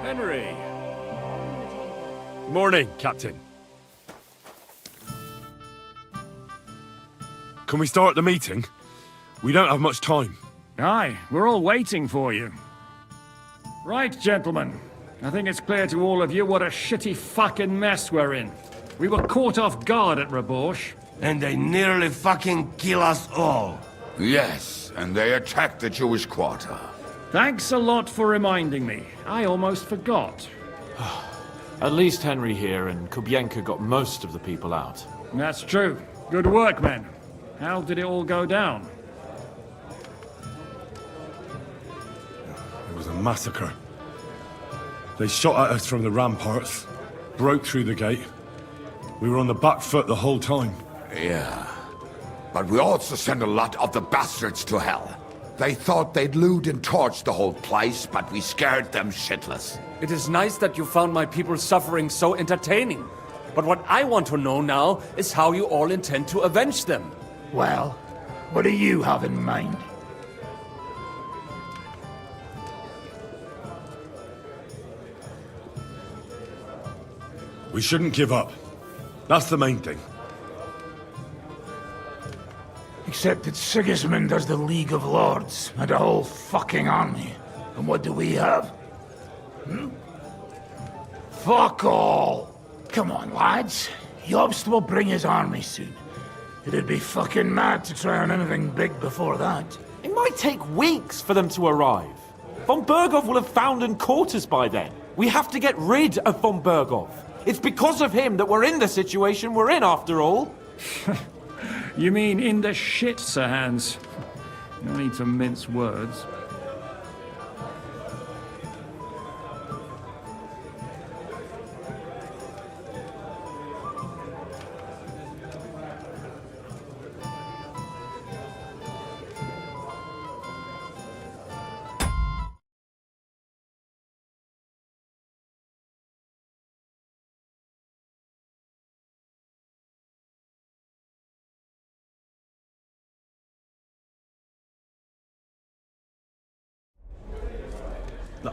Henry. Morning, Captain. Can we start the meeting? We don't have much time. Aye, we're all waiting for you. Right, gentlemen. I think it's clear to all of you what a shitty fucking mess we're in. We were caught off guard at Rabosh. And they nearly fucking kill us all. Yes, and they attacked the Jewish quarter. Thanks a lot for reminding me. I almost forgot. At least Henry here and Kubienka got most of the people out. That's true. Good work, men. How did it all go down? It was a massacre. They shot at us from the ramparts, broke through the gate. We were on the back foot the whole time. Yeah. But we also sent a lot of the bastards to hell. They thought they'd loot and torch the whole place, but we scared them shitless. It is nice that you found my people's suffering so entertaining. But what I want to know now is how you all intend to avenge them. Well, what do you have in mind? We shouldn't give up. That's the main thing. Except that Sigismund has the League of Lords and a whole fucking army. And what do we have? Hmm? Fuck all! Come on, lads. Jobst will bring his army soon. It'd be fucking mad to try on anything big before that. It might take weeks for them to arrive. Von Berghoff will have found and caught us by then. We have to get rid of Von Berghoff. It's because of him that we're in the situation we're in, after all. You mean in the shit, Sir Hans? No need to mince words.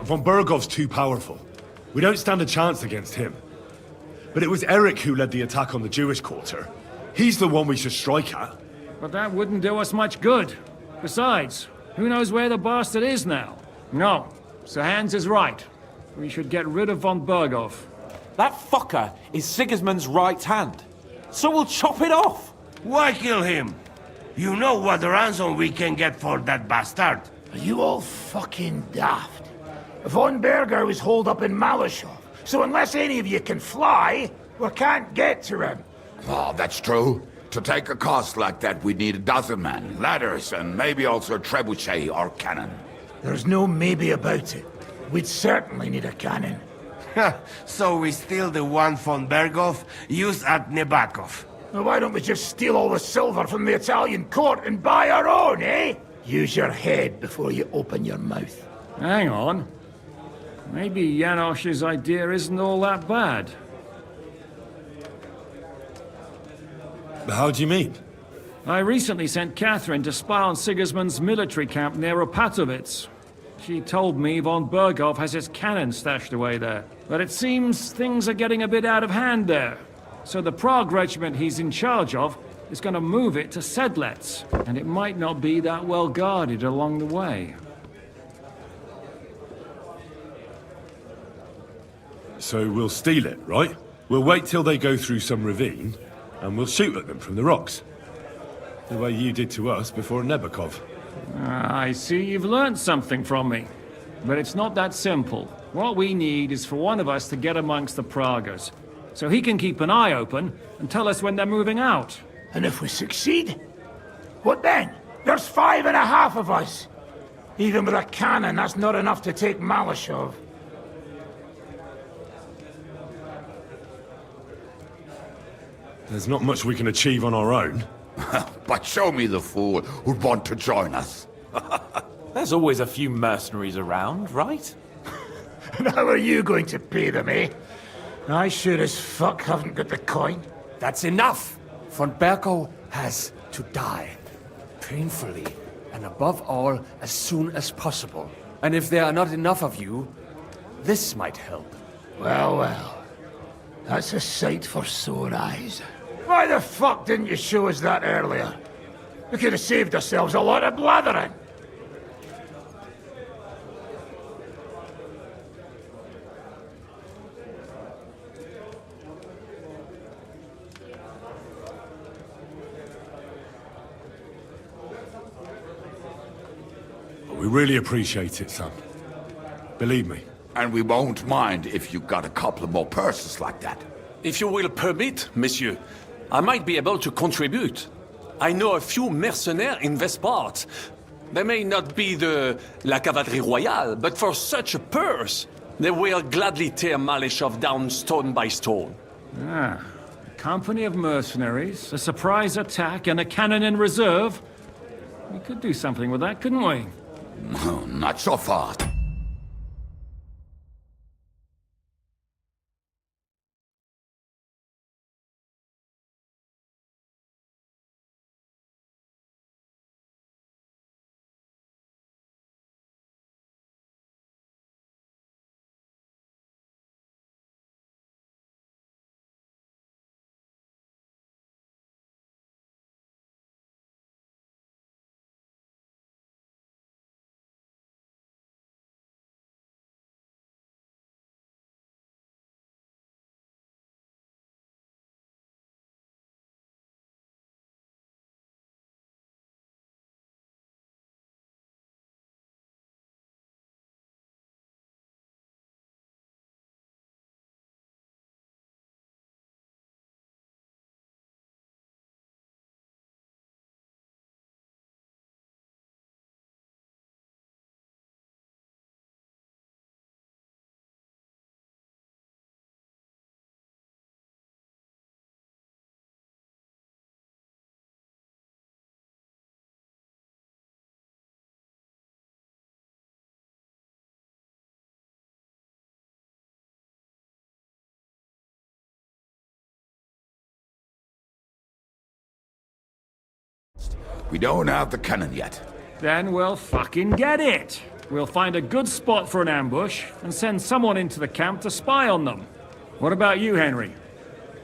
Von Berghoff's too powerful. We don't stand a chance against him. But it was Eric who led the attack on the Jewish quarter. He's the one we should strike at. But that wouldn't do us much good. Besides, who knows where the bastard is now? No, Sir Hans is right. We should get rid of Von Berghoff. That fucker is Sigismund's right hand. So we'll chop it off. Why kill him? You know what ransom we can get for that bastard. Are you all fucking daft? Von Berger was holed up in Malashov, so unless any of you can fly, we can't get to him. Oh, that's true. To take a cost like that, we'd need a dozen men, ladders, and maybe also a trebuchet or cannon. There's no maybe about it. We'd certainly need a cannon. So we steal the one von Berghoff used at Nebakov. Well, why don't we just steal all the silver from the Italian court and buy our own, eh? Use your head before you open your mouth. Hang on. Maybe Janosch's idea isn't all that bad. How do you mean? I recently sent Catherine to spy on Sigismund's military camp near Opatovitz. She told me Von Berghoff has his cannon stashed away there. But it seems things are getting a bit out of hand there. So the Prague regiment he's in charge of is going to move it to Sedlets. And it might not be that well guarded along the way. So we'll steal it, right? We'll wait till they go through some ravine, and we'll shoot at them from the rocks. The way you did to us before Nebakov. I see you've learned something from me. But it's not that simple. What we need is for one of us to get amongst the Pragas, so he can keep an eye open and tell us when they're moving out. And if we succeed? What then? There's 5.5 of us. Even with a cannon, that's not enough to take Malashov. There's not much we can achieve on our own. But show me the fool who'd want to join us. There's always a few mercenaries around, right? And how are you going to pay them, eh? I sure as fuck haven't got the coin. That's enough! Von Berghoff has to die. Painfully, and above all, as soon as possible. And if there are not enough of you, This might help. Well, well. That's a sight for sore eyes. Why the fuck didn't you show us that earlier? We could have saved ourselves a lot of blathering. We really appreciate it, son. Believe me. And we won't mind if you got a couple more purses like that. If you will permit, monsieur, I might be able to contribute. I know a few mercenaires in this part. They may not be la cavalerie royale, but for such a purse, they will gladly tear Malishov down stone by stone. Ah, a company of mercenaries, a surprise attack, and a cannon in reserve. We could do something with that, couldn't we? No, not so fast. We don't have the cannon yet. Then we'll fucking get it! We'll find a good spot for an ambush and send someone into the camp to spy on them. What about you, Henry?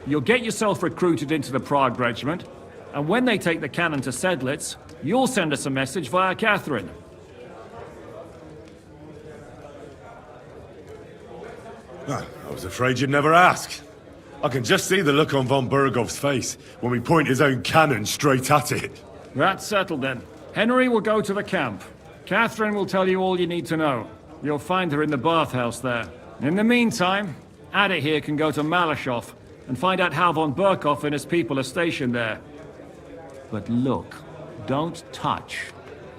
You'll get yourself recruited into the Prague Regiment, and when they take the cannon to Sedlitz, you'll send us a message via Catherine. I was afraid you'd never ask. I can just see the look on von Bergov's face when we point his own cannon straight at it. That's settled then. Henry will go to the camp. Catherine will tell you all you need to know. You'll find her in the bathhouse there. In the meantime, Ada here can go to Malishov and find out how von Berkov and his people are stationed there. But look, don't touch.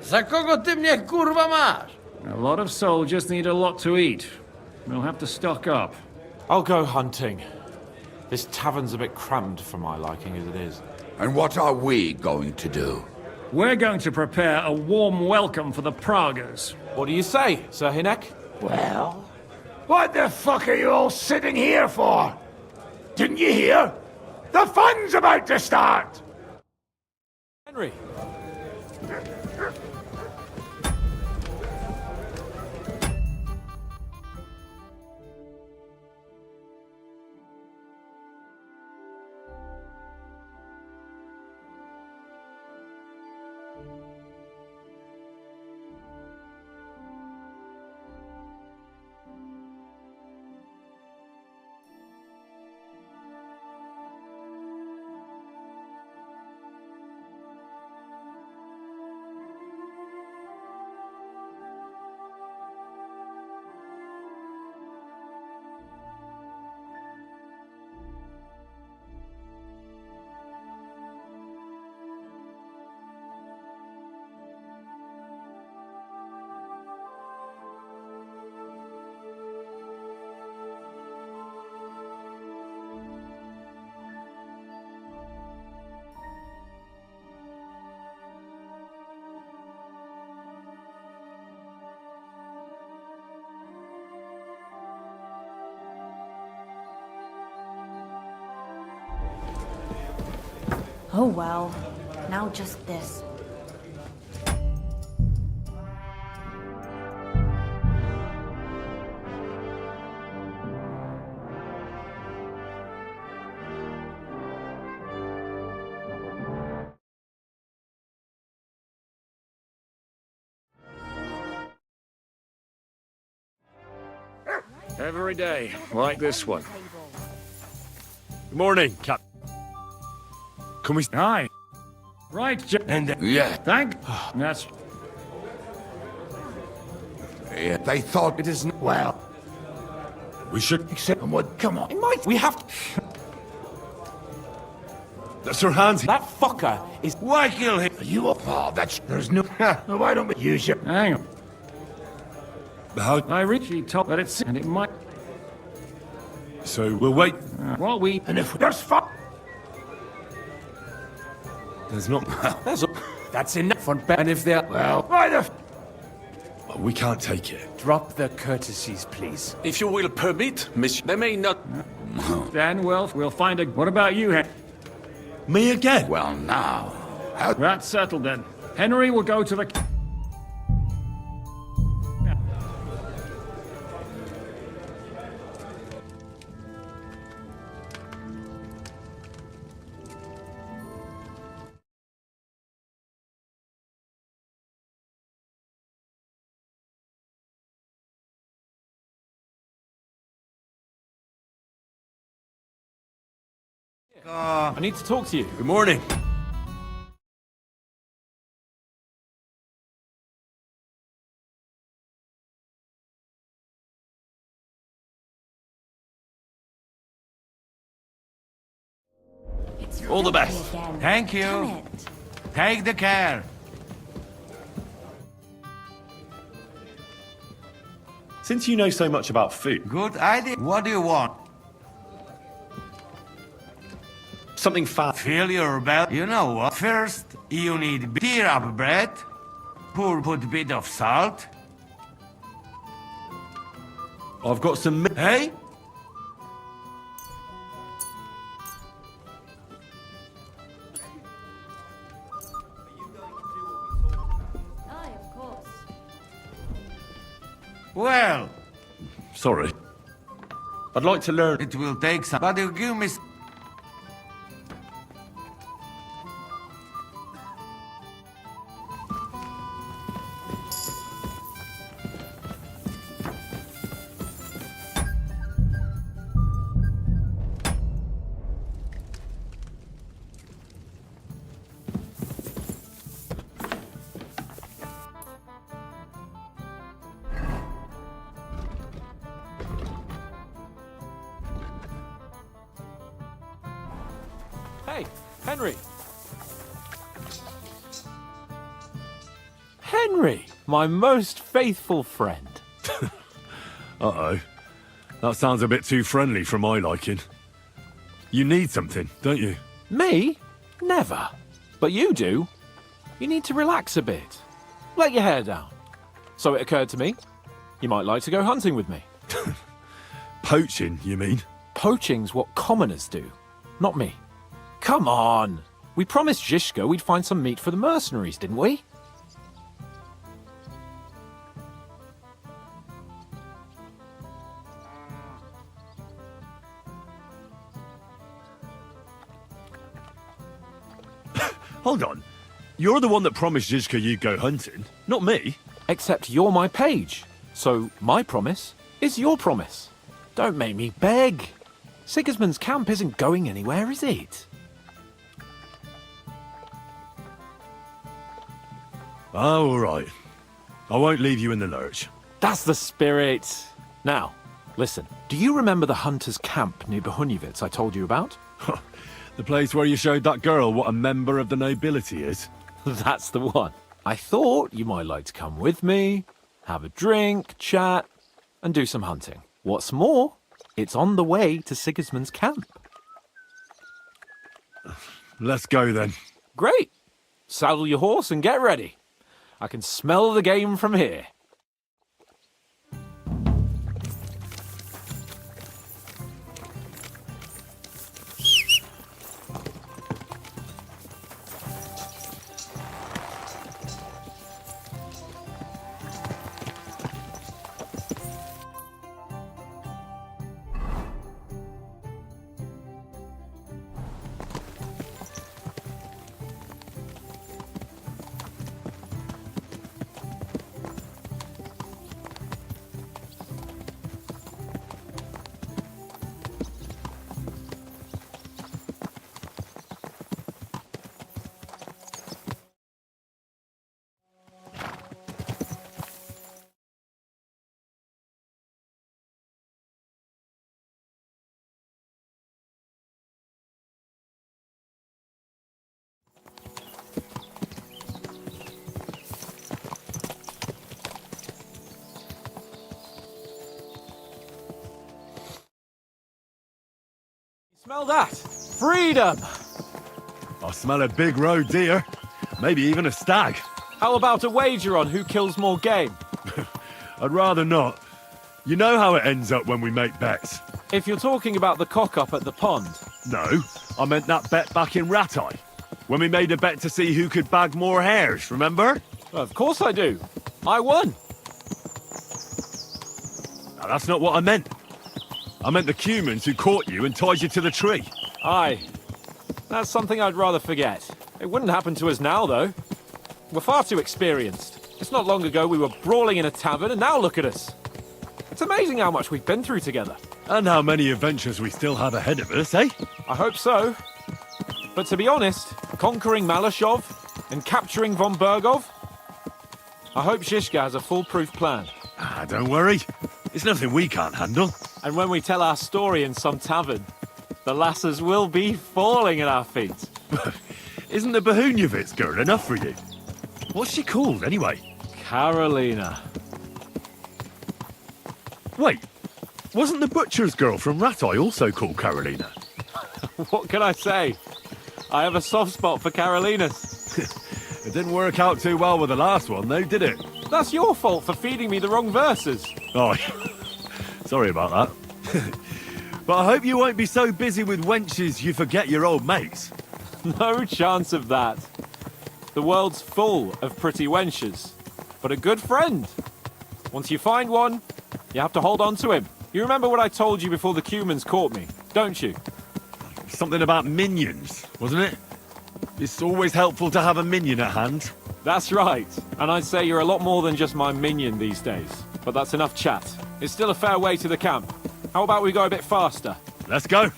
Za kogo ty mnie kurwa masz? A lot of soldiers need a lot to eat. We'll have to stock up. I'll go hunting. This tavern's a bit crammed for my liking as it is. And what are we going to do? We're going to prepare a warm welcome for the Praguers. What do you say, Sir Hinek? Well, what the fuck are you all sitting here for? Didn't you hear? The fun's about to start! Henry! Oh well, now just this. Every day, like this one. Good morning, Cap. Can we... Aye. Right, And Yeah, thank... That's... yeah. They thought It is. Well, We should... except what? Come on. We have to. That's her hands. That fucker is. why kill him? Are you up? Oh, that's. There's no. No, why don't we use your. Hang on. How... I read she told that it's... And it might... So we'll wait. Well, we... And if there's fuck. There's not... There's a. That's enough on. And if they're. Well, why the. We can't take it. Drop the courtesies, please. If you will permit, monsieur, they may not... Then we'll find a... What about you, Henry? Me again? well now. That's settled then. Henry will go to the... I need to talk to you. Good morning. It's All the Ripley best. again. Thank you. Damn it. Take the care. Since you know so much about food, Good idea. What do you want? something fat. Fill your belly. You know what? First, you need tear up bread. Put bit of salt. I've got some... Hey? Aye, of course. Well, Sorry. I'd like to learn... it will take some. But you give me. Hey, Henry. Henry, my most faithful friend. Uh-oh. That sounds a bit too friendly for my liking. You need something, don't you? Me? Never. But you do. You need to relax a bit. Let your hair down. So it occurred to me, you might like to go hunting with me. Poaching, you mean? Poaching's what commoners do, not me. Come on! We promised Zhishka we'd find some meat for the mercenaries, didn't we? Hold on. You're the one that promised Zizka you'd go hunting, not me. Except you're my page. So my promise is your promise. Don't make me beg. Sigismund's camp isn't going anywhere, is it? Oh, all right. I won't leave you in the lurch. That's the spirit. Now, listen. Do you remember the hunter's camp near Bohuniewicz I told you about? The place where you showed that girl what a member of the nobility is. That's the one. I thought you might like to come with me, have a drink, chat, and do some hunting. What's more, it's on the way to Sigismund's camp. Let's go then. Great. Saddle your horse and get ready. I can smell the game from here. Smell that! Freedom! I smell a big roe deer. Maybe even a stag. How about a wager on who kills more game? I'd rather not. You know how it ends up when we make bets. If you're talking about the cock-up at the pond. No, I meant that bet back in Ratai. When we made a bet to see who could bag more hares, remember? Of course I do. I won. Now, that's not what I meant. I meant the humans who caught you and tied you to the tree. Aye. That's something I'd rather forget. It wouldn't happen to us now, though. We're far too experienced. It's not long ago we were brawling in a tavern, and now look at us. It's amazing how much we've been through together. And how many adventures we still have ahead of us, eh? I hope so. But to be honest, conquering Malashov and capturing von Bergov, I hope Shishka has a foolproof plan. Ah, don't worry. It's nothing we can't handle. And when we tell our story in some tavern, the lasses will be falling at our feet. Isn't the Behunjevitz girl enough for you? What's she called, anyway? Carolina. Wait, wasn't the butcher's girl from Ratai also called Carolina? What can I say? I have a soft spot for Carolinas. It didn't work out too well with the last one, though, did it? That's your fault for feeding me the wrong verses. Oh, sorry about that. But I hope you won't be so busy with wenches you forget your old mates. No chance of that. The world's full of pretty wenches, but a good friend. Once you find one, you have to hold on to him. You remember what I told you before the Cumans caught me, don't you? Something about minions, wasn't it? It's always helpful to have a minion at hand. That's right. And I'd say you're a lot more than just my minion these days. But that's enough chat. It's still a fair way to the camp. How about we go a bit faster? Let's go.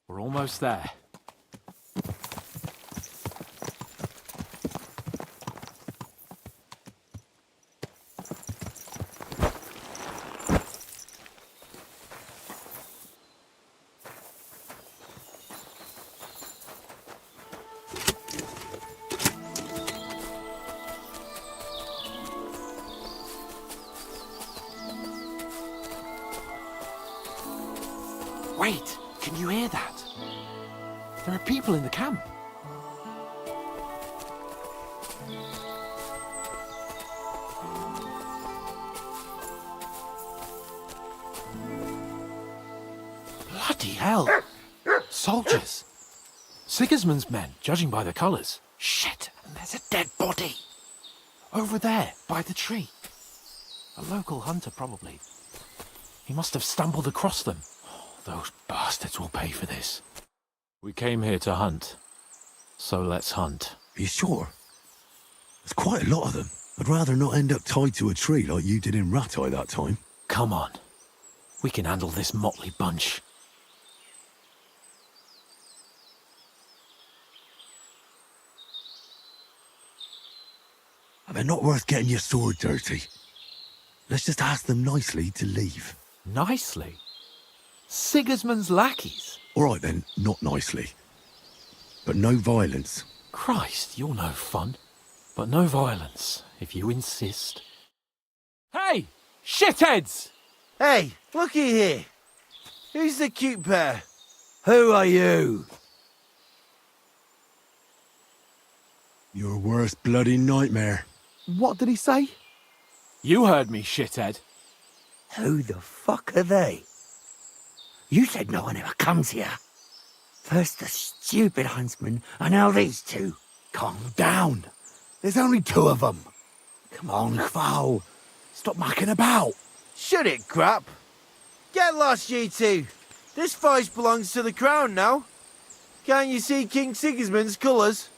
We're almost there. Wait, can you hear that? There are people in the camp. Bloody hell! Soldiers! Sigismund's men, judging by the colours. Shit, and there's a dead body. Over there, by the tree. A local hunter, probably. He must have stumbled across them. Those bastards will pay for this. We came here to hunt, so let's hunt. Are you sure? There's quite a lot of them. I'd rather not end up tied to a tree like you did in Ratai that time. Come on. We can handle this motley bunch. They're not worth getting your sword dirty. Let's just ask them nicely to leave. Nicely? Sigismund's lackeys? All right then, not nicely. But no violence. Christ, you're no fun. But no violence, if you insist. Hey! Shitheads! Hey, looky here. Who's the cute pair? Who are you? Your worst bloody nightmare. What did he say? You heard me, shithead. Who the fuck are they? You said no one ever comes here. First the stupid huntsman, and now these two. Calm down. There's only two of them. Come on, Kval. Stop mucking about. Shut it, crap. Get lost, you two. This forest belongs to the crown now. Can't you see King Sigismund's colours?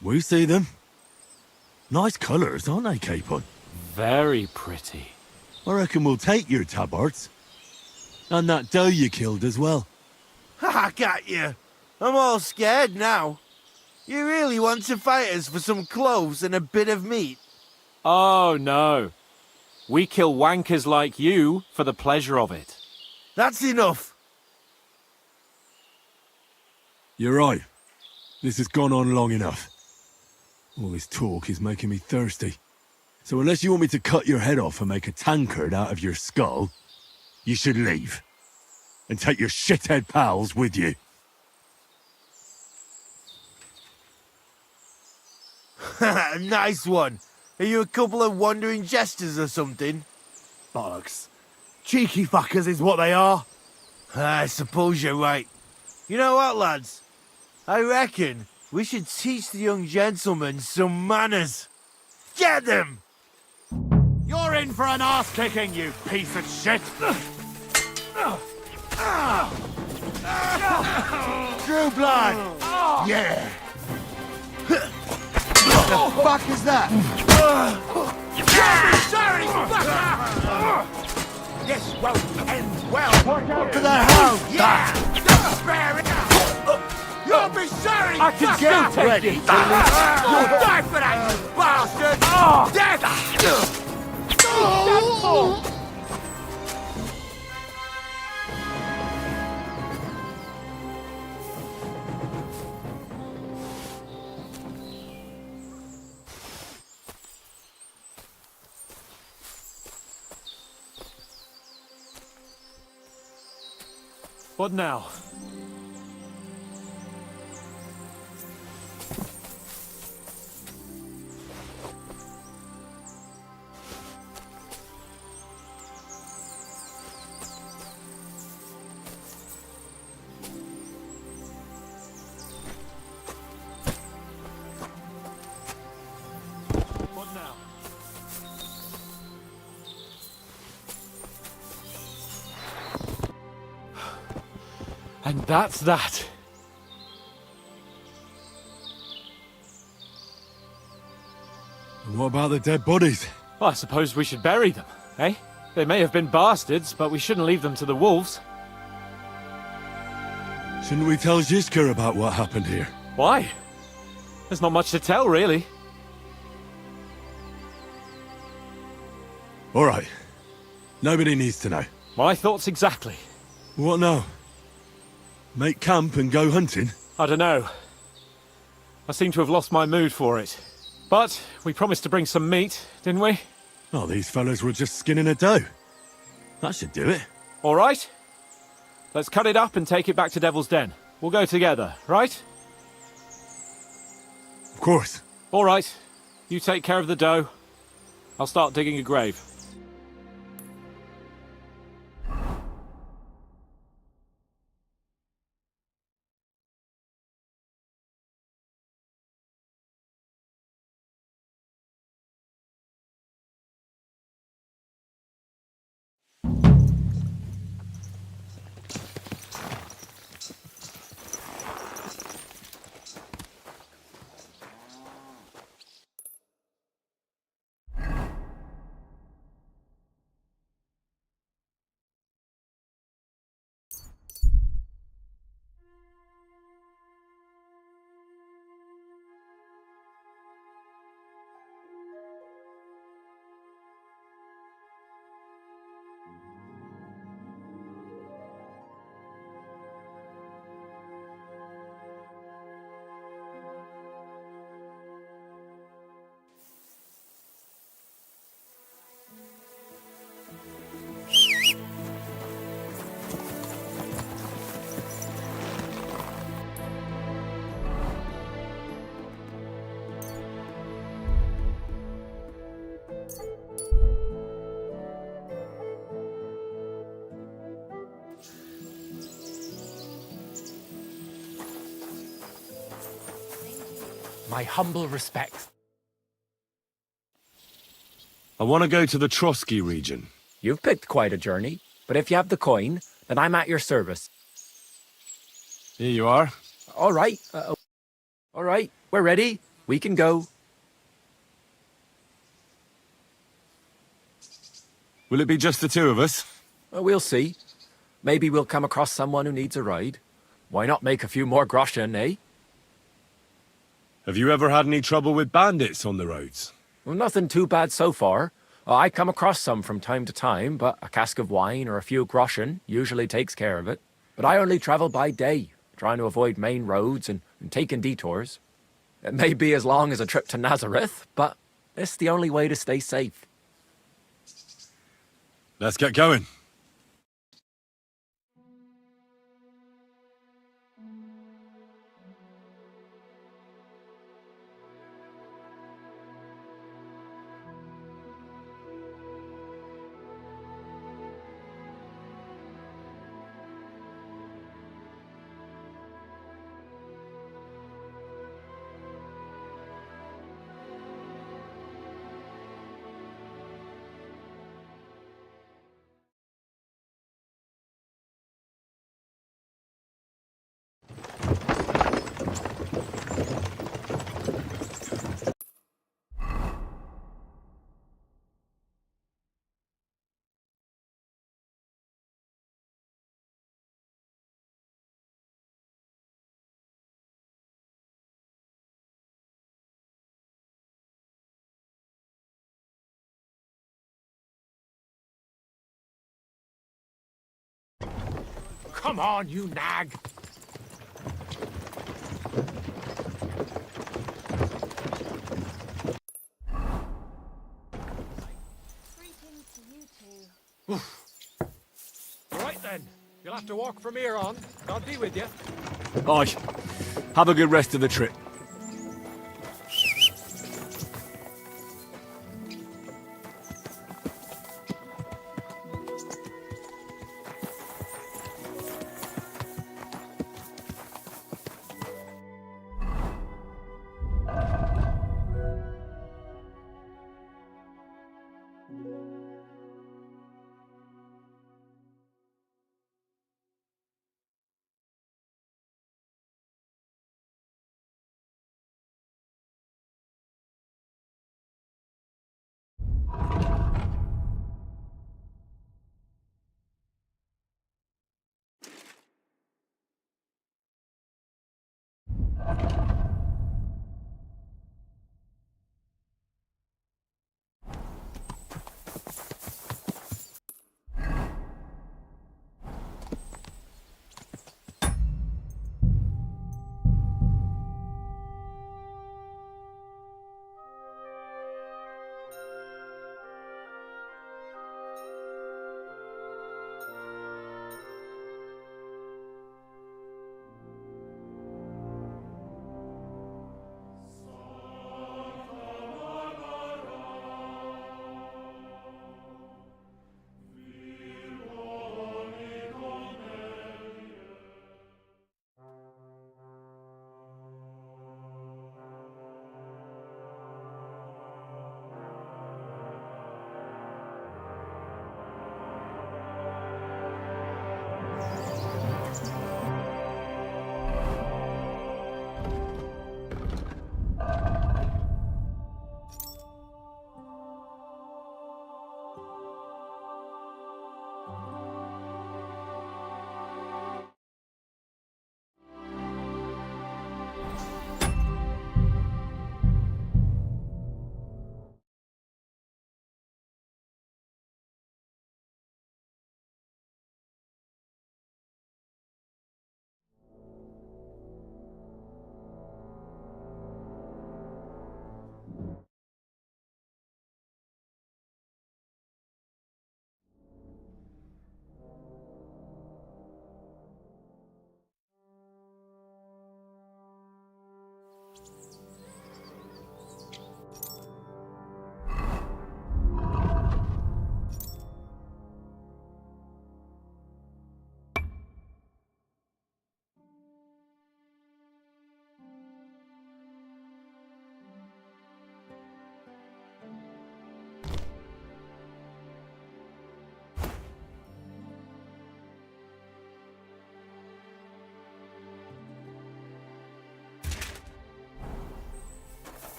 We see them. Nice colours, aren't they, Capon? Very pretty. I reckon we'll take your tabards. And that doe you killed as well. Ha, got you. I'm all scared now. You really want to fight us for some cloves and a bit of meat? Oh, no. We kill wankers like you for the pleasure of it. That's enough. You're right. This has gone on long enough. All this talk is making me thirsty. So unless you want me to cut your head off and make a tankard out of your skull, you should leave. And take your shithead pals with you. Nice one. Are you a couple of wandering jesters or something? Bollocks. Cheeky fuckers is what they are. I suppose you're right. You know what, lads? I reckon we should teach the young gentlemen some manners. Get them! You're in for an ass kicking, you piece of shit! True blood! Yeah! What the fuck is that? Sorry, fucker! This won't end well. To the house! Yeah! Spare it! You'll be sorry, I can fucker! still take it! You'll die for that, you bastard! Death! What now? What now? And that's that. And what about the dead bodies? Well, I suppose we should bury them, eh? They may have been bastards, but we shouldn't leave them to the wolves. Shouldn't we tell Zizka about what happened here? Why? There's not much to tell, really. All right. Nobody needs to know. My thoughts exactly. What now? Make camp and go hunting? I don't know. I seem to have lost my mood for it. But we promised to bring some meat, didn't we? Oh, these fellas were just skinning a doe. That should do it. All right. Let's cut it up and take it back to Devil's Den. We'll go together, right? Of course. All right. You take care of the doe. I'll start digging a grave. My humble respects. I want to go to the Trotsky region. You've picked quite a journey, but if you have the coin, then I'm at your service. Here you are. All right. All right, we're ready. We can go. Will it be just the two of us? We'll see. Maybe we'll come across someone who needs a ride. Why not make a few more groschen, eh? Have you ever had any trouble with bandits on the roads? Well, nothing too bad so far. I come across some from time to time, but a cask of wine or a few groschen usually takes care of it. But I only travel by day. trying to avoid main roads and taking detours. It may be as long as a trip to Nazareth, but it's the only way to stay safe. Let's get going. Come on, you nag! Right then, you'll have to walk from here on. God be with you. Aye. Have a good rest of the trip.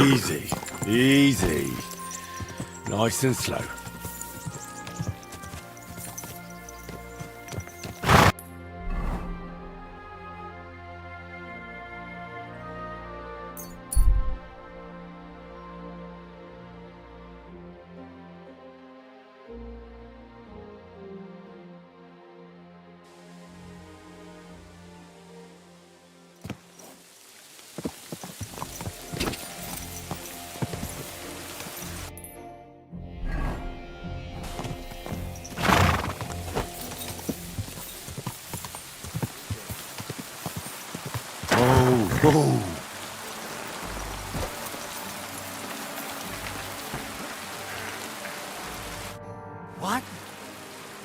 Easy, easy. Nice and slow.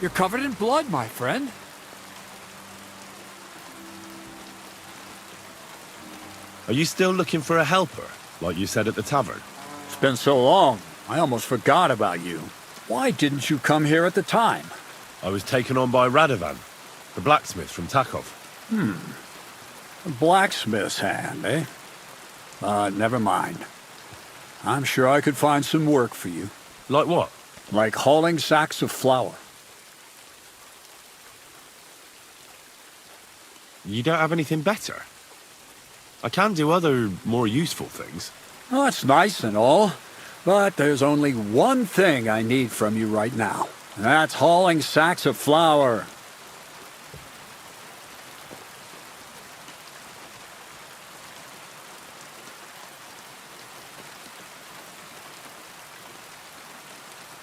You're covered in blood, my friend. Are you still looking for a helper, like you said at the tavern? It's been so long, I almost forgot about you. Why didn't you come here at the time? I was taken on by Radovan, the blacksmith from Takov. A blacksmith's hand, eh? But never mind. I'm sure I could find some work for you. Like what? Like hauling sacks of flour. You don't have anything better? I can do other, more useful things. Oh, that's nice and all, but there's only one thing I need from you right now, and that's hauling sacks of flour.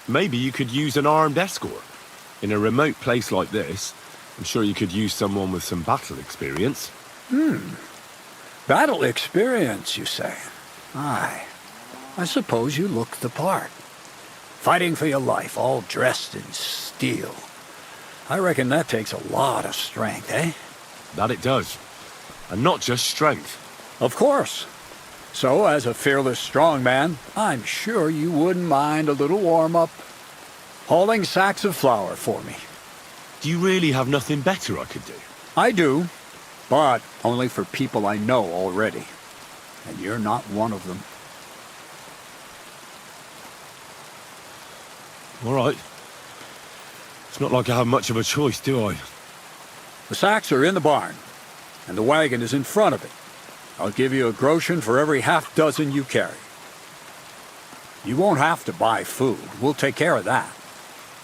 Maybe you could use an armed escort. In a remote place like this, I'm sure you could use someone with some battle experience. Battle experience, you say? Aye. I suppose you look the part. Fighting for your life, all dressed in steel. I reckon that takes a lot of strength, eh? That it does. And not just strength. Of course. So, as a fearless strong man, I'm sure you wouldn't mind a little warm-up. Hauling sacks of flour for me. Do you really have nothing better I could do? I do, but only for people I know already. And you're not one of them. All right. It's not like I have much of a choice, do I? The sacks are in the barn, and the wagon is in front of it. I'll give you a groschen for every half dozen you carry. You won't have to buy food. We'll take care of that.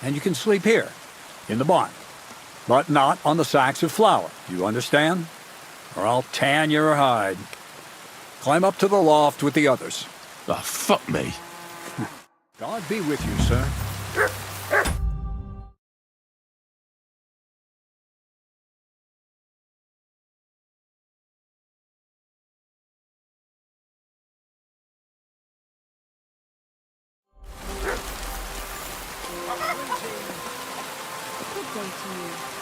And you can sleep here, in the barn. But not on the sacks of flour, you understand? Or I'll tan your hide. Climb up to the loft with the others. Ah, fuck me. God be with you, sir. Good day to you.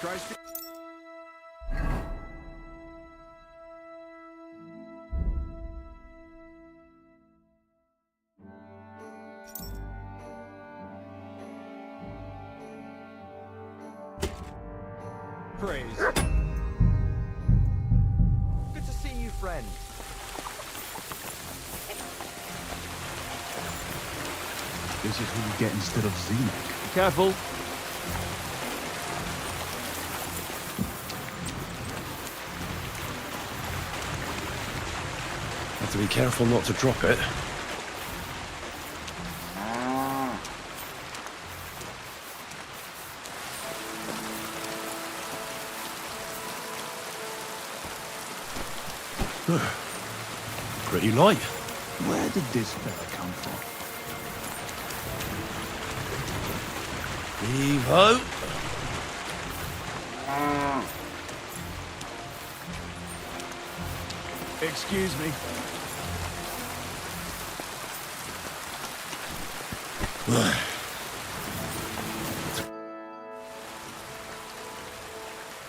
Christ. Praise. Good to see you, friend. This is who you get instead of Zenek. Be careful. Have to be careful not to drop it. Pretty light. Where did this fella come from? Heave-ho. Excuse me.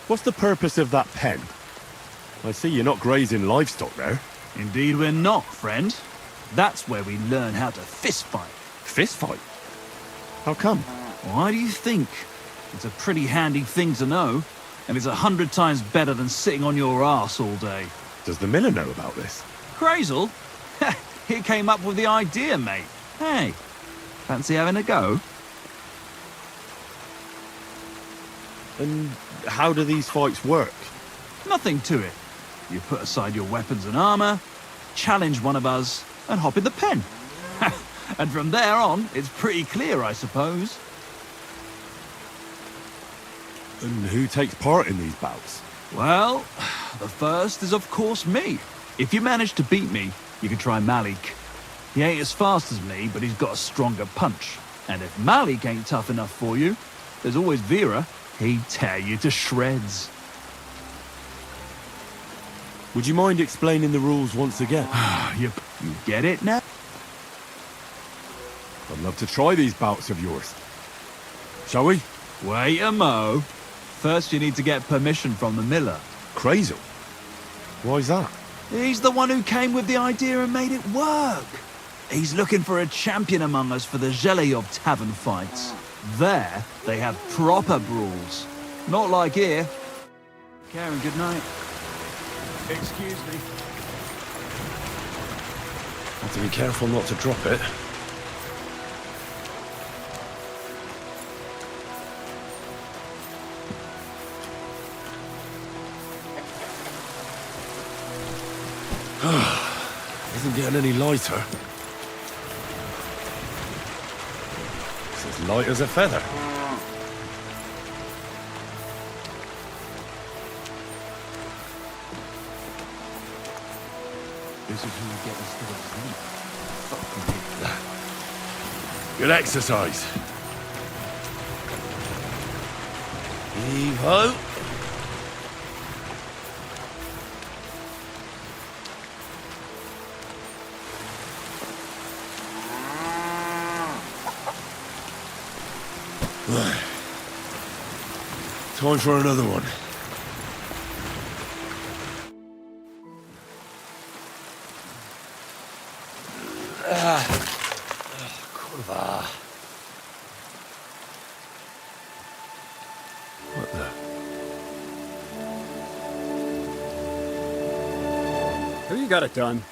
What's the purpose of that pen? I see you're not grazing livestock there. Indeed we're not, friend. That's where we learn how to fist fight. Fist fight? How come? Why do you think? It's a pretty handy thing to know, and it's 100 times better than sitting on your arse all day. Does the miller know about this? Crazel? He came up with the idea, mate. Hey, fancy having a go? And how do these fights work? Nothing to it. You put aside your weapons and armor, challenge one of us, and hop in the pen. And from there on, it's pretty clear, I suppose. And who takes part in these bouts? Well, the first is of course me. If you manage to beat me, you can try Malik. He ain't as fast as me, but he's got a stronger punch. And if Malik ain't tough enough for you, there's always Vera. He'd tear you to shreds. Would you mind explaining the rules once again? You get it now? I'd love to try these bouts of yours. Shall we? Wait a mo. First you need to get permission from the miller. Crazy. Why's that? He's the one who came with the idea and made it work. He's looking for a champion among us for the Zheleyov tavern fights. There, they have proper brawls. Not like here. Karen, good night. Excuse me. Have to be careful not to drop it. Isn't getting any lighter. It's as light as a feather. This is who you get instead of Zenek. Good exercise. Heave-ho. Time for another one. Kurwa. What the? Have you got it done?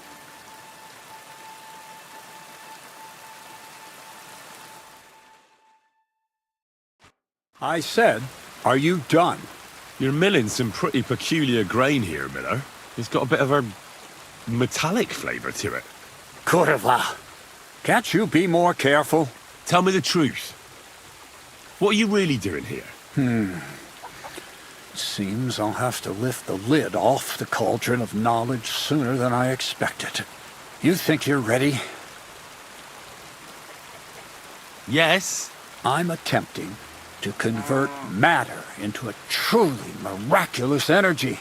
I said, are you done? You're milling some pretty peculiar grain here, Miller. It's got a bit of a metallic flavour to it. Kurwa. Can't you be more careful? Tell me the truth. What are you really doing here? Seems I'll have to lift the lid off the cauldron of knowledge sooner than I expected. You think you're ready? Yes. I'm attempting to convert matter into a truly miraculous energy.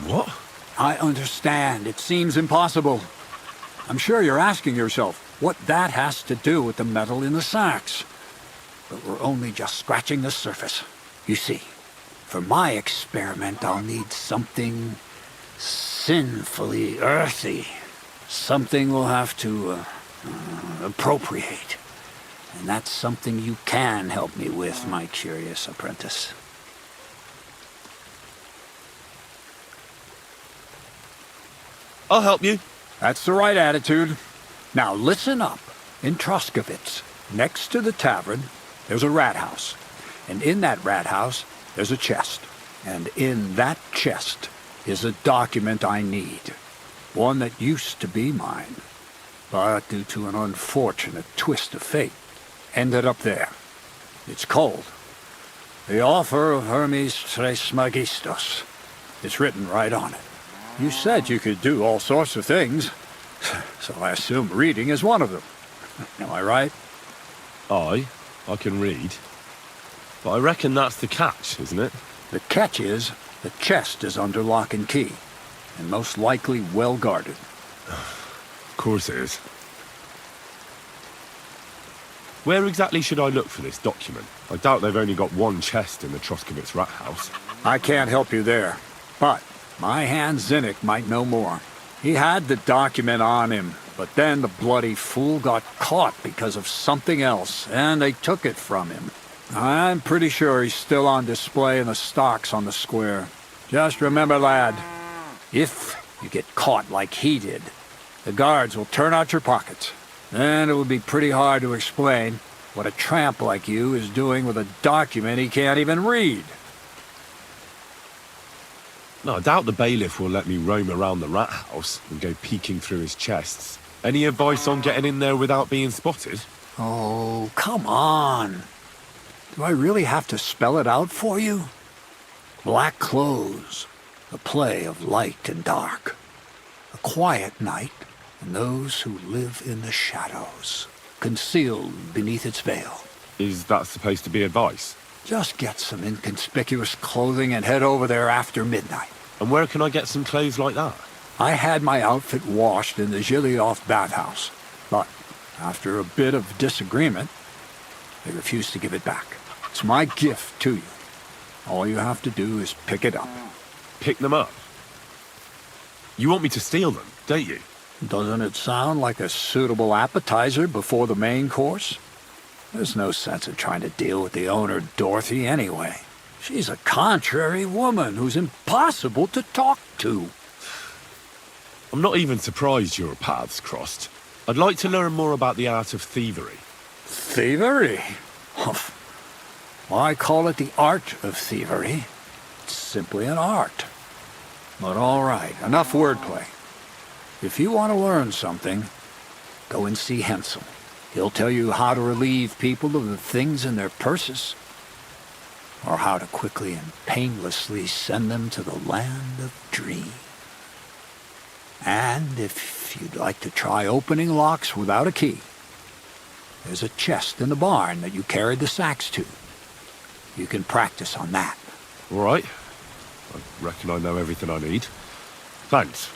What? I understand. It seems impossible. I'm sure you're asking yourself what that has to do with the metal in the sacks. But we're only just scratching the surface. You see, For my experiment, I'll need something sinfully earthy. Something we'll have to appropriate. And that's something you can help me with, my curious apprentice. I'll help you. That's the right attitude. Now listen up. In Troskovitz, next to the tavern, there's a rat house. And in that rat house, there's a chest. And in that chest is a document I need. One that used to be mine. But due to an unfortunate twist of fate, ended up there. It's called The Offer of Hermes Trismegistos. It's written right on it. You said you could do all sorts of things, so I assume reading is one of them. Am I right? I can read. But I reckon that's the catch, isn't it? The catch is, the chest is under lock and key, and most likely well guarded. Of course it is. Where exactly should I look for this document? I doubt they've only got one chest in the Troskovitz rat house. I can't help you there, but my hand Zinnik might know more. He had the document on him, but then the bloody fool got caught because of something else, and they took it from him. I'm pretty sure he's still on display in the stocks on the square. Just remember, lad, if you get caught like he did, the guards will turn out your pockets. Then it will be pretty hard to explain what a tramp like you is doing with a document he can't even read. No, I doubt the bailiff will let me roam around the rat house and go peeking through his chests. Any advice on getting in there without being spotted? Oh, come on. Do I really have to spell it out for you? Black clothes, a play of light and dark. A quiet night, and those who live in the shadows, concealed beneath its veil. Is that supposed to be advice? Just get some inconspicuous clothing and head over there after midnight. And where can I get some clothes like that? I had my outfit washed in the Gilioff bathhouse, but after a bit of disagreement, they refused to give it back. It's my gift to you. All you have to do is pick it up. Pick them up? You want me to steal them, don't you? Doesn't it sound like a suitable appetizer before the main course? There's no sense of trying to deal with the owner, Dorothy, anyway. She's a contrary woman who's impossible to talk to. I'm not even surprised your paths crossed. I'd like to learn more about the art of thievery. Thievery? Why call it the art of thievery? It's simply an art. But all right, enough wordplay. If you want to learn something, go and see Hensel. He'll tell you how to relieve people of the things in their purses, or how to quickly and painlessly send them to the land of dreams. And if you'd like to try opening locks without a key, there's a chest in the barn that you carried the sacks to. You can practice on that. All right. I reckon I know everything I need. Thanks.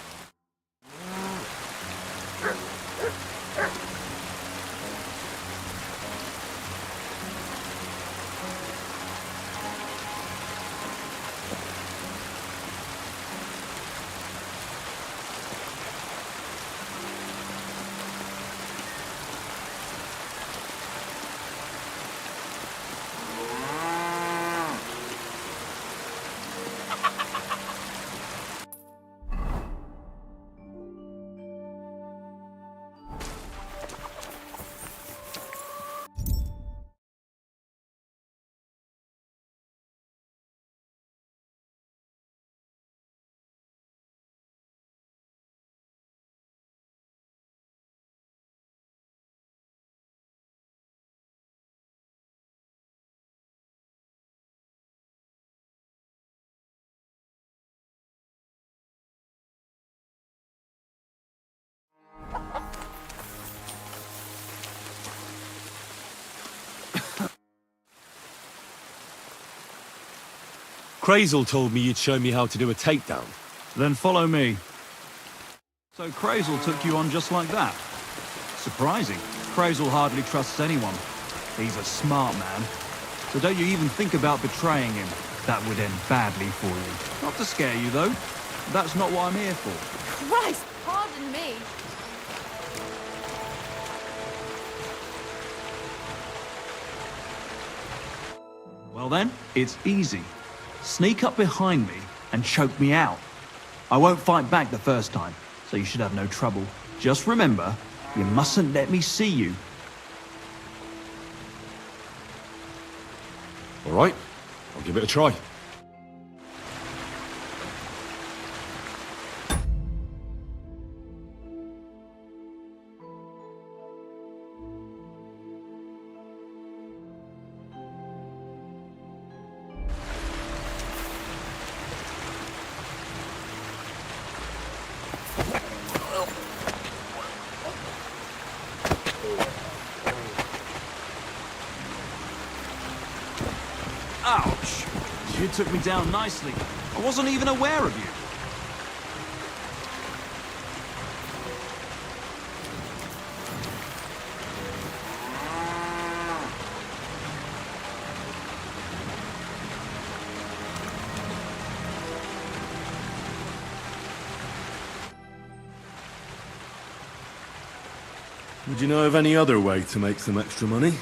Crazel told me you'd show me how to do a takedown. Then follow me. So Crazel took you on just like that? Surprising. Crazel hardly trusts anyone. He's a smart man. So don't you even think about betraying him. That would end badly for you. Not to scare you, though. That's not what I'm here for. Christ, pardon me. Well then, it's easy. Sneak up behind me and choke me out. I won't fight back the first time, so you should have no trouble. Just remember, you mustn't let me see you. All right, I'll give it a try. Ouch! You took me down nicely. I wasn't even aware of you. Would you know of any other way to make some extra money?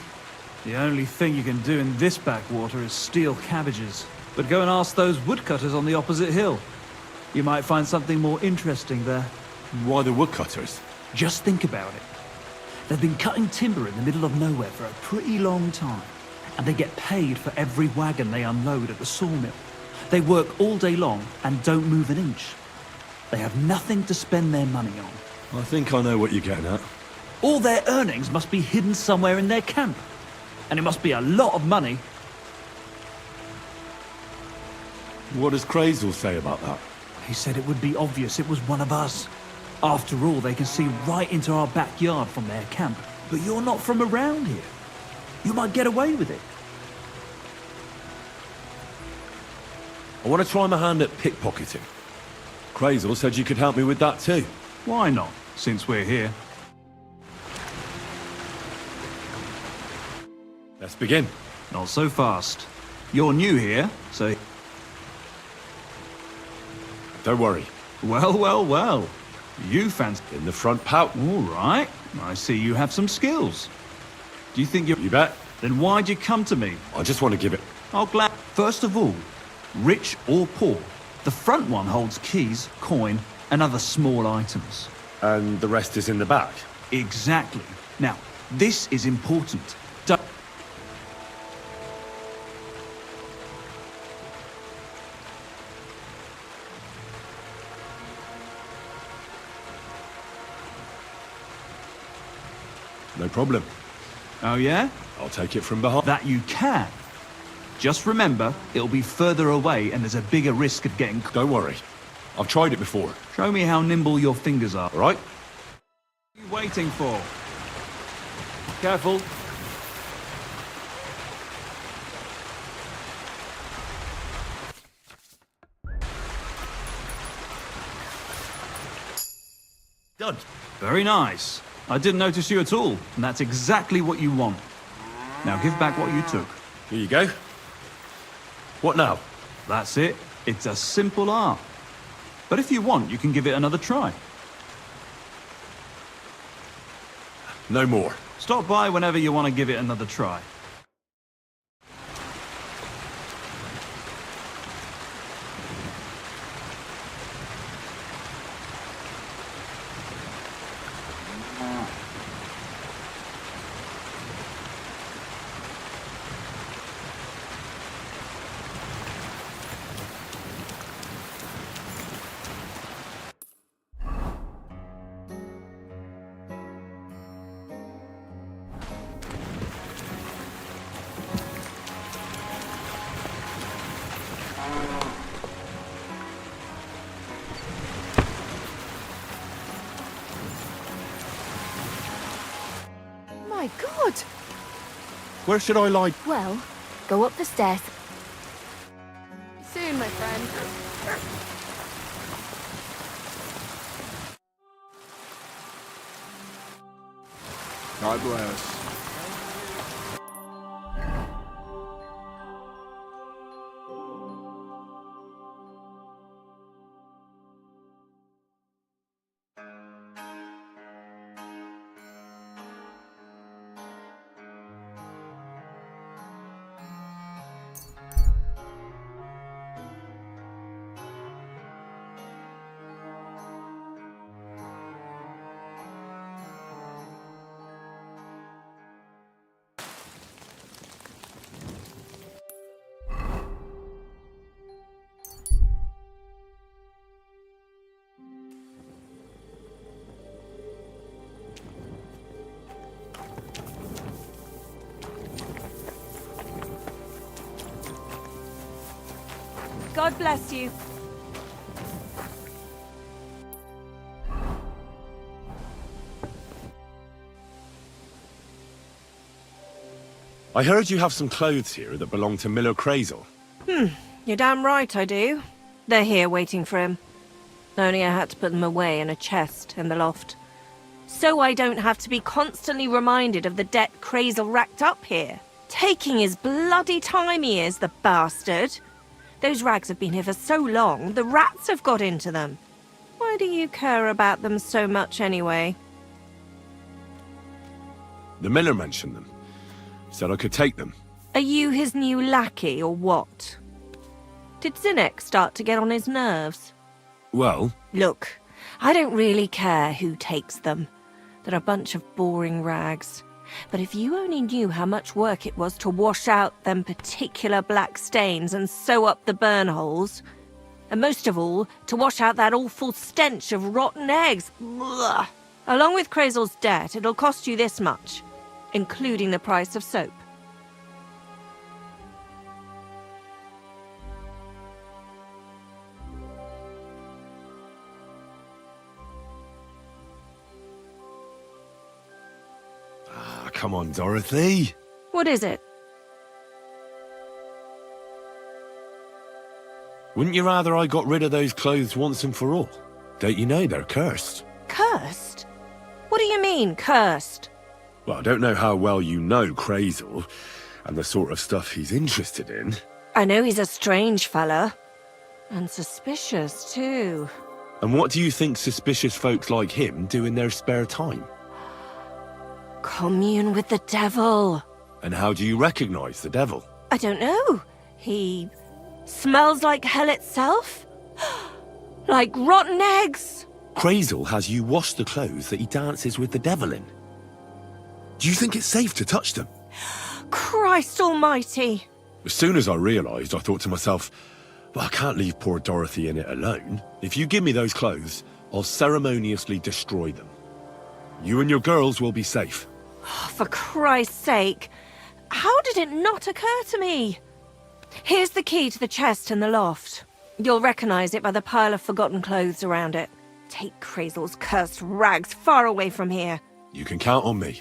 The only thing you can do in this backwater is steal cabbages. But go and ask those woodcutters on the opposite hill. You might find something more interesting there. Why the woodcutters? Just think about it. They've been cutting timber in the middle of nowhere for a pretty long time. And they get paid for every wagon they unload at the sawmill. They work all day long and don't move an inch. They have nothing to spend their money on. I think I know what you're getting at. All their earnings must be hidden somewhere in their camp. And it must be a lot of money. What does Crazel say about that? He said it would be obvious it was one of us. After all, they can see right into our backyard from their camp. But you're not from around here. You might get away with it. I want to try my hand at pickpocketing. Crazel said you could help me with that too. Why not, since we're here? Let's begin. Not so fast. You're new here, so... Don't worry. Well, well, well. You fancy... In the front pout. All right. I see you have some skills. Do you think you're... You bet. Then why'd you come to me? I just want to give it. Oh, glad... First of all, rich or poor, the front one holds keys, coin, and other small items. And the rest is in the back? Exactly. Now, this is important. Don't... No problem. Oh, yeah? I'll take it from behind. That you can. Just remember, it'll be further away and there's a bigger risk of getting... Don't worry. I've tried it before. Show me how nimble your fingers are. All right? What are you waiting for? Careful. Done. Very nice. I didn't notice you at all, and that's exactly what you want. Now give back what you took. Here you go. What now? That's it. It's a simple art. But if you want, you can give it another try. No more. Stop by whenever you want to give it another try. My God! Where should I lie? Well, go up the stairs. Soon, my friend. God bless. God bless you. I heard you have some clothes here that belong to Miller Crazel. You're damn right I do. They're here waiting for him. Only I had to put them away in a chest in the loft. So I don't have to be constantly reminded of the debt Crazel racked up here. Taking his bloody time he is, the bastard. Those rags have been here for so long, the rats have got into them. Why do you care about them so much anyway? The Miller mentioned them. Said I could take them. Are you his new lackey or what? Did Zinnek start to get on his nerves? Well, Look, I don't really care who takes them. They're a bunch of boring rags. But if you only knew how much work it was to wash out them particular black stains and sew up the burn holes, and most of all, to wash out that awful stench of rotten eggs. Blah. Along with Crazel's debt, it'll cost you this much, including the price of soap. come on, Dorothy. What is it? Wouldn't you rather I got rid of those clothes once and for all? Don't you know they're cursed? Cursed? What do you mean, cursed? Well, I don't know how well you know Crazel and the sort of stuff he's interested in. I know he's a strange fella. And suspicious, too. And what do you think suspicious folks like him do in their spare time? Commune with the devil. And how do you recognize the devil? I don't know. He smells like hell itself? Like rotten eggs? Crazel has you wash the clothes that he dances with the devil in. Do you think it's safe to touch them? Christ almighty. As soon as I realized, I thought to myself, well, I can't leave poor Dorothy in it alone. If you give me those clothes, I'll ceremoniously destroy them. You and your girls will be safe. For Christ's sake, how did it not occur to me? Here's the key to the chest in the loft. You'll recognize it by the pile of forgotten clothes around it. Take Crazel's cursed rags far away from here. You can count on me.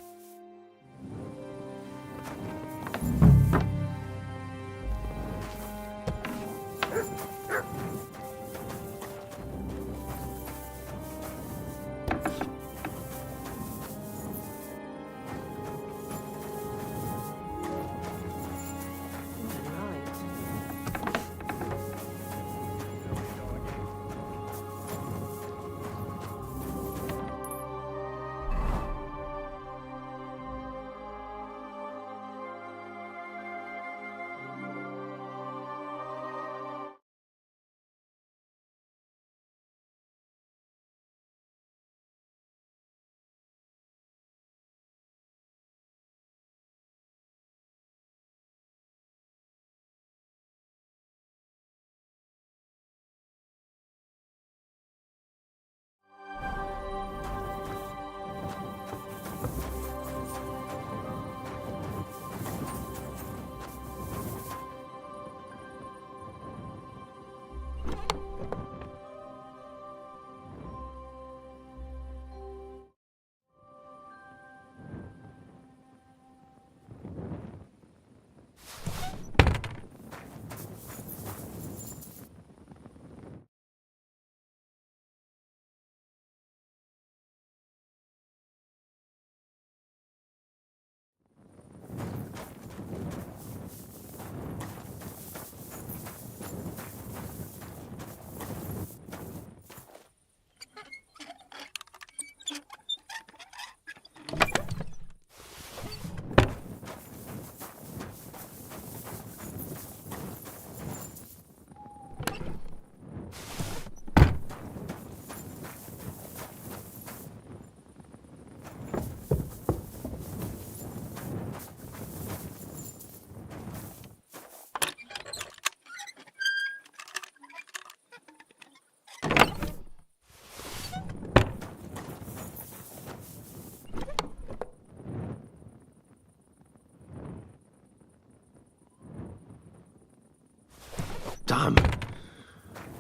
Damn,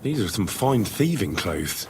These are some fine thieving clothes.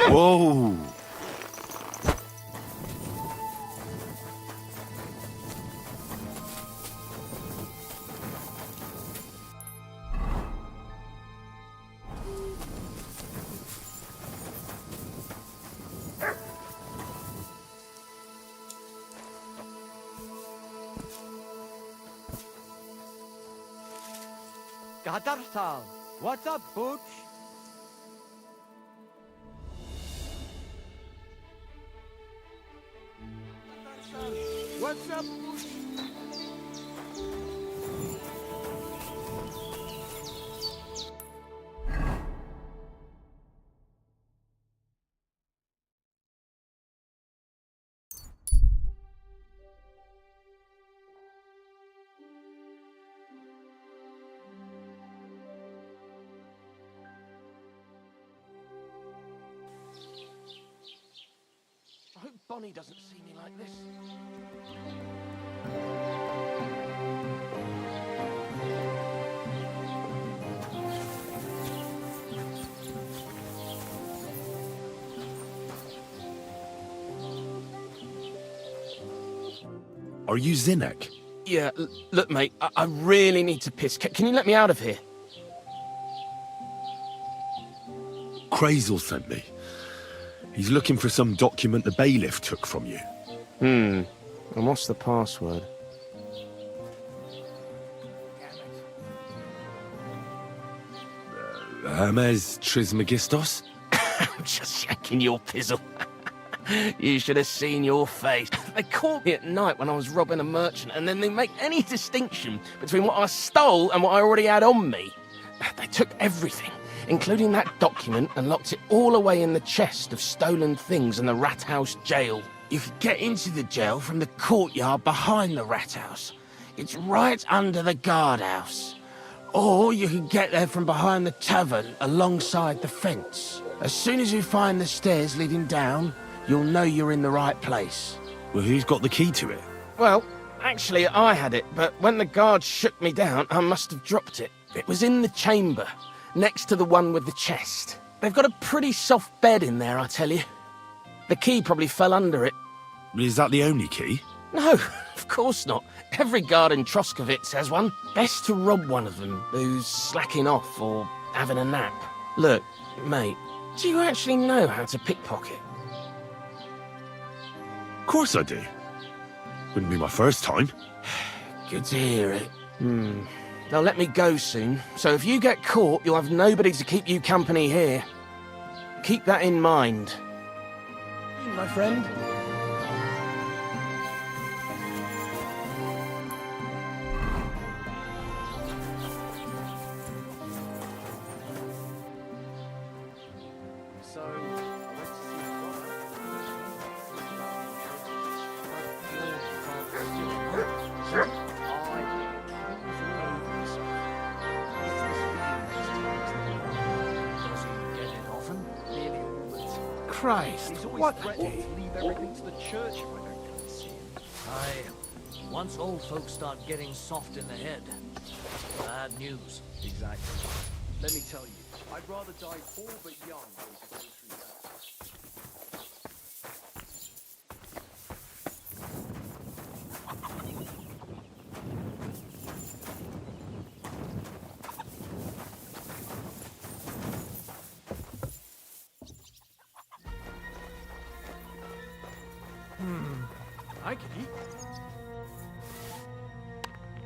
Whoa! Gadarsal, what's up, Booch? What's up, Booch? I hope Bonnie doesn't see me like this. Are you Zinnek? Yeah, look, mate, I really need to piss. Can you let me out of here? Crazel sent me. He's looking for some document the bailiff took from you. And what's the password? Hermes Trismegistos? I'm just shaking your pizzle. You should have seen your face. They caught me at night when I was robbing a merchant, and then they make any distinction between what I stole and what I already had on me. They took everything, including that document, and locked it all away in the chest of stolen things in the Rat House jail. You could get into the jail from the courtyard behind the Rat House. It's right under the guardhouse. Or you can get there from behind the tavern alongside the fence. As soon as you find the stairs leading down, you'll know you're in the right place. Well, who's got the key to it? Well, actually I had it, but when the guards shook me down, I must have dropped it. It was in the chamber, next to the one with the chest. They've got a pretty soft bed in there, I tell you. The key probably fell under it. Is that the only key? No, of course not. Every guard in Troskovitz has one. Best to rob one of them who's slacking off or having a nap. Look, mate, do you actually know how to pickpocket? Of course I do. Wouldn't be my first time. Good to hear it. They'll let me go soon, so if you get caught, you'll have nobody to keep you company here. Keep that in mind. My friend. Christ, what a day. Leave everything to the church if I don't come and see him. Aye. Once old folks start getting soft in the head, bad news. Exactly. Let me tell you, I'd rather die poor but young than to go through that. I can eat.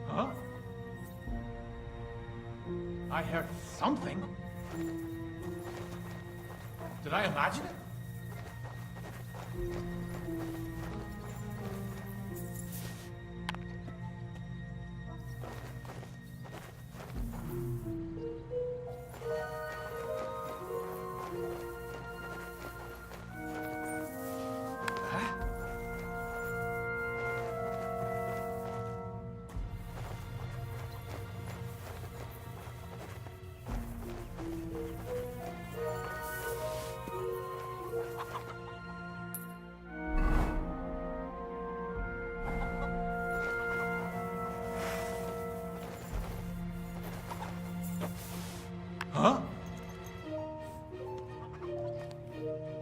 Huh? I heard something. Did I imagine it?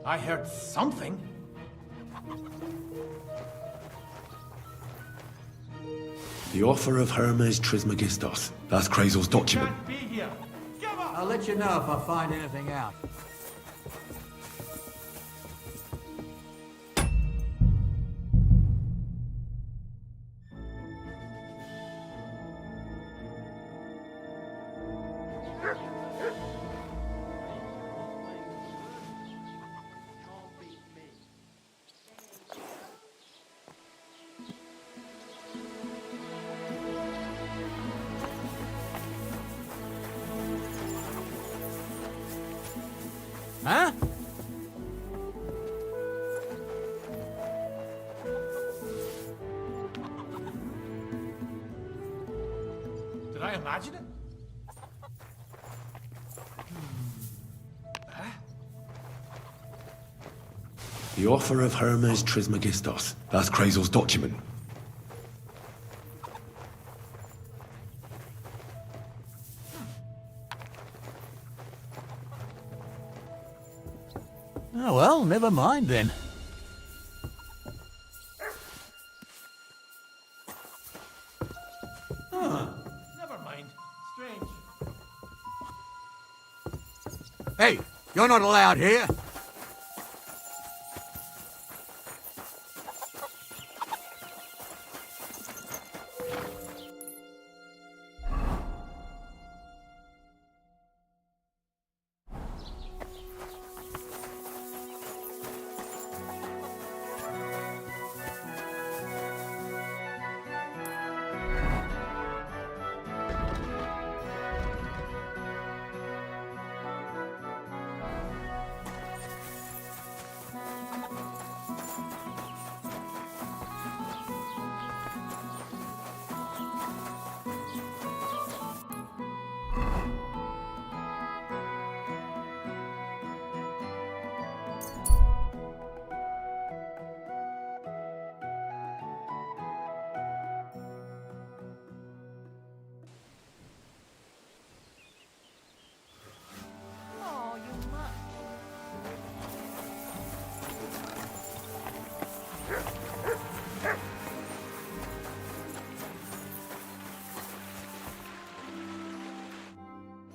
I heard something. The offer of Hermes Trismegistos. That's Krazel's document. Be here. I'll let you know if I find anything out. Huh? Did I imagine it? The offer of Hermes Trismegistos. That's Krazel's document. Oh well, never mind then. Never mind. Strange. Hey, you're not allowed here.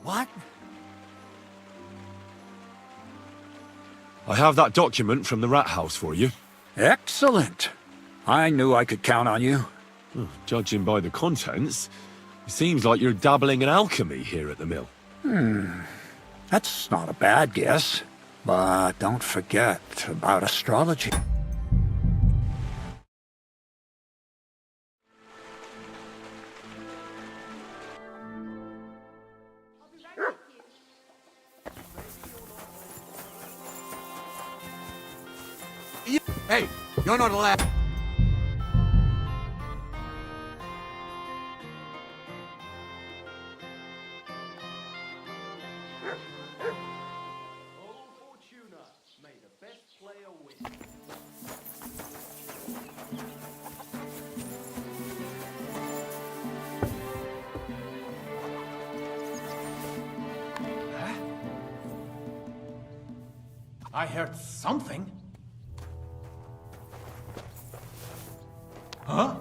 What? I have that document from the rat house for you. Excellent. I knew I could count on you. Judging by the contents, it seems like you're dabbling in alchemy here at the mill. That's not a bad guess. But don't forget about astrology. Hey, you're not allowed. I heard something. Huh?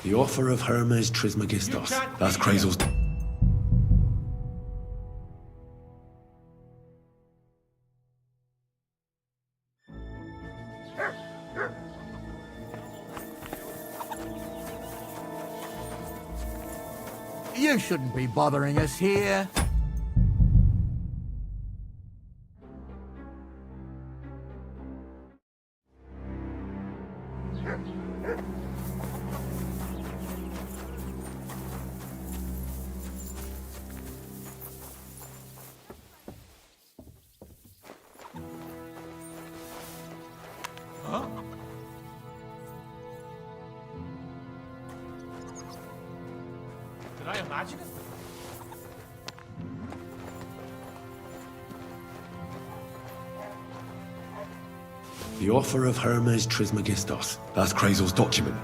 The offer of Hermes Trismegistos. That's Krazel's... You shouldn't be bothering us here. Huh? Did I imagine it? The offer of Hermes Trismegistos. That's Krazel's document.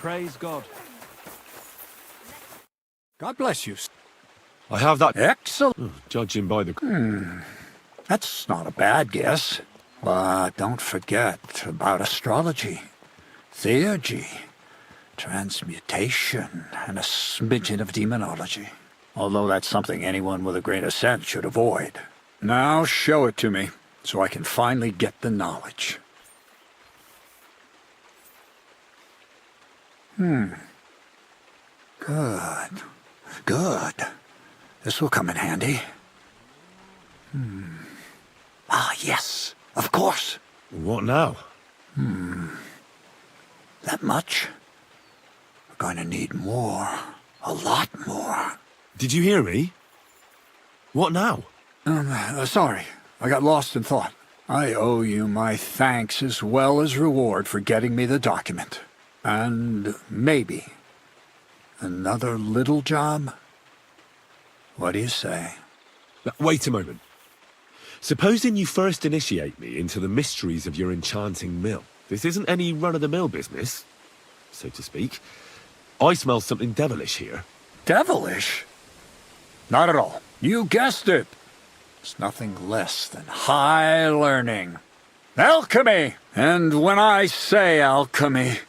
Praise God. God bless you. I have that. Excellent. Judging by the. That's not a bad guess. But don't forget about astrology, theurgy, transmutation, and a smidgen of demonology. Although that's something anyone with a grain of sense should avoid. Now show it to me, so I can finally get the knowledge. Good. Good. This will come in handy. Ah, yes. Of course. What now? That much? We're going to need more. A lot more. Did you hear me? What now? Sorry. I got lost in thought. I owe you my thanks as well as reward for getting me the document. And maybe another little job? What do you say? Wait a moment. Supposing you first initiate me into the mysteries of your enchanting mill. This isn't any run-of-the-mill business, so to speak. I smell something devilish here. Devilish? Not at all. You guessed it. It's nothing less than high learning. Alchemy! And when I say alchemy,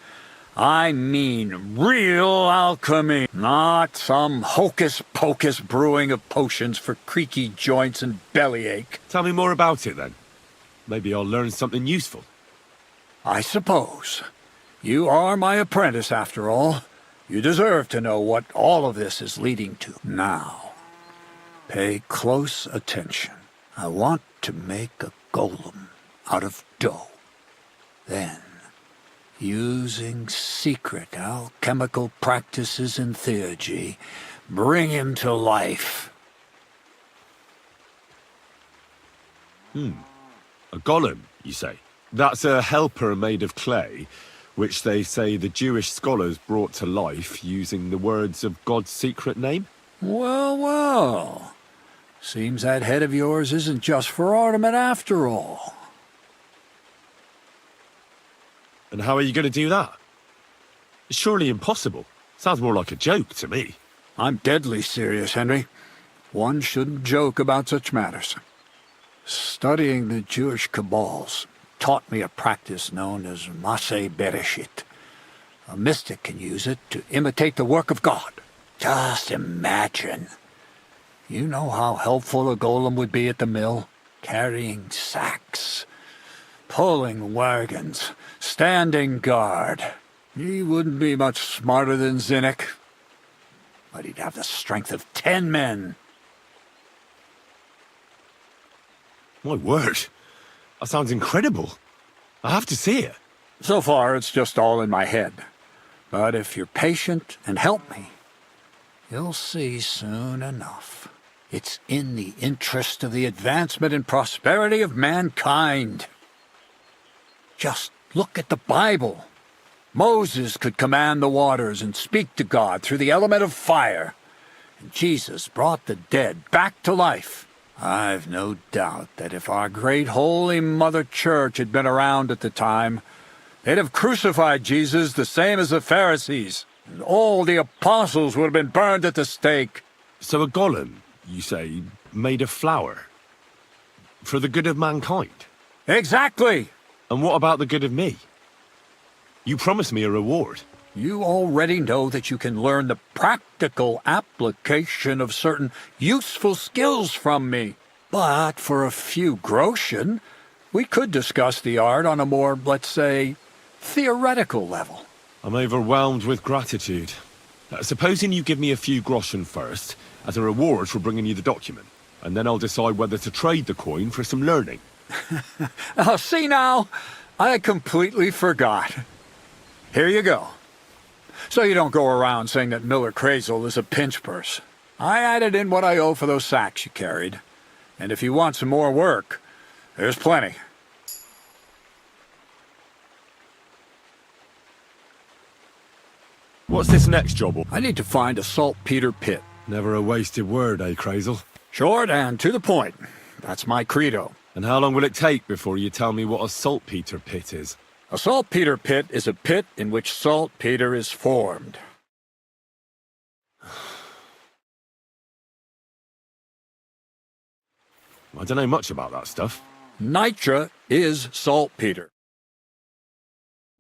I mean real alchemy, not some hocus-pocus brewing of potions for creaky joints and bellyache. Tell me more about it, then. Maybe I'll learn something useful. I suppose. You are my apprentice, after all. You deserve to know what all of this is leading to. Now, pay close attention. I want to make a golem out of dough. Then, using secret alchemical practices in theurgy, bring him to life. A golem, you say? That's a helper made of clay, which they say the Jewish scholars brought to life using the words of God's secret name? Well, well. Seems that head of yours isn't just for ornament after all. And how are you going to do that? It's surely impossible. Sounds more like a joke to me. I'm deadly serious, Henry. One shouldn't joke about such matters. Studying the Jewish cabals taught me a practice known as Maseh Bereshit. A mystic can use it to imitate the work of God. Just imagine. You know how helpful a golem would be at the mill? Carrying sacks, pulling wagons, standing guard. He wouldn't be much smarter than Zinnik, but he'd have the strength of 10 men. My word. That sounds incredible. I have to see it. So far, it's just all in my head. But if you're patient and help me, you'll see soon enough. It's in the interest of the advancement and prosperity of mankind. Just look at the Bible. Moses could command the waters and speak to God through the element of fire. And Jesus brought the dead back to life. I've no doubt that if our great Holy Mother Church had been around at the time, they'd have crucified Jesus the same as the Pharisees, and all the apostles would have been burned at the stake. So a golem, you say, made of flour? For the good of mankind? Exactly! And what about the good of me? You promised me a reward. You already know that you can learn the practical application of certain useful skills from me. But for a few groschen, we could discuss the art on a more, let's say, theoretical level. I'm overwhelmed with gratitude. Supposing you give me a few groschen first, as a reward for bringing you the document, and then I'll decide whether to trade the coin for some learning. Oh, see now, I completely forgot. Here you go. So you don't go around saying that Miller Crazel is a pinch purse. I added in what I owe for those sacks you carried. And if you want some more work, there's plenty. What's this next job? I need to find a saltpeter pit. Never a wasted word, eh, Crazel? Short and to the point. That's my credo. And how long will it take before you tell me what a saltpeter pit is? A saltpeter pit is a pit in which saltpeter is formed. I don't know much about that stuff. Nitra is saltpeter.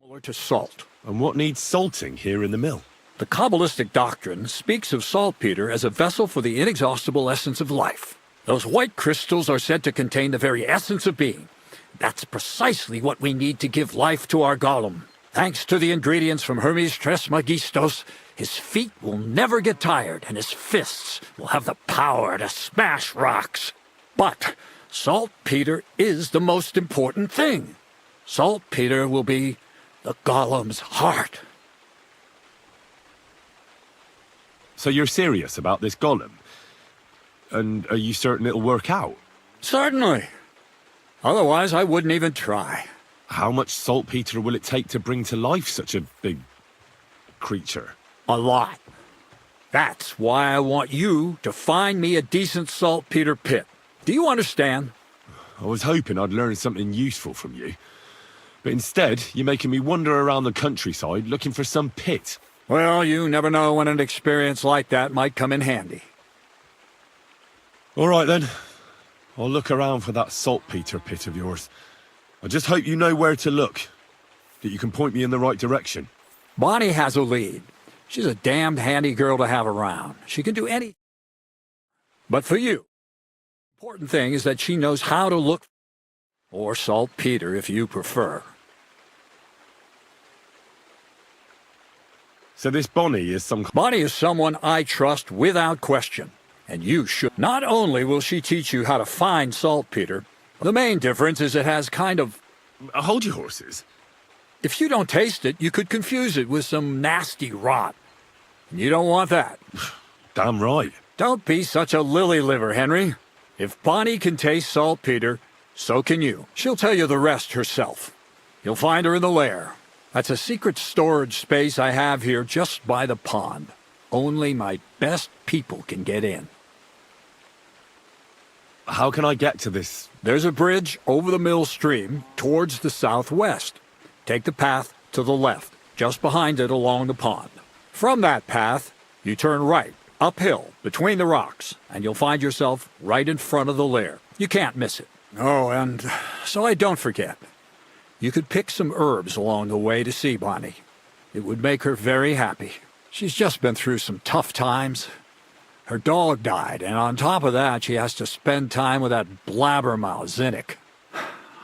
Similar to salt. And what needs salting here in the mill? The Kabbalistic doctrine speaks of saltpeter as a vessel for the inexhaustible essence of life. Those white crystals are said to contain the very essence of being. That's precisely what we need to give life to our golem. Thanks to the ingredients from Hermes Trismegistos, his feet will never get tired, and his fists will have the power to smash rocks. But saltpeter is the most important thing. Saltpeter will be the golem's heart. So you're serious about this golem? And are you certain it'll work out? Certainly. Otherwise, I wouldn't even try. How much saltpeter will it take to bring to life such a big creature? A lot. That's why I want you to find me a decent saltpeter pit. Do you understand? I was hoping I'd learn something useful from you. But instead, you're making me wander around the countryside looking for some pit. Well, you never know when an experience like that might come in handy. All right, then. I'll look around for that saltpeter pit of yours. I just hope you know where to look, that you can point me in the right direction. Bonnie has a lead. She's a damned handy girl to have around. She can do anything. But for you, the important thing is that she knows how to look, or saltpeter if you prefer. So this Bonnie is Bonnie is someone I trust without question. And you should. Not only will she teach you how to find saltpeter, the main difference is it has kind of... Hold your horses. If you don't taste it, you could confuse it with some nasty rot. And you don't want that. Damn right. Don't be such a lily liver, Henry. If Bonnie can taste saltpeter, so can you. She'll tell you the rest herself. You'll find her in the lair. That's a secret storage space I have here just by the pond. Only my best people can get in. How can I get to this? There's a bridge over the mill stream towards the southwest. Take the path to the left, just behind it along the pond. From that path, you turn right, uphill, between the rocks, and you'll find yourself right in front of the lair. You can't miss it. Oh, and so I don't forget. You could pick some herbs along the way to see Bonnie. It would make her very happy. She's just been through some tough times. Her dog died, and on top of that, she has to spend time with that blabbermouth, Zinnik.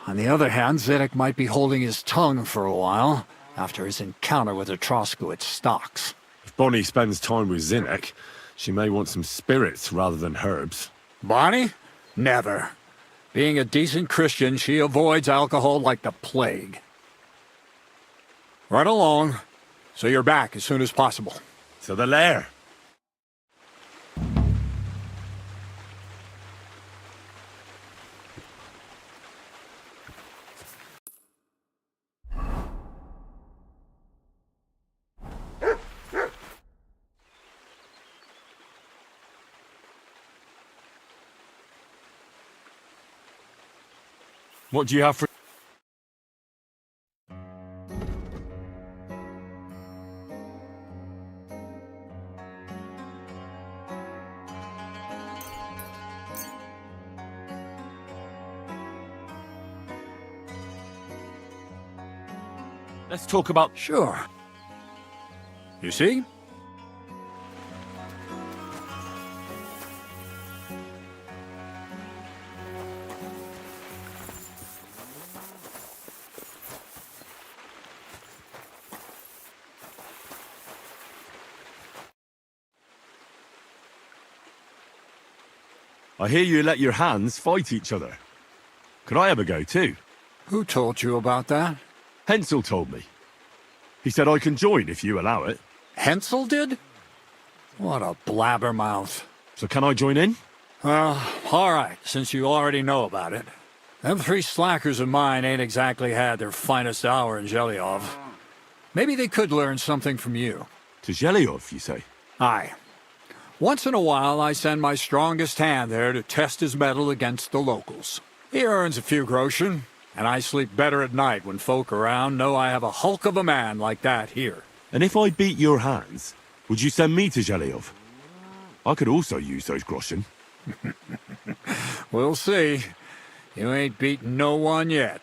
On the other hand, Zinnik might be holding his tongue for a while after his encounter with the Troskowitz stocks. If Bonnie spends time with Zinnik, she may want some spirits rather than herbs. Bonnie? Never. Being a decent Christian, she avoids alcohol like the plague. Right along, so you're back as soon as possible. To the lair. What do you have for... Let's talk about... Sure. You see? I hear you let your hands fight each other. Could I have a go too? Who told you about that? Hensel told me. He said I can join if you allow it. Hensel did? What a blabbermouth. So can I join in? Well, all right, since you already know about it. Them three slackers of mine ain't exactly had their finest hour in Zhelyov. Maybe they could learn something from you. To Zhelyov, you say? Aye. Once in a while, I send my strongest hand there to test his mettle against the locals. He earns a few groschen. And I sleep better at night when folk around know I have a hulk of a man like that here. And if I beat your hands, would you send me to Zhelyov? I could also use those groschen. We'll see. You ain't beaten no one yet.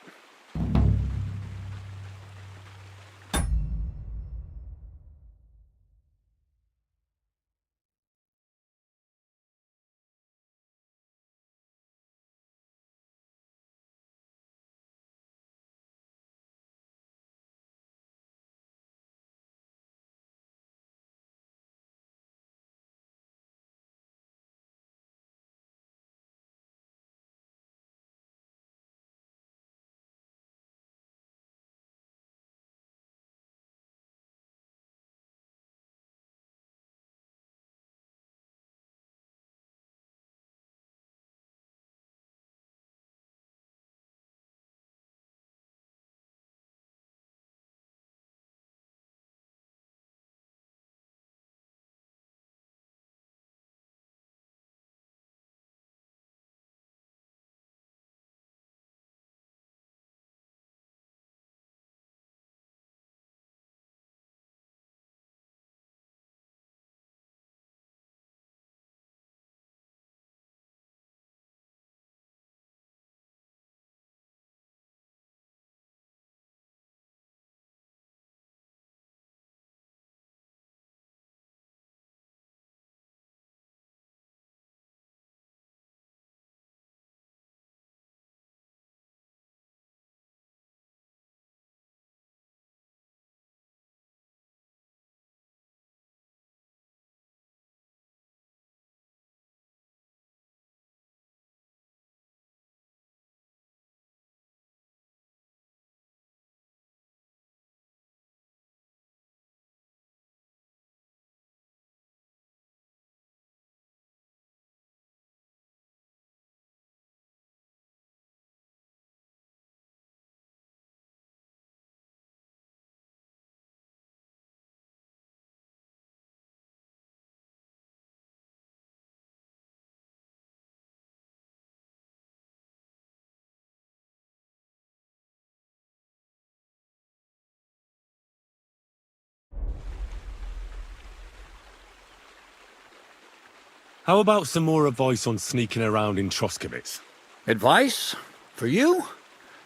How about some more advice on sneaking around in Troskowitz? Advice? For you?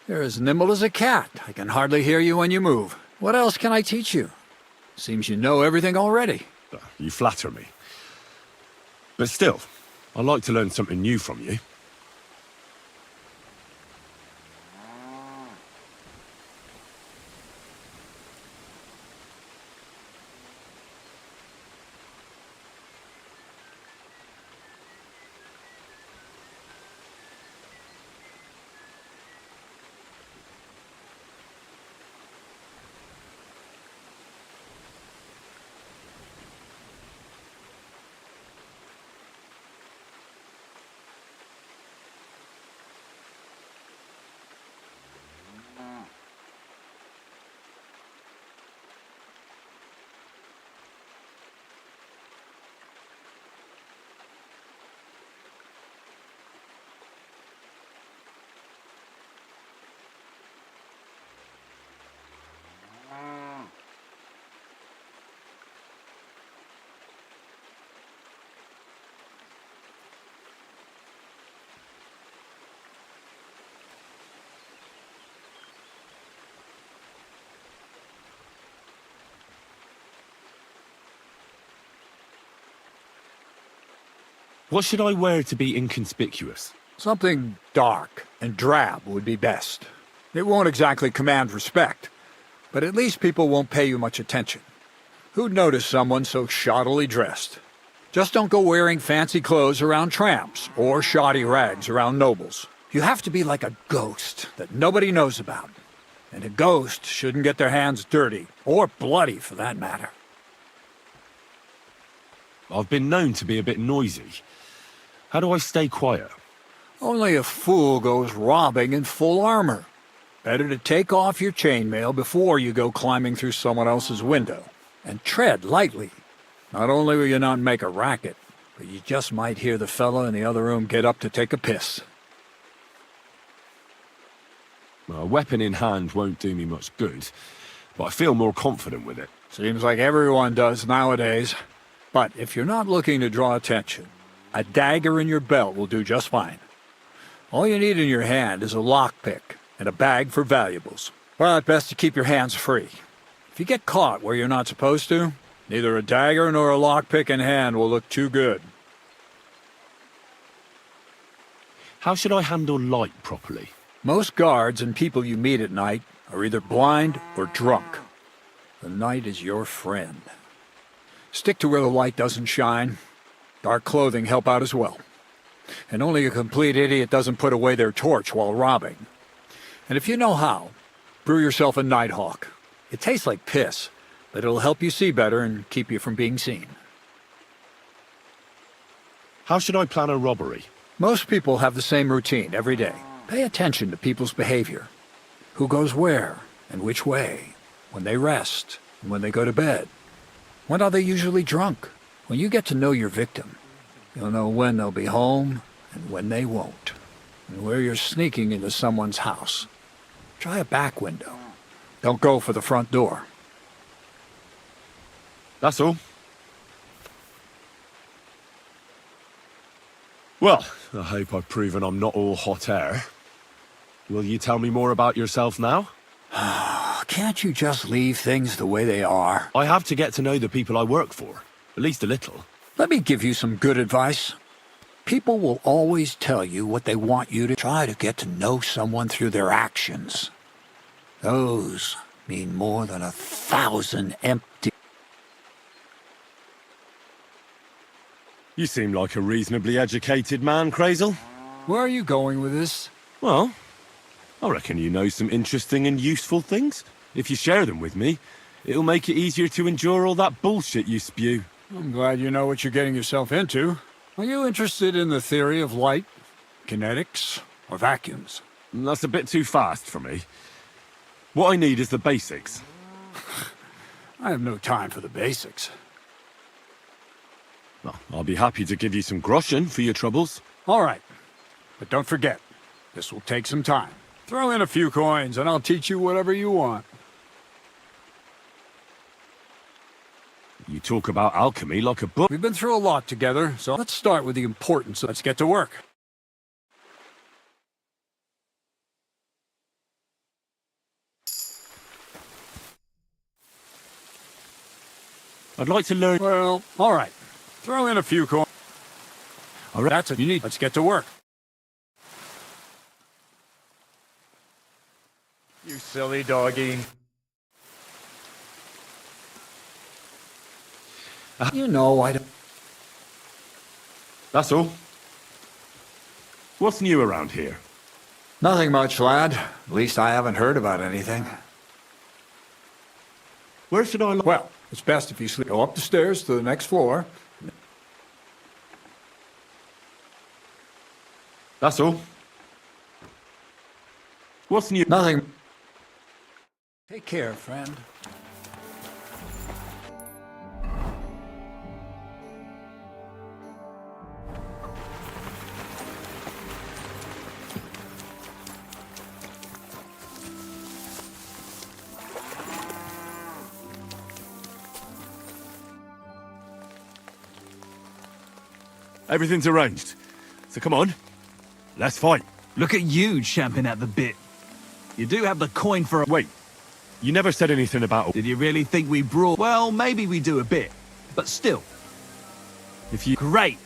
You're as nimble as a cat. I can hardly hear you when you move. What else can I teach you? Seems you know everything already. You flatter me. But still, I'd like to learn something new from you. What should I wear to be inconspicuous? Something dark and drab would be best. It won't exactly command respect, but at least people won't pay you much attention. Who'd notice someone so shoddily dressed? Just don't go wearing fancy clothes around tramps or shoddy rags around nobles. You have to be like a ghost that nobody knows about. And a ghost shouldn't get their hands dirty, or bloody for that matter. I've been known to be a bit noisy. How do I stay quiet? Only a fool goes robbing in full armor. Better to take off your chainmail before you go climbing through someone else's window. And tread lightly. Not only will you not make a racket, but you just might hear the fella in the other room get up to take a piss. A weapon in hand won't do me much good, but I feel more confident with it. Seems like everyone does nowadays. But if you're not looking to draw attention, a dagger in your belt will do just fine. All you need in your hand is a lockpick and a bag for valuables. Well, it's best to keep your hands free. If you get caught where you're not supposed to, neither a dagger nor a lockpick in hand will look too good. How should I handle light properly? Most guards and people you meet at night are either blind or drunk. The night is your friend. Stick to where the light doesn't shine. Dark clothing help out as well. And only a complete idiot doesn't put away their torch while robbing. And if you know how, brew yourself a Nighthawk. It tastes like piss, but it'll help you see better and keep you from being seen. How should I plan a robbery? Most people have the same routine every day. Pay attention to people's behavior. Who goes where and which way. When they rest and when they go to bed. When are they usually drunk? When you get to know your victim, you'll know when they'll be home and when they won't. And where you're sneaking into someone's house. Try a back window. Don't go for the front door. That's all. Well, I hope I've proven I'm not all hot air. Will you tell me more about yourself now? Can't you just leave things the way they are? I have to get to know the people I work for, at least a little. Let me give you some good advice. People will always tell you what they want you to try to get to know someone through their actions. Those mean more than 1,000 empty... You seem like a reasonably educated man, Crazel. Where are you going with this? Well, I reckon you know some interesting and useful things. If you share them with me, it'll make it easier to endure all that bullshit you spew. I'm glad you know what you're getting yourself into. Are you interested in the theory of light, kinetics, or vacuums? That's a bit too fast for me. What I need is the basics. I have no time for the basics. Well, I'll be happy to give you some groschen for your troubles. All right. But don't forget, this will take some time. Throw in a few coins and I'll teach you whatever you want. You talk about alchemy like a book. We've been through a lot together, so let's start with the importance. Let's get to work. I'd like to learn... Well, all right. Throw in a few coins. All right. That's what you need. Let's get to work. You silly doggy. You know, I don't... That's all. What's new around here? Nothing much, lad. At least I haven't heard about anything. Where should I look? Well, it's best if you sleep. Go up the stairs to the next floor. That's all. What's new? Nothing. Take care, friend. Everything's arranged. So come on, let's fight. Look at you champing at the bit. You do have the coin for a... Wait, you never said anything about... Did you really think we brought... Well, maybe we do a bit. But still. If you... Great.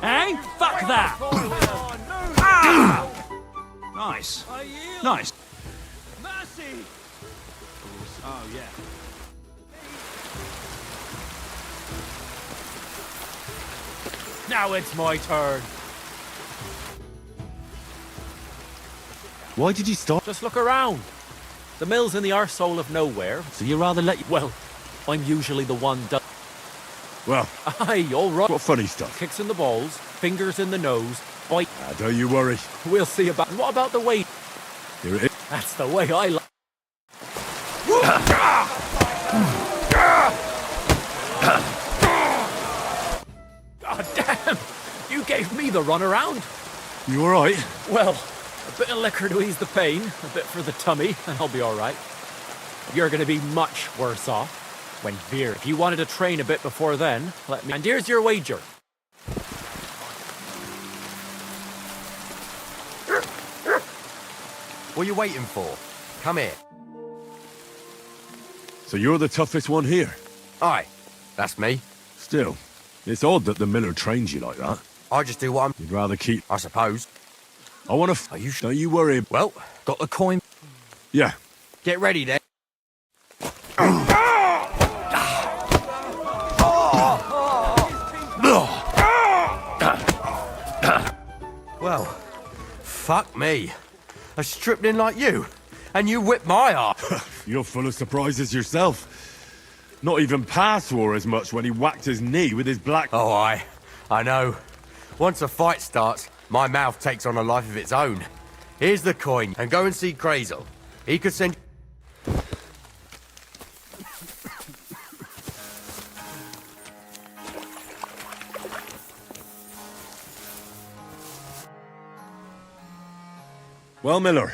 Hey, fuck that! Nice. Nice. Mercy! Oh, yeah. Now it's my turn. Why did you stop? Just look around. The mill's in the arsehole of nowhere. So you rather let... Well, I'm usually the one done. Well... Aye, all right. What funny stuff? Kicks in the balls, fingers in the nose, bite... Don't you worry. We'll see about... What about the weight? Here it is. That's the way I like... the runaround. You alright? Well, a bit of liquor to ease the pain, a bit for the tummy, and I'll be alright. You're gonna be much worse off. When Veer, if you wanted to train a bit before then, let me... And here's your wager. What are you waiting for? Come here. So you're the toughest one here? Aye, that's me. Still, it's odd that the miller trains you like that. I just do what I'm... You'd rather keep... I suppose. I want to... Are you Don't you worry. Well, got the coin. Yeah. Get ready then. Well, fuck me. I stripped in like you, and you whipped my ass. You're full of surprises yourself. Not even Pa swore as much when he whacked his knee with his black... Oh, I know. Once a fight starts, my mouth takes on a life of its own. Here's the coin, and go and see Crazel. He could send... Well, Miller,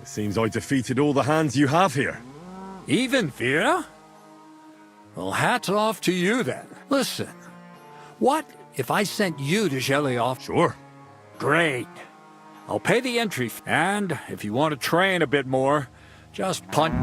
it seems I defeated all the hands you have here. Even Vera? Well, hats off to you then. Listen, what if I sent you to Shelly-off? Sure. Great. I'll pay the entry fee. And if you want to train a bit more, just punt.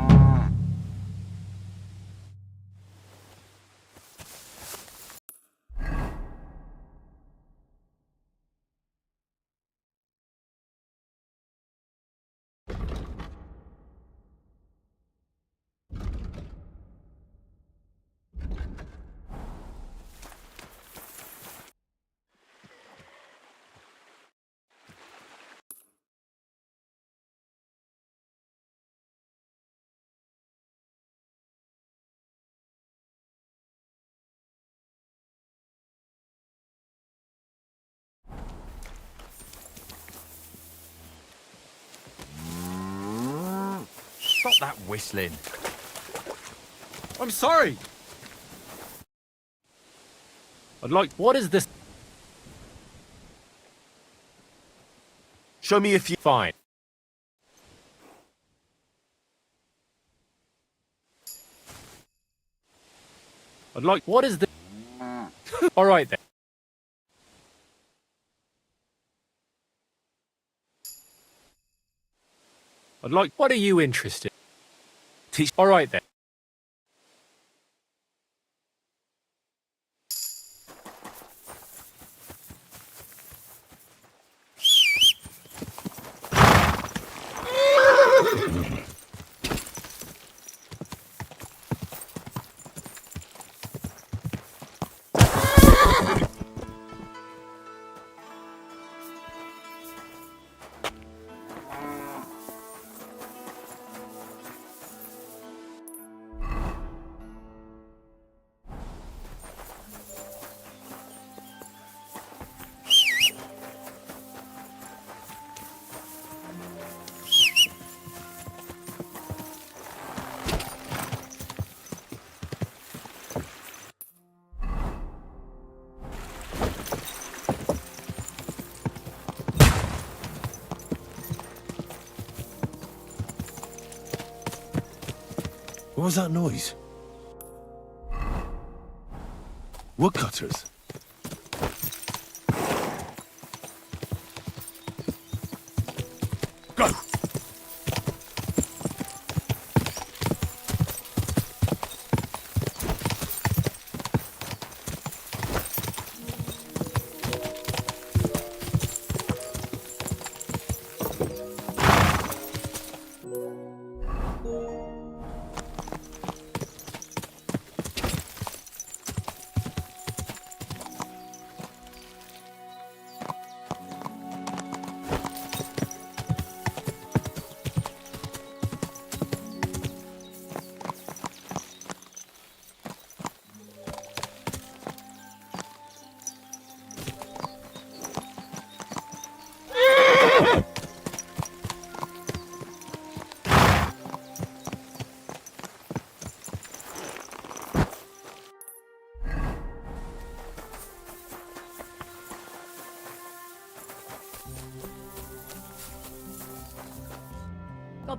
Stop that whistling. I'm sorry. I'd like... What is this? Show me if you... Fine. I'd like... What is this? All right then. I'd like... What are you interested in? All right then. What was that noise? Woodcutters. Go!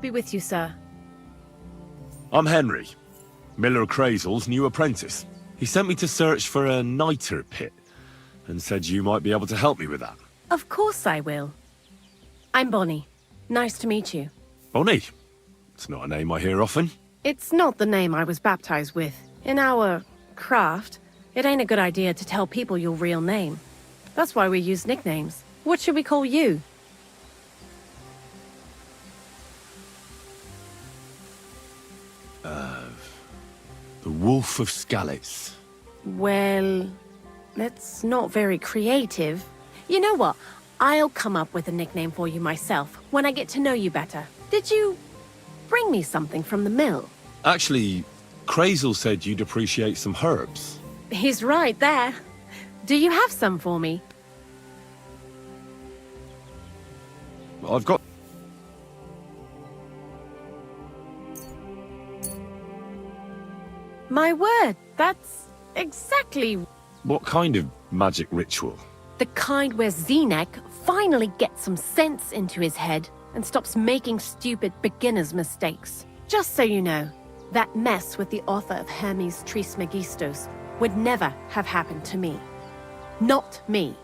be with you, sir? I'm Henry, Miller Crazel's new apprentice. He sent me to search for a niter pit, and said you might be able to help me with that. Of course I will. I'm Bonnie. Nice to meet you. Bonnie? It's not a name I hear often. It's not the name I was baptized with. In our craft, it ain't a good idea to tell people your real name. That's why we use nicknames. What should we call you? The Wolf of Skalitz. Well, that's not very creative. You know what? I'll come up with a nickname for you myself when I get to know you better. Did you bring me something from the mill? Actually, Crazel said you'd appreciate some herbs. He's right there. Do you have some for me? I've got... My word, that's exactly What kind of magic ritual? the kind where Zenek finally gets some sense into his head and stops making stupid beginner's mistakes. Just so you know, that mess with the author of Hermes Trismegistos would never have happened to me. Not me.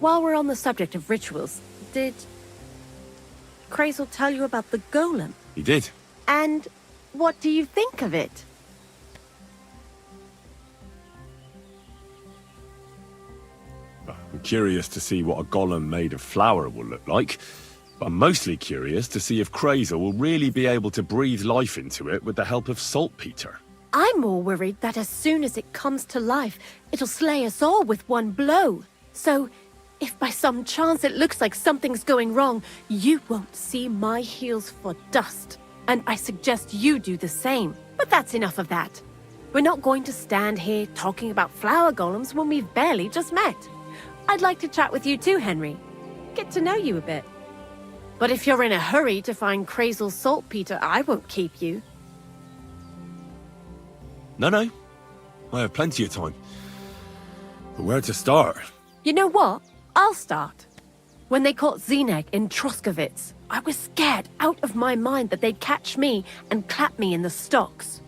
While we're on the subject of rituals, did Crazel tell you about the golem? He did. And what do you think of it? I'm curious to see what a golem made of flour will look like. But I'm mostly curious to see if Crazel will really be able to breathe life into it with the help of saltpeter. I'm more worried that as soon as it comes to life, it'll slay us all with one blow. So, if by some chance it looks like something's going wrong, you won't see my heels for dust. And I suggest you do the same. But that's enough of that. We're not going to stand here talking about flower golems when we've barely just met. I'd like to chat with you too, Henry. Get to know you a bit. But if you're in a hurry to find Crazel's saltpeter, I won't keep you. No. I have plenty of time. But where to start? You know what? I'll start. When they caught Zenek in Troskovitz, I was scared out of my mind that they'd catch me and clap me in the stocks.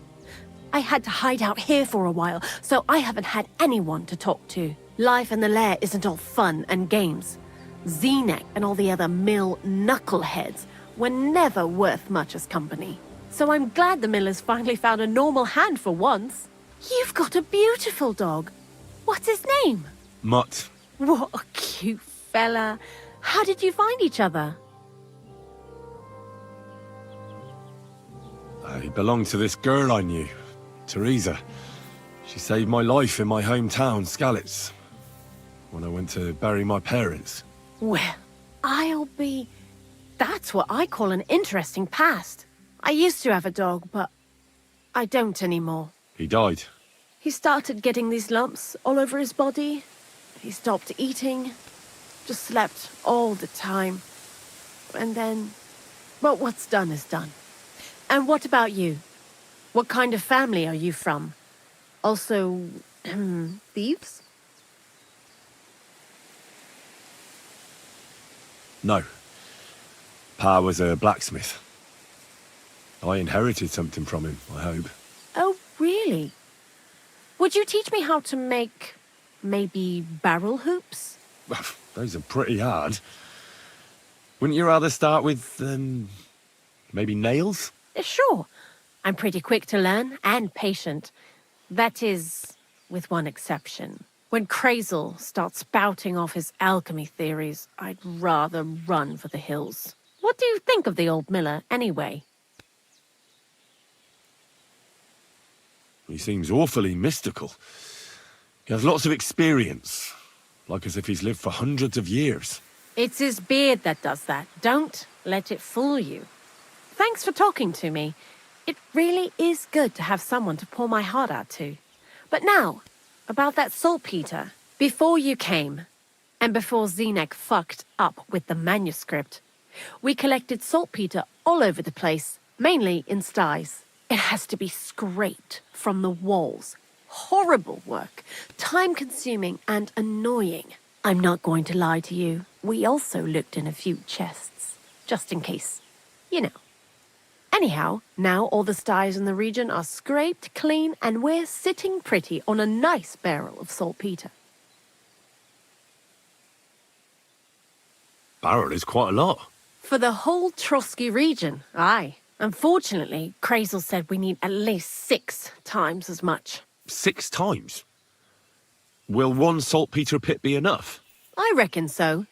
I had to hide out here for a while, so I haven't had anyone to talk to. Life in the lair isn't all fun and games. Zenek and all the other mill knuckleheads were never worth much as company. So I'm glad the miller's finally found a normal hand for once. You've got a beautiful dog. What's his name? Mutt. What a cute fella. How did you find each other? He belonged to this girl I knew, Teresa. She saved my life in my hometown, Skalitz, when I went to bury my parents. Well, that's what I call an interesting past. I used to have a dog, but I don't anymore. He died. He started getting these lumps all over his body. He stopped eating, just slept all the time. And then, well, what's done is done. And what about you? What kind of family are you from? Also, thieves? No. Pa was a blacksmith. I inherited something from him, I hope. Oh, really? Would you teach me how to make, maybe, barrel hoops? Those are pretty hard. Wouldn't you rather start with, maybe nails? Sure. I'm pretty quick to learn and patient. That is, with one exception. When Crazel starts spouting off his alchemy theories, I'd rather run for the hills. What do you think of the old miller, anyway? He seems awfully mystical. He has lots of experience, like as if he's lived for hundreds of years. It's his beard that does that. Don't let it fool you. Thanks for talking to me. It really is good to have someone to pour my heart out to. But now, about that saltpeter. Before you came, and before Zenek fucked up with the manuscript, we collected saltpeter all over the place, mainly in sties. It has to be scraped from the walls. Horrible work, time-consuming and annoying. I'm not going to lie to you. We also looked in a few chests, just in case. You know. Anyhow, now all the styes in the region are scraped clean and we're sitting pretty on a nice barrel of saltpeter. Barrel is quite a lot. For the whole Trotsky region, aye. Unfortunately, Crazel said we need at least 6 times as much. 6 times? Will one saltpeter pit be enough? I reckon so.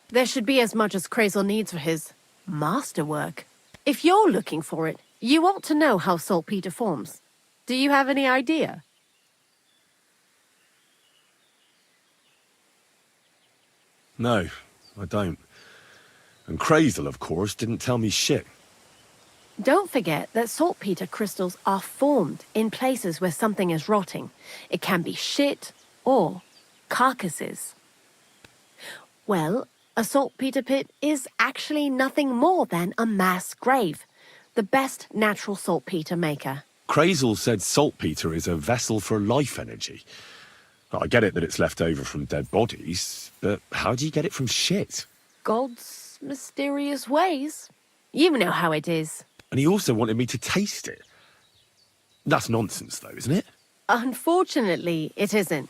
There should be as much as Crazel needs for his masterwork. If you're looking for it, you ought to know how saltpeter forms. Do you have any idea? No, I don't. And Crazel, of course, didn't tell me shit. Don't forget that saltpeter crystals are formed in places where something is rotting. It can be shit or carcasses. Well, a saltpeter pit is actually nothing more than a mass grave, the best natural saltpeter maker. Crazel said saltpeter is a vessel for life energy. I get it that it's left over from dead bodies, but how do you get it from shit? God's mysterious ways. You know how it is. And he also wanted me to taste it. That's nonsense, though, isn't it? Unfortunately, it isn't.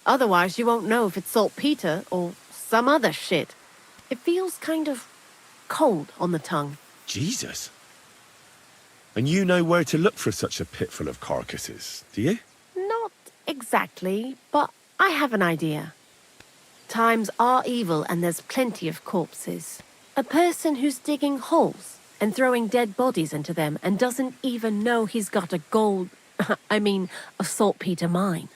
Otherwise, you won't know if it's saltpeter or some other shit. It feels kind of cold on the tongue. Jesus. And you know where to look for such a pit full of carcasses, do you? Not exactly, but I have an idea. Times are evil and there's plenty of corpses. A person who's digging holes and throwing dead bodies into them and doesn't even know he's got a a saltpeter mine.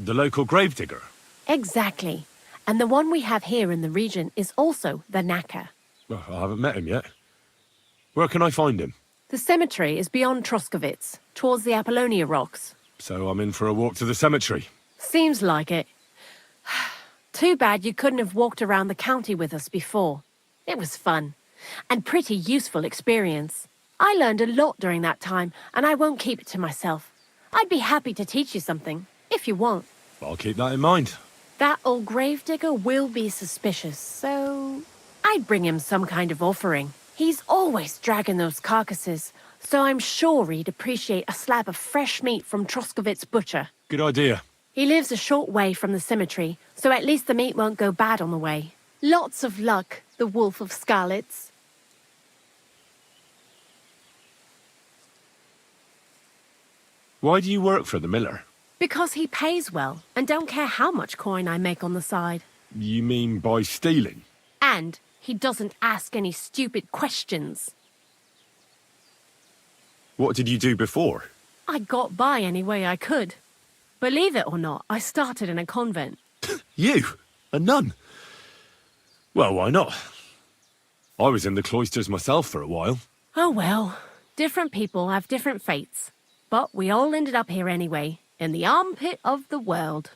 The local gravedigger? Exactly. And the one we have here in the region is also the knacker. Well, I haven't met him yet. Where can I find him? The cemetery is beyond Troskovitz, towards the Apollonia rocks. So I'm in for a walk to the cemetery. Seems like it. Too bad you couldn't have walked around the county with us before. It was fun. And pretty useful experience. I learned a lot during that time, and I won't keep it to myself. I'd be happy to teach you something, if you want. I'll keep that in mind. That old gravedigger will be suspicious, so I'd bring him some kind of offering. He's always dragging those carcasses, so I'm sure he'd appreciate a slab of fresh meat from Troskovitz butcher. Good idea. He lives a short way from the cemetery, so at least the meat won't go bad on the way. Lots of luck, the Wolf of Scarlets. Why do you work for the miller? Because he pays well, and don't care how much coin I make on the side. You mean by stealing? And he doesn't ask any stupid questions. What did you do before? I got by any way I could. Believe it or not, I started in a convent. You? A nun? Well, why not? I was in the cloisters myself for a while. Oh well, different people have different fates. But we all ended up here anyway, in the armpit of the world.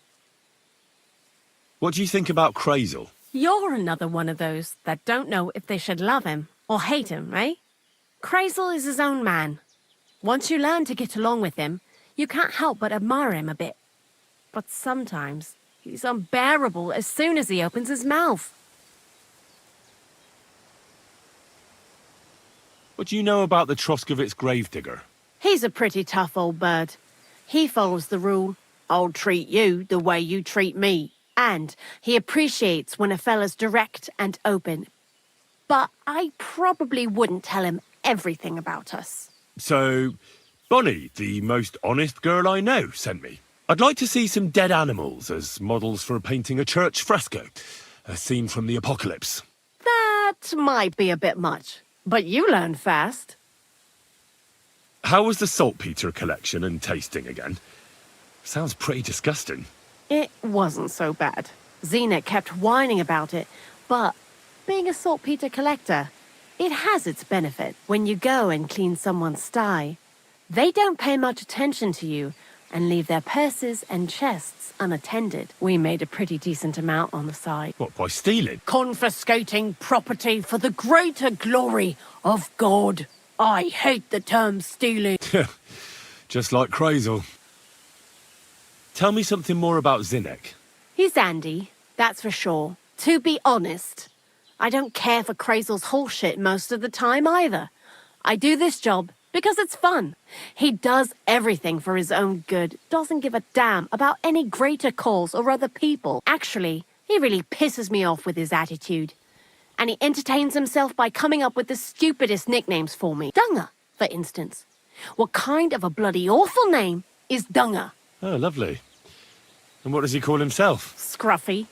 What do you think about Crazel? You're another one of those that don't know if they should love him or hate him, eh? Crazel is his own man. Once you learn to get along with him, you can't help but admire him a bit. But sometimes he's unbearable as soon as he opens his mouth. What do you know about the Troskovitz gravedigger? He's a pretty tough old bird. He follows the rule, I'll treat you the way you treat me. And he appreciates when a fella's direct and open. But I probably wouldn't tell him everything about us. So, Bonnie, the most honest girl I know, sent me. I'd like to see some dead animals as models for painting a church fresco. A scene from the apocalypse. That might be a bit much, but you learn fast. How was the saltpeter collection and tasting again? Sounds pretty disgusting. It wasn't so bad. Xena kept whining about it, but being a saltpeter collector, it has its benefit when you go and clean someone's sty. They don't pay much attention to you and leave their purses and chests unattended. We made a pretty decent amount on the side. What, by stealing? Confiscating property for the greater glory of God. I hate the term stealing. Just like Crazel. Tell me something more about Zinnek. He's Andy, that's for sure. To be honest, I don't care for Crazel's horseshit most of the time either. I do this job because it's fun. He does everything for his own good, doesn't give a damn about any greater cause or other people. Actually, he really pisses me off with his attitude. And he entertains himself by coming up with the stupidest nicknames for me. Dunger, for instance. What kind of a bloody awful name is Dunger? Oh, lovely. And what does he call himself? Scruffy.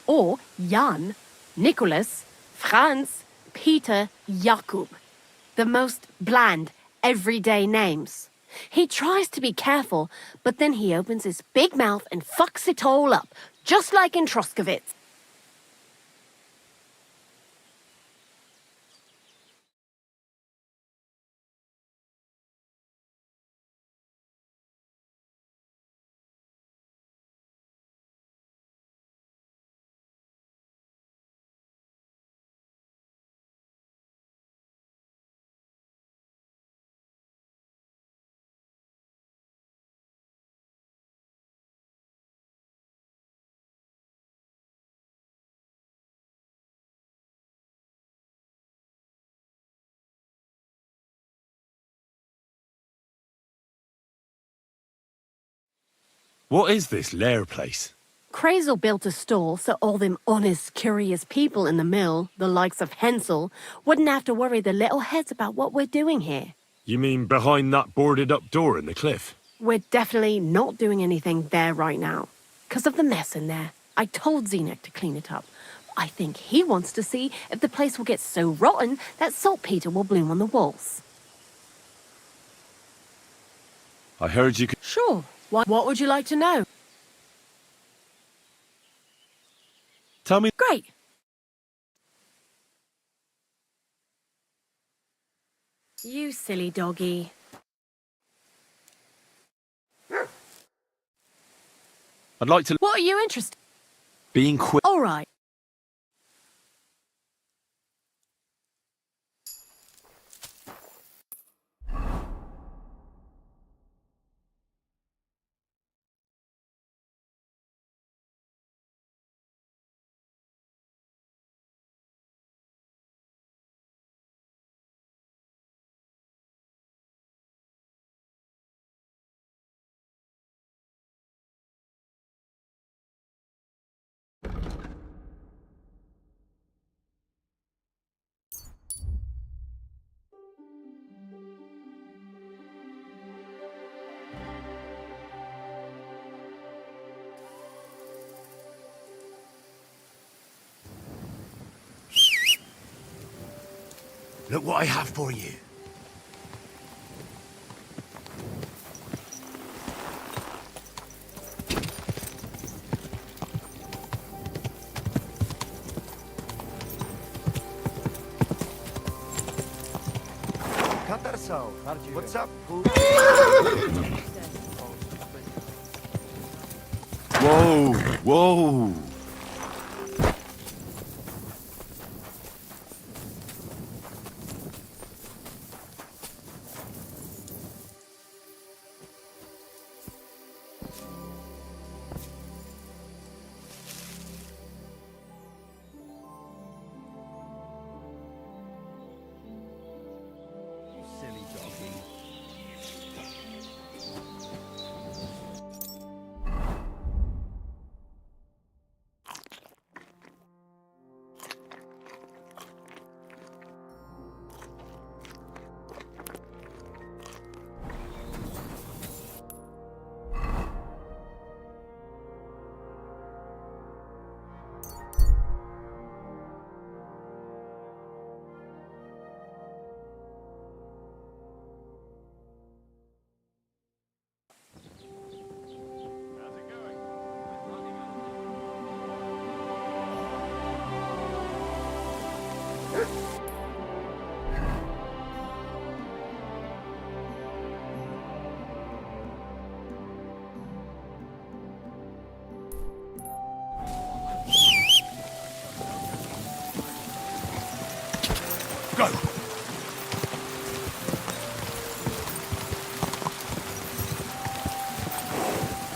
Or Jan, Nicholas, Franz, Peter, Jakub. The most bland, everyday names. He tries to be careful, but then he opens his big mouth and fucks it all up, just like in Troskowitz. What is this lair place? Crazel built a stall so all them honest, curious people in the mill, the likes of Hensel, wouldn't have to worry their little heads about what we're doing here. You mean behind that boarded up door in the cliff? We're definitely not doing anything there right now. 'Cause of the mess in there. I told Zenek to clean it up. I think he wants to see if the place will get so rotten that saltpeter will bloom on the walls. I heard you could... Sure. What would you like to know? Tell me... Great. You silly doggy. I'd like to... What are you interested? Being quick... All right. Look what I have for you. What's up? Whoa, whoa. Go!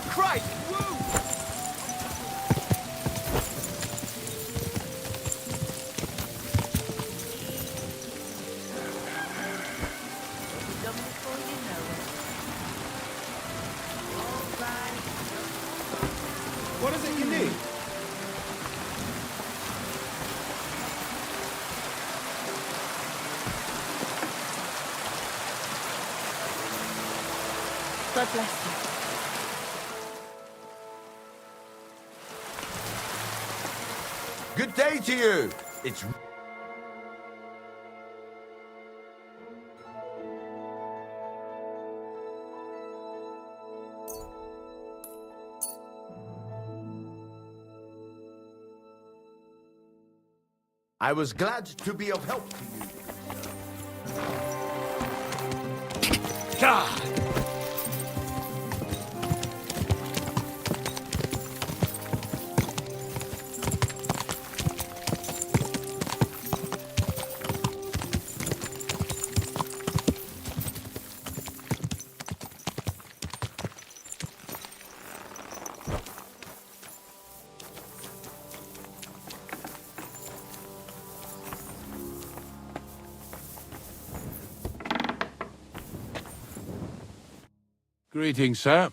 Christ! Woo! God bless you. Good day to you. It's I was glad to be of help to you. God! Greetings, sir.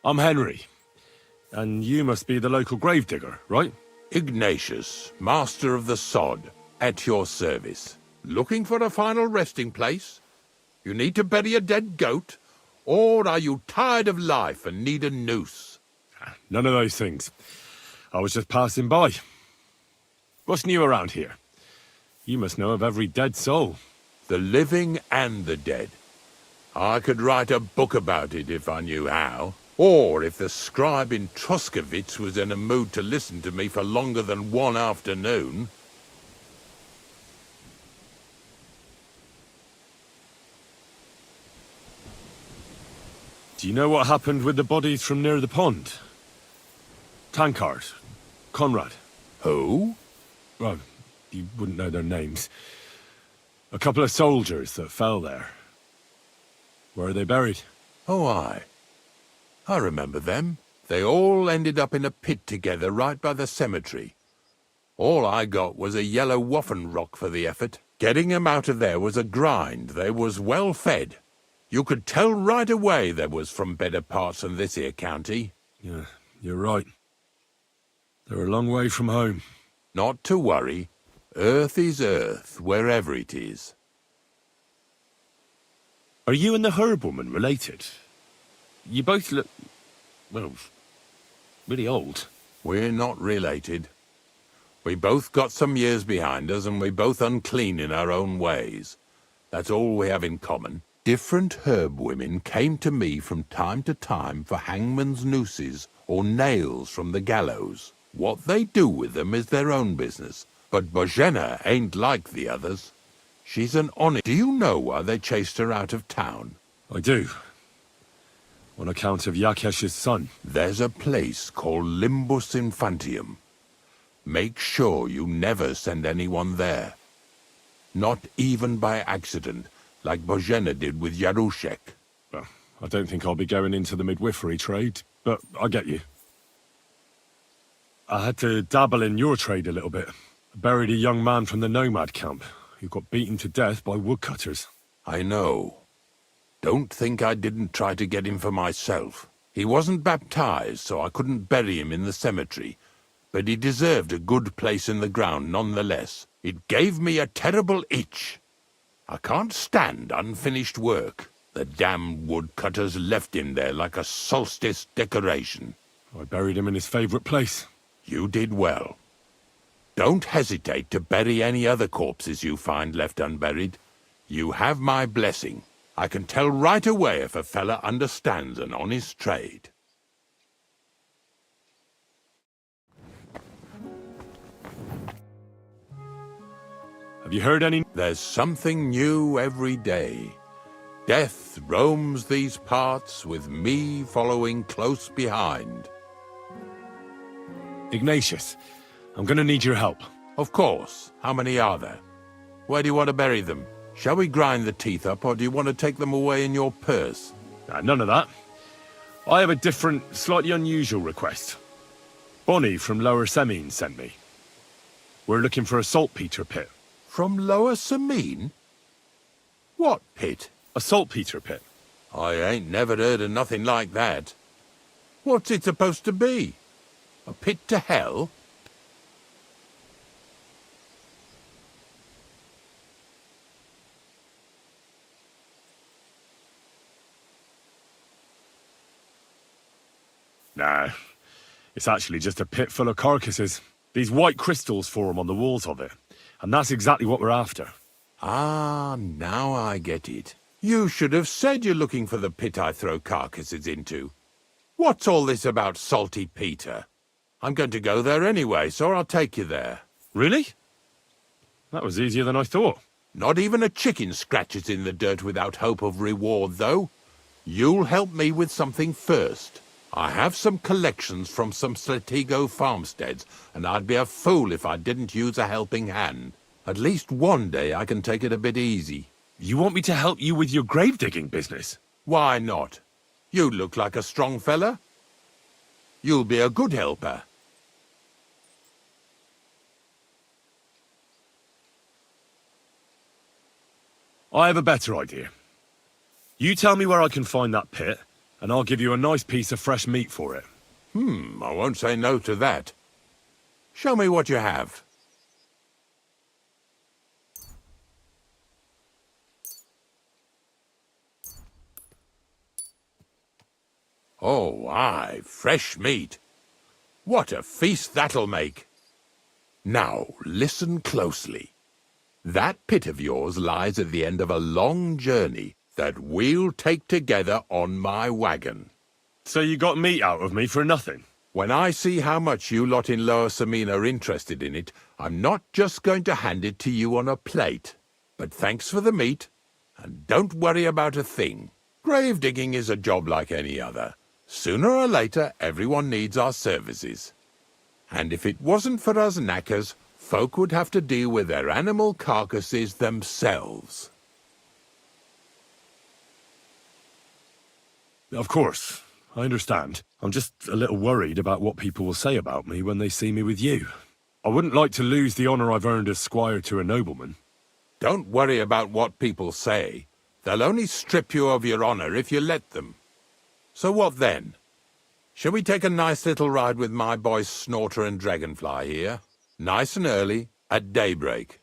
I'm Henry. And you must be the local gravedigger, right? Ignatius, master of the sod, at your service. Looking for a final resting place? You need to bury a dead goat? Or are you tired of life and need a noose? None of those things. I was just passing by. What's new around here? You must know of every dead soul. The living and the dead. I could write a book about it if I knew how. Or if the scribe in Troskovitz was in a mood to listen to me for longer than one afternoon. Do you know what happened with the bodies from near the pond? Tankard, Conrad. Who? Well, you wouldn't know their names. A couple of soldiers that fell there. Where are they buried? Oh, I remember them. They all ended up in a pit together right by the cemetery. All I got was a yellow waffen rock for the effort. Getting them out of there was a grind. They was well fed. You could tell right away they was from better parts than this here county. Yeah, you're right. They're a long way from home. Not to worry. Earth is earth, wherever it is. Are you and the herb woman related? You both look, well, really old. We're not related. We both got some years behind us, and we both unclean in our own ways. That's all we have in common. Different herb women came to me from time to time for hangman's nooses or nails from the gallows. What they do with them is their own business. But Bozhena ain't like the others. She's an honest... Do you know why they chased her out of town? I do. On account of Yakesh's son. There's a place called Limbus Infantium. Make sure you never send anyone there. Not even by accident, like Bozhena did with Yarushek. Well, I don't think I'll be going into the midwifery trade, but I get you. I had to dabble in your trade a little bit. I buried a young man from the nomad camp who got beaten to death by woodcutters. I know. Don't think I didn't try to get him for myself. He wasn't baptized, so I couldn't bury him in the cemetery, but he deserved a good place in the ground nonetheless. It gave me a terrible itch. I can't stand unfinished work. The damned woodcutters left him there like a solstice decoration. I buried him in his favorite place. You did well. Don't hesitate to bury any other corpses you find left unburied. You have my blessing. I can tell right away if a fella understands an honest trade. Have you heard any? There's something new every day. Death roams these parts, with me following close behind. Ignatius, I'm gonna need your help. Of course. How many are there? Where do you want to bury them? Shall we grind the teeth up, or do you want to take them away in your purse? None of that. I have a different, slightly unusual request. Bonnie from Lower Semine sent me. We're looking for a saltpeter pit. From Lower Semine? What pit? A saltpeter pit. I ain't never heard of nothing like that. What's it supposed to be? A pit to hell? Nah, it's actually just a pit full of carcasses. These white crystals form on the walls of it, and that's exactly what we're after. Ah, now I get it. You should have said you're looking for the pit I throw carcasses into. What's all this about Salty Peter? I'm going to go there anyway, so I'll take you there. Really? That was easier than I thought. Not even a chicken scratches in the dirt without hope of reward, though. You'll help me with something first. I have some collections from some Sletigo farmsteads, and I'd be a fool if I didn't use a helping hand. At least one day I can take it a bit easy. You want me to help you with your grave-digging business? Why not? You look like a strong fella. You'll be a good helper. I have a better idea. You tell me where I can find that pit, and I'll give you a nice piece of fresh meat for it. I won't say no to that. Show me what you have. Oh, aye, fresh meat. What a feast that'll make. Now, listen closely. That pit of yours lies at the end of a long journey that we'll take together on my wagon. So you got meat out of me for nothing? When I see how much you lot in Lower Samine are interested in it, I'm not just going to hand it to you on a plate. But thanks for the meat, and don't worry about a thing. Grave digging is a job like any other. Sooner or later, everyone needs our services. And if it wasn't for us knackers, folk would have to deal with their animal carcasses themselves. Of course, I understand. I'm just a little worried about what people will say about me when they see me with you. I wouldn't like to lose the honour I've earned as squire to a nobleman. Don't worry about what people say. They'll only strip you of your honour if you let them. So what then? Shall we take a nice little ride with my boys Snorter and Dragonfly here? Nice and early, at daybreak.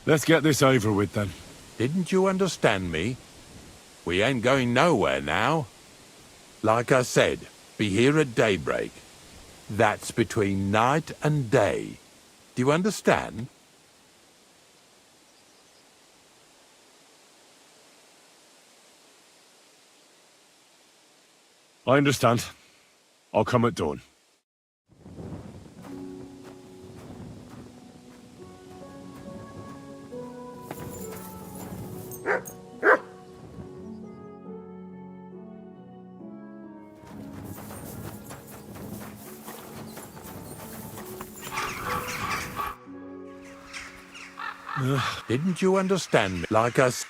Let's get this over with then. Didn't you understand me? We ain't going nowhere now. Like I said, be here at daybreak. That's between night and day. Do you understand? I understand. I'll come at dawn. Didn't you understand me? Like I said.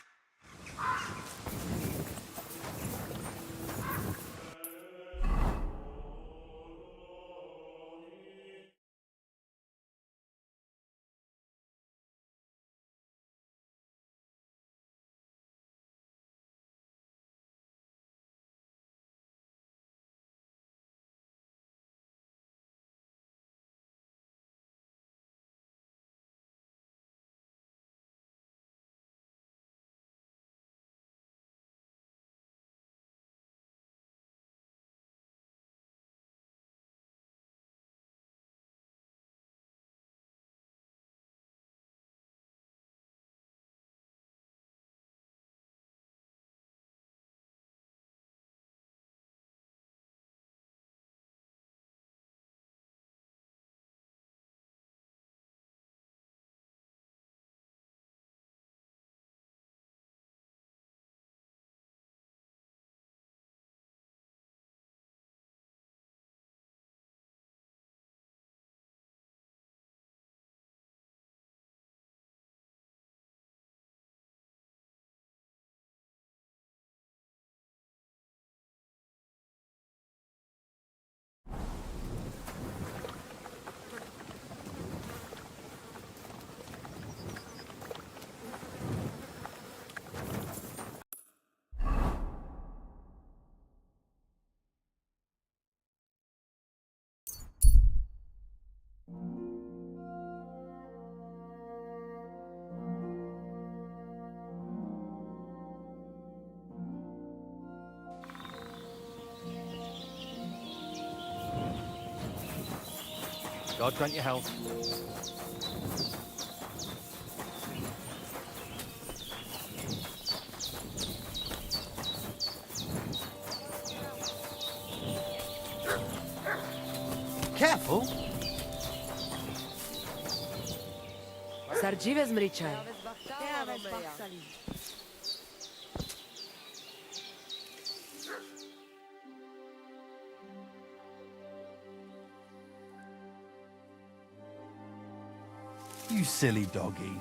God grant you health. Careful. Sardziwe zmryczaj. You silly doggy.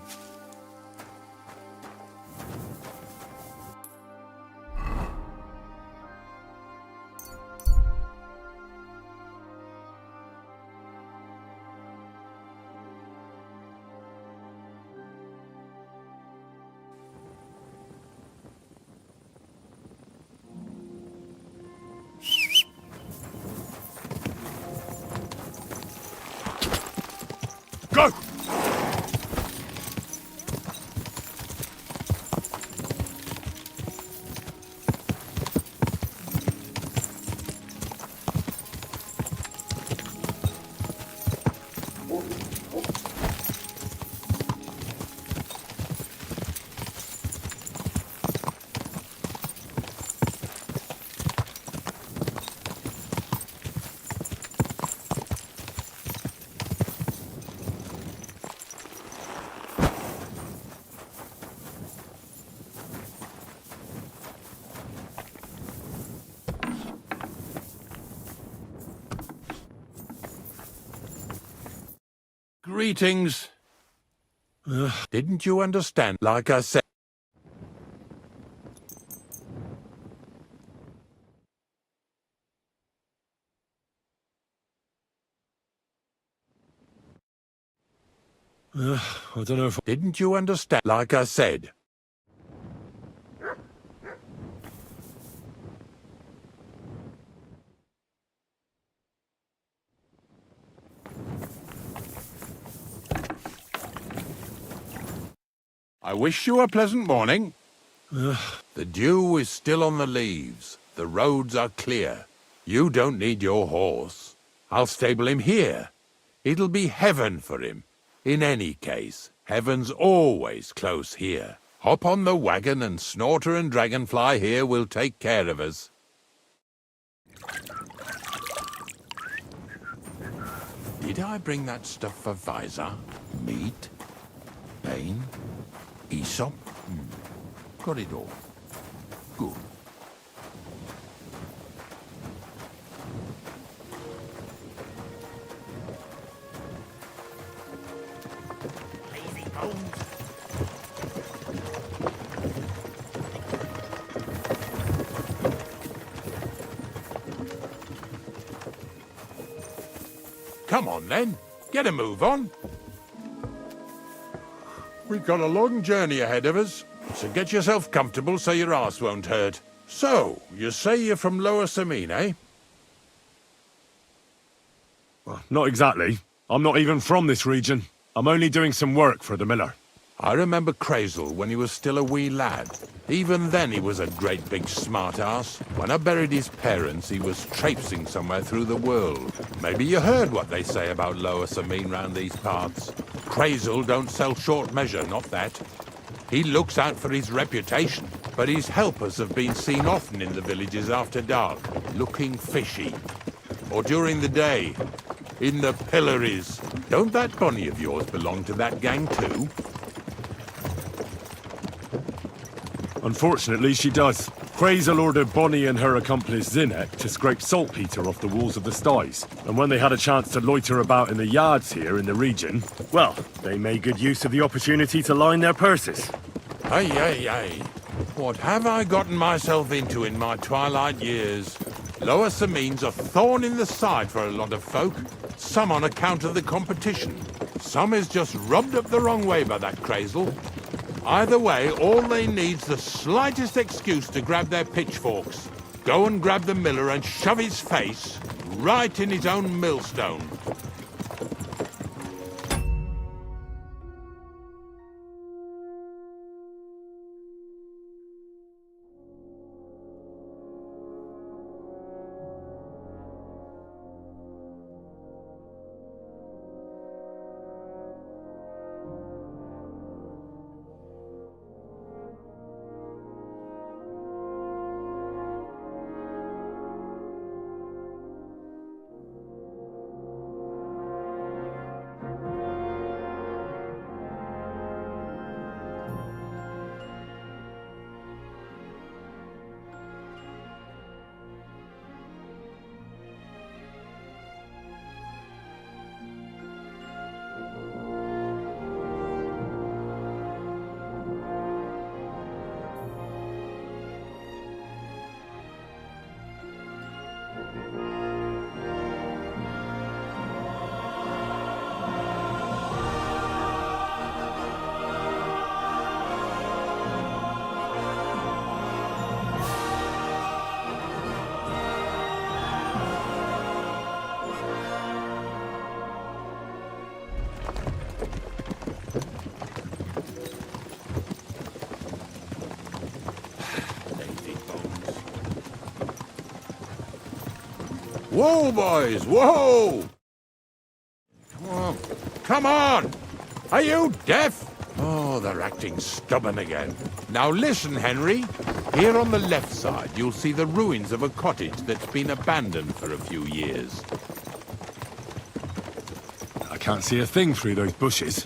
Go! Greetings. Didn't you understand, like I said? I don't know if... Didn't you understand, like I said? I wish you a pleasant morning. The dew is still on the leaves. The roads are clear. You don't need your horse. I'll stable him here. It'll be heaven for him. In any case, heaven's always close here. Hop on the wagon and Snorter and Dragonfly here will take care of us. Did I bring that stuff for Visor? Meat? Bane? Aesop? Got it all. Good. Lazy bones. Come on then, get a move on. We've got a long journey ahead of us, so get yourself comfortable so your arse won't hurt. So, you say you're from Lower Samine, eh? Well, not exactly. I'm not even from this region. I'm only doing some work for the miller. I remember Crazel when he was still a wee lad. Even then he was a great big smart-ass. When I buried his parents, he was traipsing somewhere through the world. Maybe you heard what they say about Lower Samine round these parts. Crazel don't sell short measure, not that. He looks out for his reputation, but his helpers have been seen often in the villages after dark, looking fishy. Or during the day, in the pillories. Don't that Bonnie of yours belong to that gang too? Unfortunately, she does. Crazel ordered Bonnie and her accomplice Zinnek to scrape saltpeter off the walls of the sties. And when they had a chance to loiter about in the yards here in the region, well, they made good use of the opportunity to line their purses. Ay, ay, ay. What have I gotten myself into in my twilight years? Lower Samine's a thorn in the side for a lot of folk. Some on account of the competition. Some is just rubbed up the wrong way by that Crazel. Either way, all they need's the slightest excuse to grab their pitchforks. Go and grab the miller and shove his face right in his own millstone. Whoa, boys, whoa! Oh, come on! Are you deaf? Oh, they're acting stubborn again. Now listen, Henry. Here on the left side, you'll see the ruins of a cottage that's been abandoned for a few years. I can't see a thing through those bushes.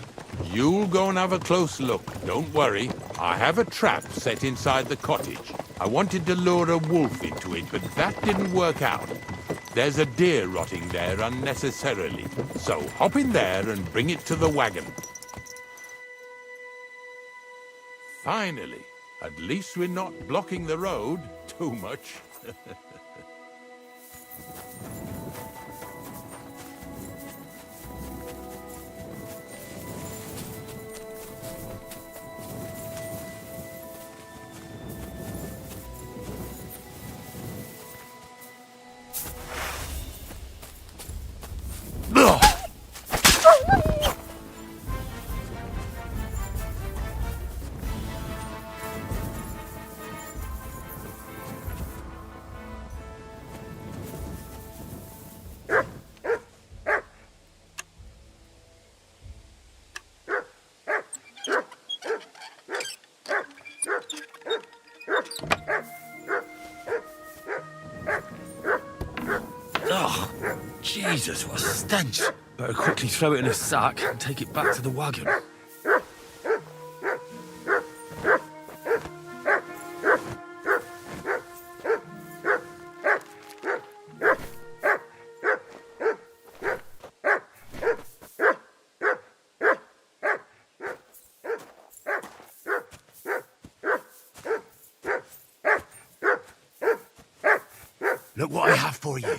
You'll go and have a close look. Don't worry. I have a trap set inside the cottage. I wanted to lure a wolf into it, but that didn't work out. There's a deer rotting there unnecessarily. So hop in there and bring it to the wagon. Finally. At least we're not blocking the road too much. Oh, Jesus, what a stench. Better quickly throw it in a sack and take it back to the wagon. Look what I have for you.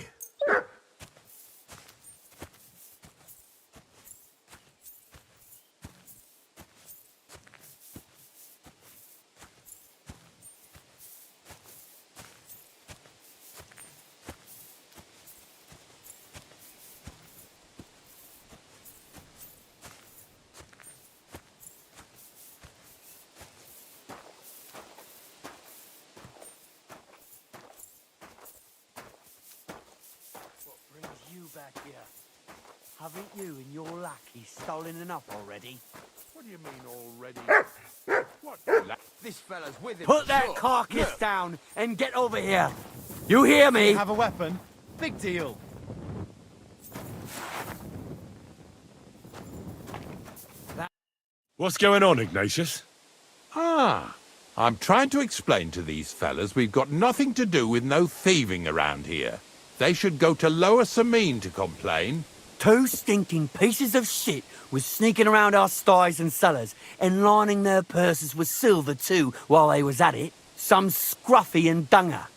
Back here. Haven't you and your lackey stolen enough already? What do you mean already? What? This fella's with him. Put that carcass down and get over here. You hear me? You have a weapon? Big deal. What's going on, Ignatius? Ah, I'm trying to explain to these fellas we've got nothing to do with no thieving around here. They should go to Lower Samine to complain. Two stinking pieces of shit was sneaking around our sties and cellars and lining their purses with silver too while they was at it. Some scruffy and dunger.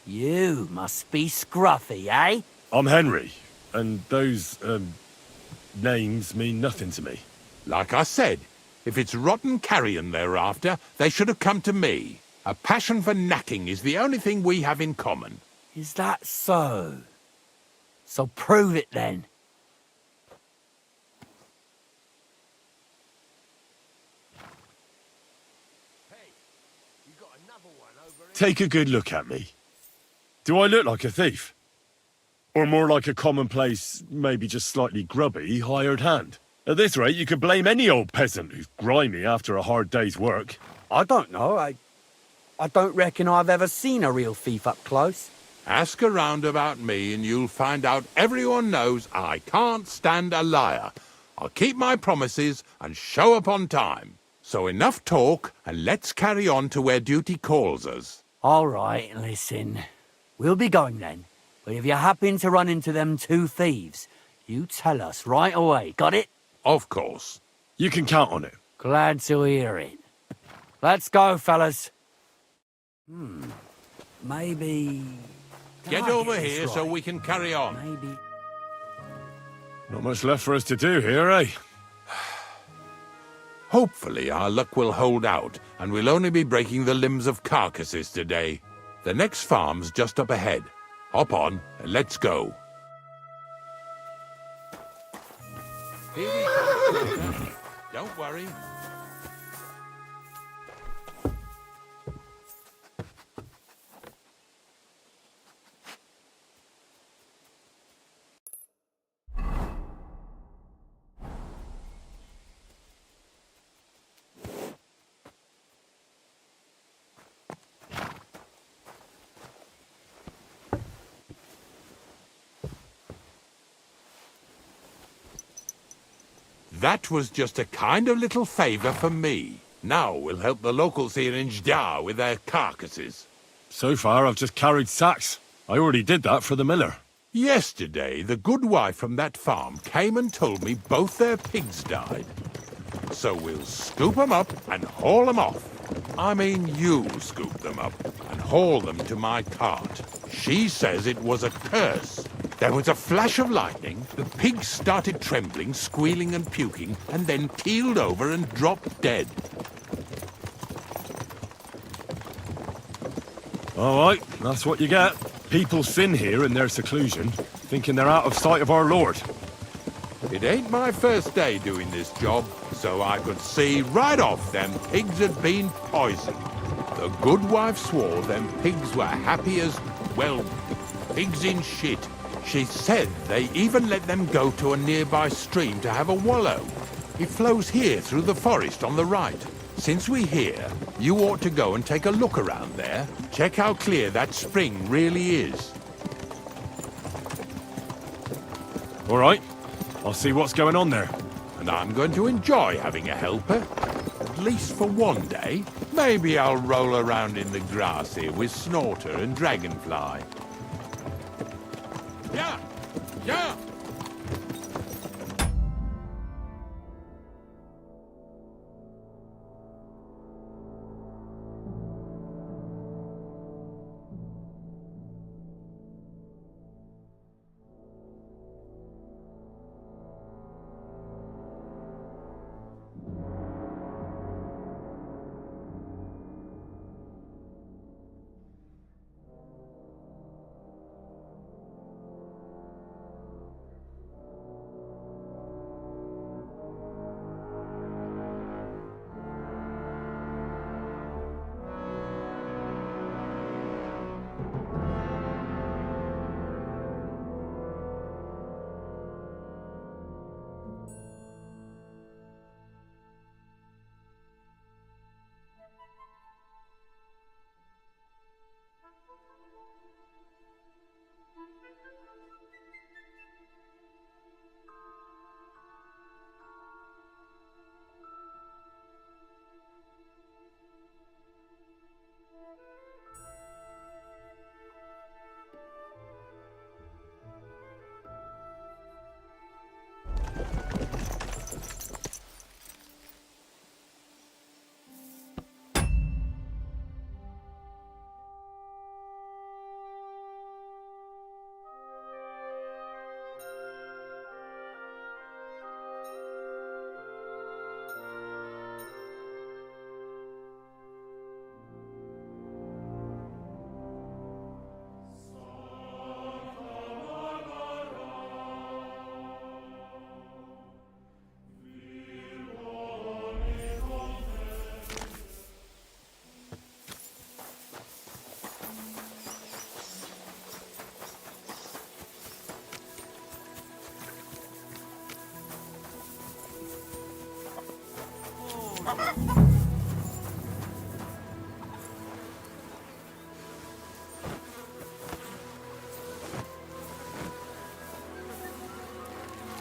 You must be scruffy, eh? I'm Henry, and those, names mean nothing to me. Like I said, if it's rotten carrion they're after, they should have come to me. A passion for knacking is the only thing we have in common. Is that so? So prove it then. Take a good look at me. Do I look like a thief? Or more like a commonplace, maybe just slightly grubby, hired hand? At this rate, you could blame any old peasant who's grimy after a hard day's work. I don't know. I don't reckon I've ever seen a real thief up close. Ask around about me and you'll find out everyone knows I can't stand a liar. I'll keep my promises and show up on time. So enough talk and let's carry on to where duty calls us. All right, listen. We'll be going then. But if you happen to run into them two thieves, you tell us right away. Got it? Of course. You can count on it. Glad to hear it. Let's go, fellas. Maybe... Get over here so we can carry on. Maybe... Not much left for us to do here, eh? Hopefully our luck will hold out, and we'll only be breaking the limbs of carcasses today. The next farm's just up ahead. Hop on, and let's go. Here we go. Don't worry. That was just a kind of little favour for me. Now we'll help the locals here in Jdar with their carcasses. So far, I've just carried sacks. I already did that for the miller. Yesterday, the good wife from that farm came and told me both their pigs died. So we'll scoop 'em up and haul 'em off. I mean, you scoop them up and haul them to my cart. She says it was a curse. There was a flash of lightning, the pigs started trembling, squealing and puking, and then keeled over and dropped dead. All right, that's what you get. People sin here in their seclusion, thinking they're out of sight of our Lord. It ain't my first day doing this job, so I could see right off them pigs had been poisoned. The good wife swore them pigs were happy as, well, pigs in shit. She said they even let them go to a nearby stream to have a wallow. It flows here through the forest on the right. Since we're here, you ought to go and take a look around there. Check how clear that spring really is. All right, I'll see what's going on there. And I'm going to enjoy having a helper. At least for one day. Maybe I'll roll around in the grass here with Snorter and Dragonfly. Yeah! Yeah!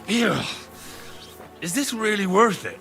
Ew. Is this really worth it?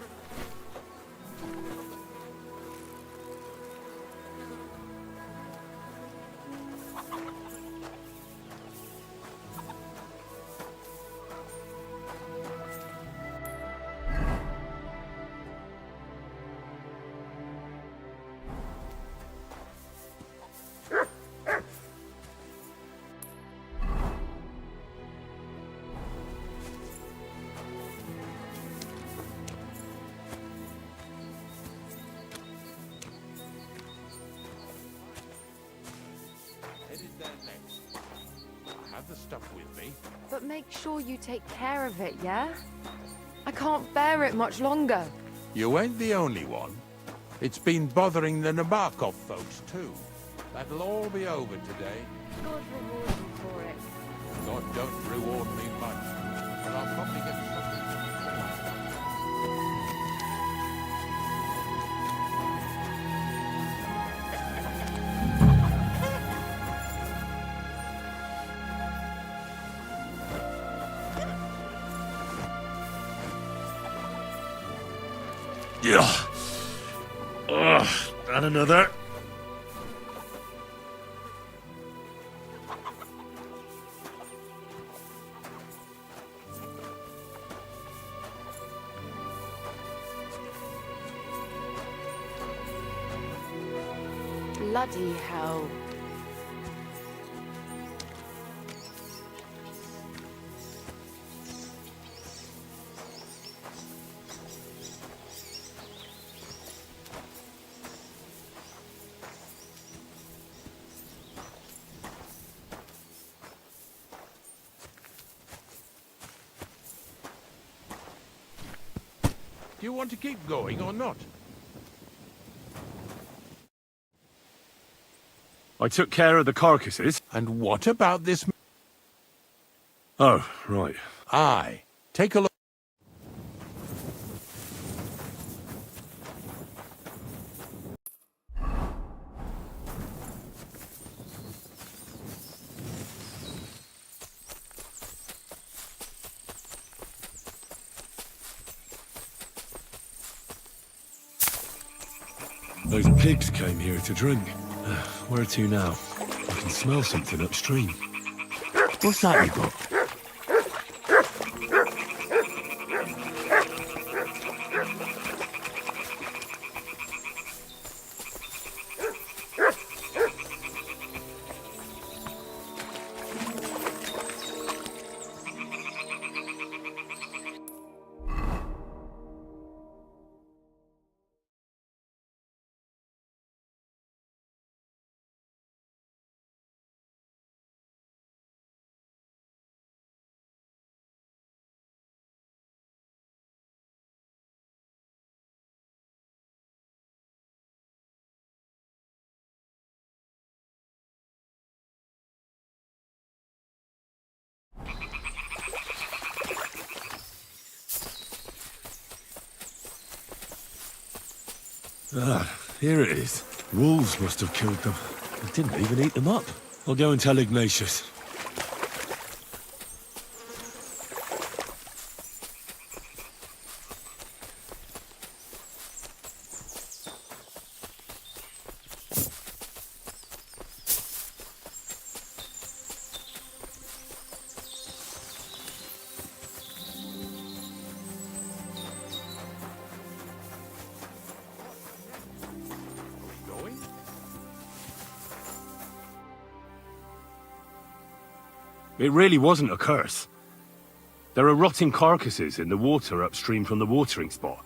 The stuff with me. But make sure you take care of it, yeah? I can't bear it much longer. You ain't the only one. It's been bothering the Nabokov folks too. That'll all be over today. God reward you for it. God don't reward me much, but I'll probably get something. Yeah. And another. Bloody hell. Do you want to keep going or not? I took care of the carcasses. And what about this? Oh, right. Aye. Take a look. Those pigs came here to drink. Where to now? I can smell something upstream. What's that you got? Ah, here it is. Wolves must have killed them. They didn't even eat them up. I'll go and tell Ignatius. It really wasn't a curse. There are rotting carcasses in the water upstream from the watering spot.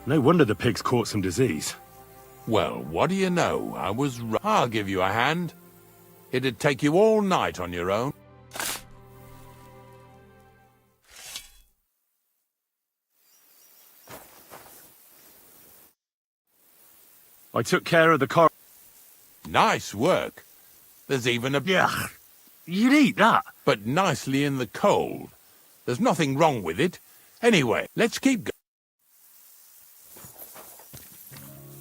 No wonder the pigs caught some disease. Well, what do you know? I was right. I'll give you a hand. It'd take you all night on your own. I took care of the car. Nice work. There's even a... Yeah, you'd eat that. But nicely in the cold. There's nothing wrong with it. Anyway, let's keep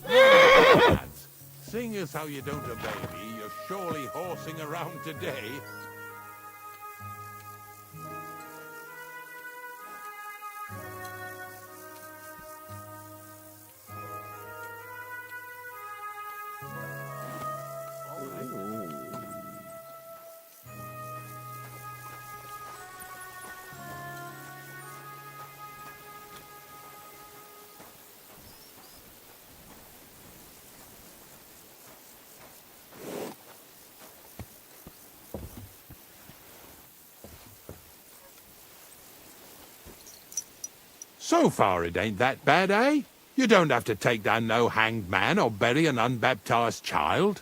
going. Lads, seeing as how you don't obey me, you're surely horsing around today. So far it ain't that bad, eh? You don't have to take down no hanged man or bury an unbaptized child.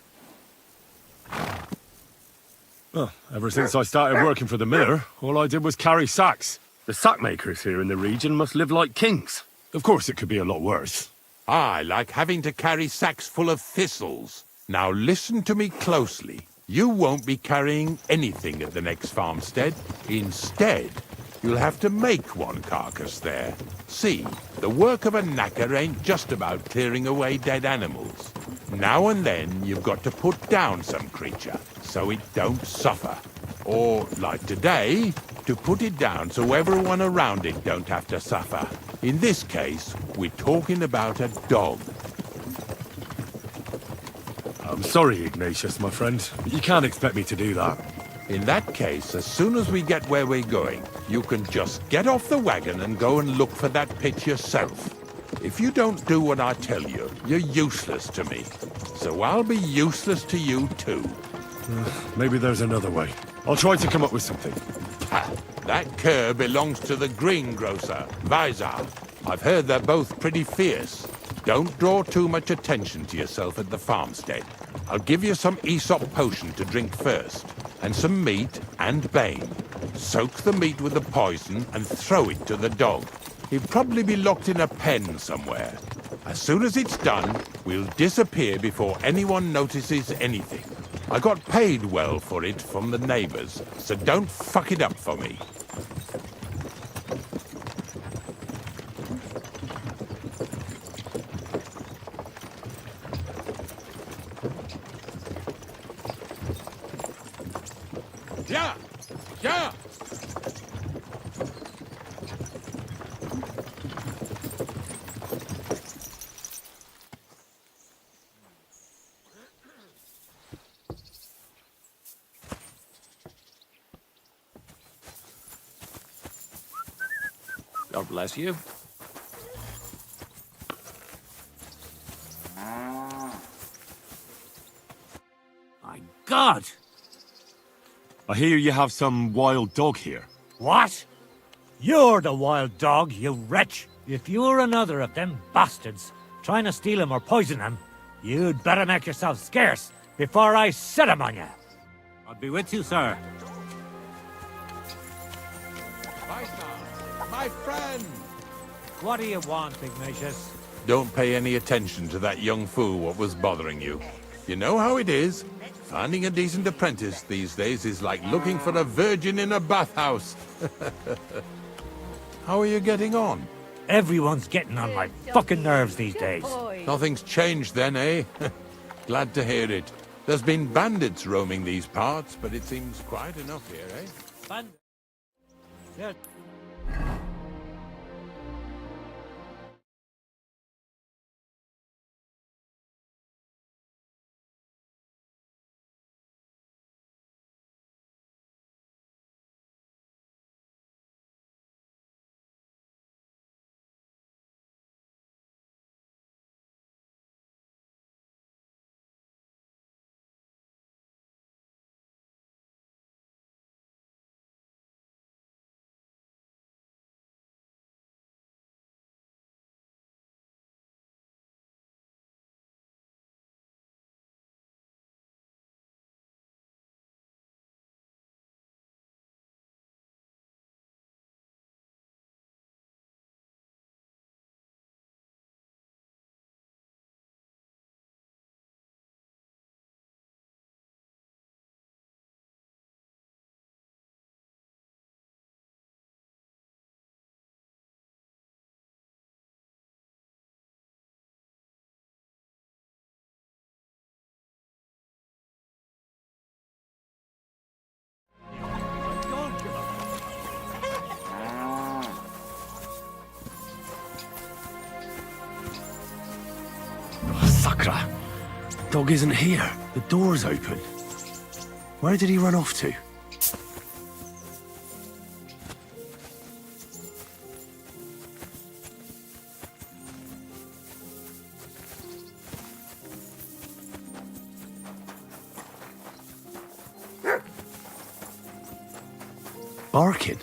Well, ever since I started working for the miller, all I did was carry sacks. The sack makers here in the region must live like kings. Of course, it could be a lot worse. I like having to carry sacks full of thistles. Now listen to me closely. You won't be carrying anything at the next farmstead. Instead, you'll have to make one carcass there. See, the work of a knacker ain't just about clearing away dead animals. Now and then, you've got to put down some creature, so it don't suffer. Or, like today, to put it down so everyone around it don't have to suffer. In this case, we're talking about a dog. I'm sorry, Ignatius, my friend, but you can't expect me to do that. In that case, as soon as we get where we're going, you can just get off the wagon and go and look for that pit yourself. If you don't do what I tell you, you're useless to me. So I'll be useless to you too. Maybe there's another way. I'll try to come up with something. Ha! That cur belongs to the greengrocer, Vizar. I've heard they're both pretty fierce. Don't draw too much attention to yourself at the farmstead. I'll give you some Aesop potion to drink first, and some meat and bane. Soak the meat with the poison and throw it to the dog. He'll probably be locked in a pen somewhere. As soon as it's done, we'll disappear before anyone notices anything. I got paid well for it from the neighbors, so don't fuck it up for me. Yeah! Yeah! God bless you. My God! I hear you have some wild dog here. What? You're the wild dog, you wretch! If you're another of them bastards trying to steal him or poison him, you'd better make yourself scarce before I set him on you. I'll be with you, sir. My friend! What do you want, Ignatius? Don't pay any attention to that young fool what was bothering you. You know how it is. Finding a decent apprentice these days is like looking for a virgin in a bathhouse. How are you getting on? Everyone's getting on my fucking nerves these days. Nothing's changed then, eh? Glad to hear it. There's been bandits roaming these parts, but it seems quiet enough here, eh? Yeah. Sakra! Dog isn't here. The door's open. Where did he run off to? Barking.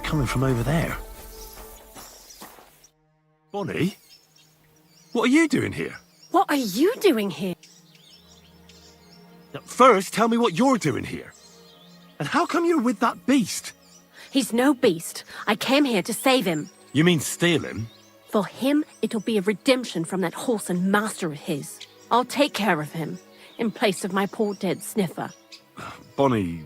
coming from over there. Bonnie? What are you doing here? What are you doing here? First, tell me what you're doing here. And how come you're with that beast? He's no beast. I came here to save him. You mean steal him? For him, it'll be a redemption from that horse and master of his. I'll take care of him, in place of my poor dead sniffer. Bonnie...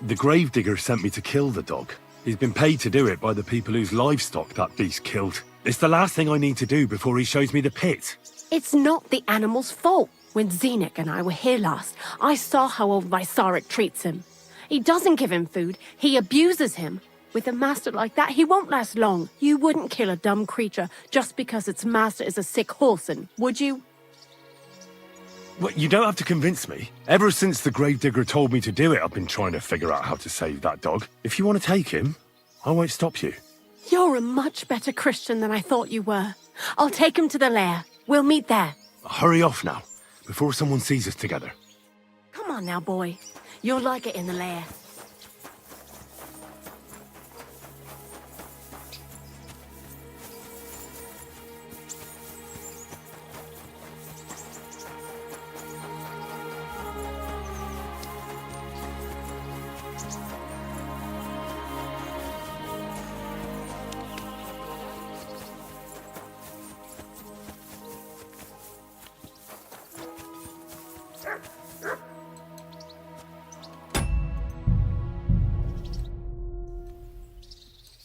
The gravedigger sent me to kill the dog. He's been paid to do it by the people whose livestock that beast killed. It's the last thing I need to do before he shows me the pit. It's not the animal's fault. When Zenek and I were here last, I saw how old Vysarik treats him. He doesn't give him food, he abuses him. With a master like that, he won't last long. You wouldn't kill a dumb creature just because its master is a sick horseman, would you? Well, you don't have to convince me. Ever since the gravedigger told me to do it, I've been trying to figure out how to save that dog. If you want to take him, I won't stop you. You're a much better Christian than I thought you were. I'll take him to the lair. We'll meet there. Hurry off now, before someone sees us together. Come on now, boy. You'll like it in the lair.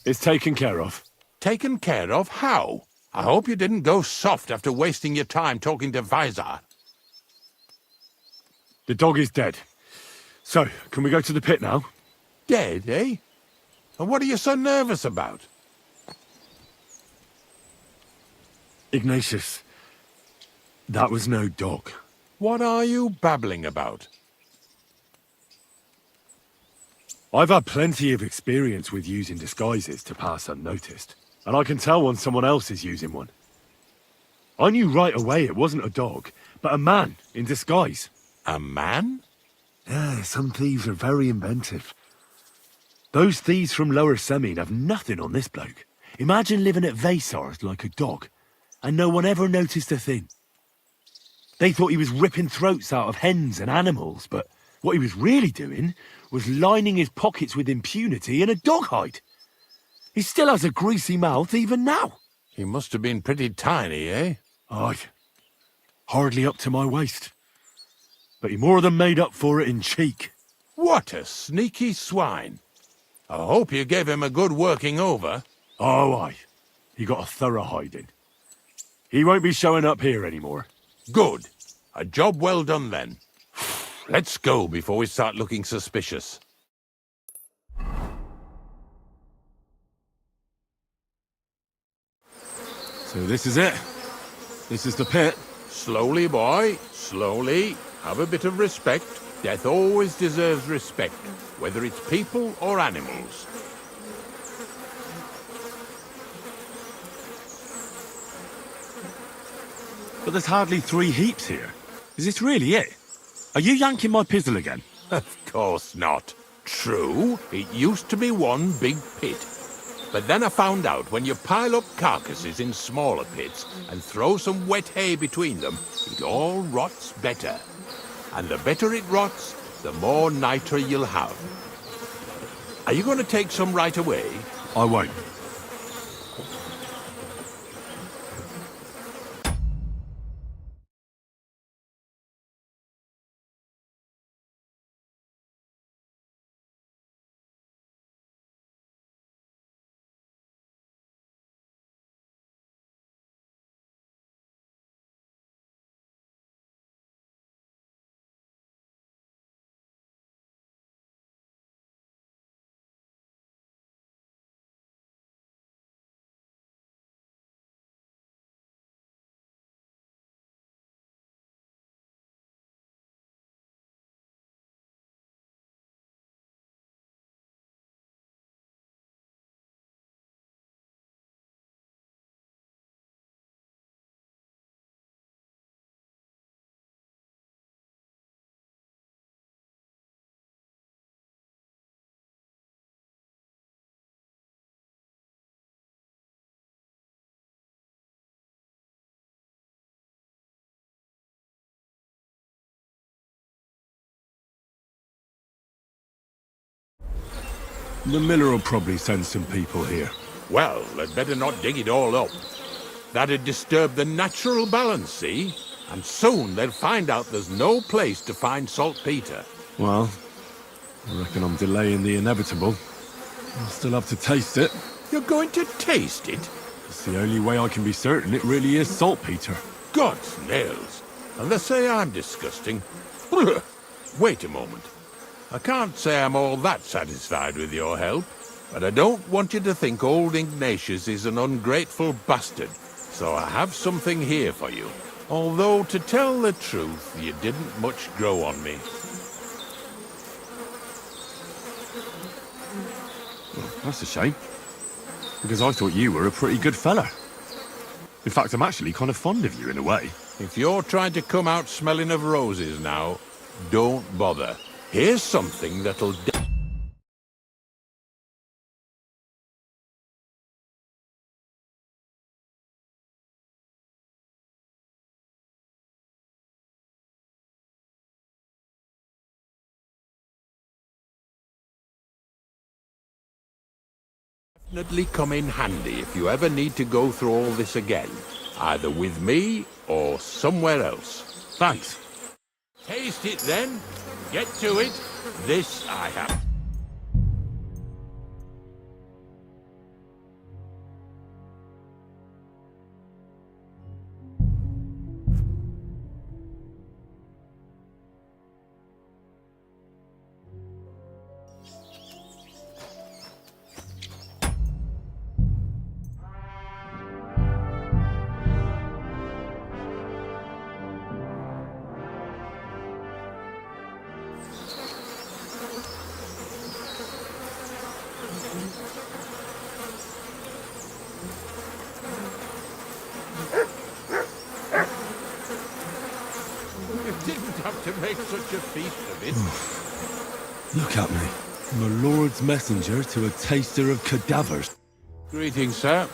It's taken care of. Taken care of? How? I hope you didn't go soft after wasting your time talking to Vizar. The dog is dead. So, can we go to the pit now? Dead, eh? And what are you so nervous about? Ignatius, that was no dog. What are you babbling about? I've had plenty of experience with using disguises to pass unnoticed, and I can tell when someone else is using one. I knew right away it wasn't a dog, but a man in disguise. A man? Yeah, some thieves are very inventive. Those thieves from Lower Semine have nothing on this bloke. Imagine living at Vaysar's like a dog, and no one ever noticed a thing. They thought he was ripping throats out of hens and animals, but what he was really doing was lining his pockets with impunity in a dog hide. He still has a greasy mouth even now. He must have been pretty tiny, eh? Aye. Hardly up to my waist. But he more than made up for it in cheek. What a sneaky swine. I hope you gave him a good working over. Oh, aye. He got a thorough hiding. He won't be showing up here anymore. Good. A job well done then. Let's go before we start looking suspicious. So this is it. This is the pit. Slowly, boy. Slowly. Have a bit of respect. Death always deserves respect, whether it's people or animals. But there's hardly 3 heaps here. Is this really it? Are you yanking my pizzle again? Of course not. True, it used to be one big pit. But then I found out when you pile up carcasses in smaller pits and throw some wet hay between them, it all rots better. And the better it rots, the more nitre you'll have. Are you going to take some right away? I won't. The miller will probably send some people here. Well, they'd better not dig it all up. That'd disturb the natural balance, see? And soon they'll find out there's no place to find saltpeter. Well, I reckon I'm delaying the inevitable. I'll still have to taste it. You're going to taste it? It's the only way I can be certain it really is saltpeter. God's nails. And they say I'm disgusting. Wait a moment. I can't say I'm all that satisfied with your help, but I don't want you to think old Ignatius is an ungrateful bastard, so I have something here for you. Although, to tell the truth, you didn't much grow on me. Well, that's a shame. Because I thought you were a pretty good fella. In fact, I'm actually kind of fond of you in a way. If you're trying to come out smelling of roses now, don't bother. Here's something that'll... definitely come in handy if you ever need to go through all this again, either with me or somewhere else. Thanks. Taste it then. Get to it. This I have. Have to make such a feast of it. Look at me. I'm a lord's messenger to a taster of cadavers. Greetings, sir.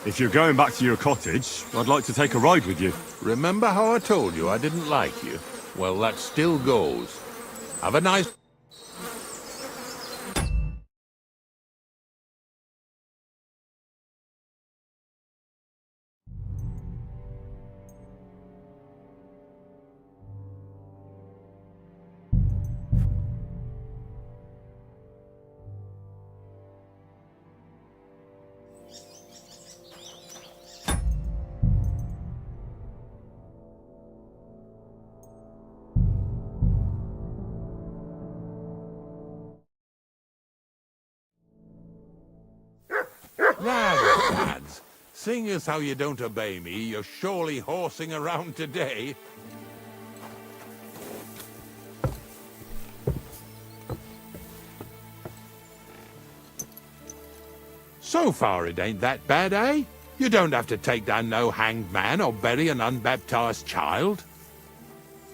If you're going back to your cottage, I'd like to take a ride with you. Remember how I told you I didn't like you? Well, that still goes. Have a nice... Lads, seeing as how you don't obey me, you're surely horsing around today. So far it ain't that bad, eh? You don't have to take down no hanged man or bury an unbaptized child.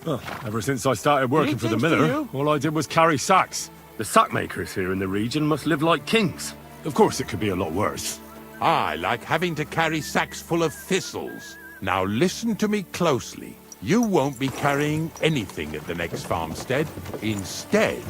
Well, ever since I started working for the miller, all I did was carry sacks. The sack makers here in the region must live like kings. Of course, it could be a lot worse. I like having to carry sacks full of thistles. Now listen to me closely. You won't be carrying anything at the next farmstead. Instead,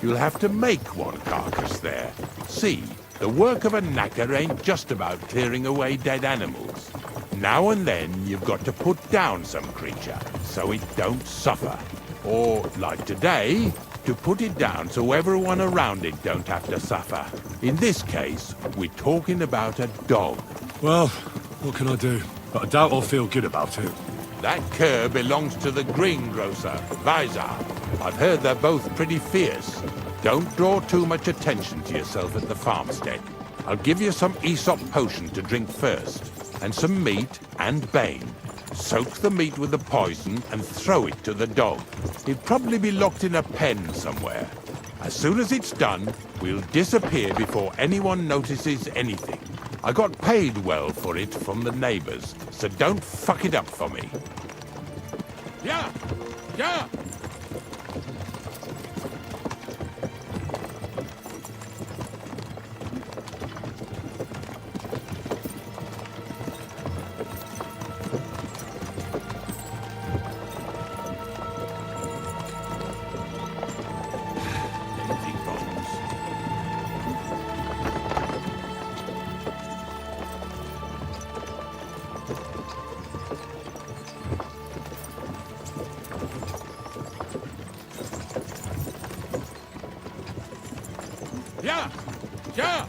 you'll have to make one carcass there. See, the work of a knacker ain't just about clearing away dead animals. Now and then, you've got to put down some creature, so it don't suffer. Or, like today, to put it down so everyone around it don't have to suffer. In this case, we're talking about a dog. Well, what can I do? But I doubt I'll feel good about it. That cur belongs to the greengrocer, Vizar. I've heard they're both pretty fierce. Don't draw too much attention to yourself at the farmstead. I'll give you some Aesop potion to drink first, and some meat and bane. Soak the meat with the poison and throw it to the dog. It'll probably be locked in a pen somewhere. As soon as it's done, we'll disappear before anyone notices anything. I got paid well for it from the neighbors, so don't fuck it up for me. Yeah! Yeah! Yeah.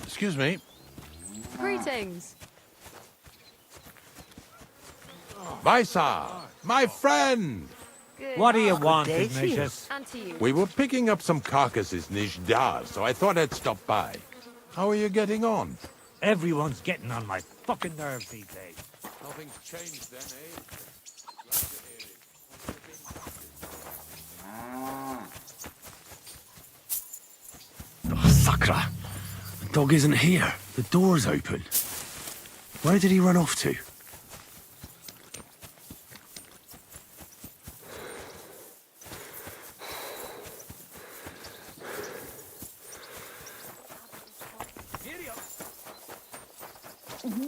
Excuse me. Greetings. Vaisa, my friend. Good. What do you want, Ignatius? And to you. We were picking up some carcasses in Ishdar, so I thought I'd stop by. How are you getting on? Everyone's getting on my fucking nerves these days. Nothing's changed then, eh? Glad to hear it. Oh, Sakra. The dog isn't here. The door's open. Where did he run off to?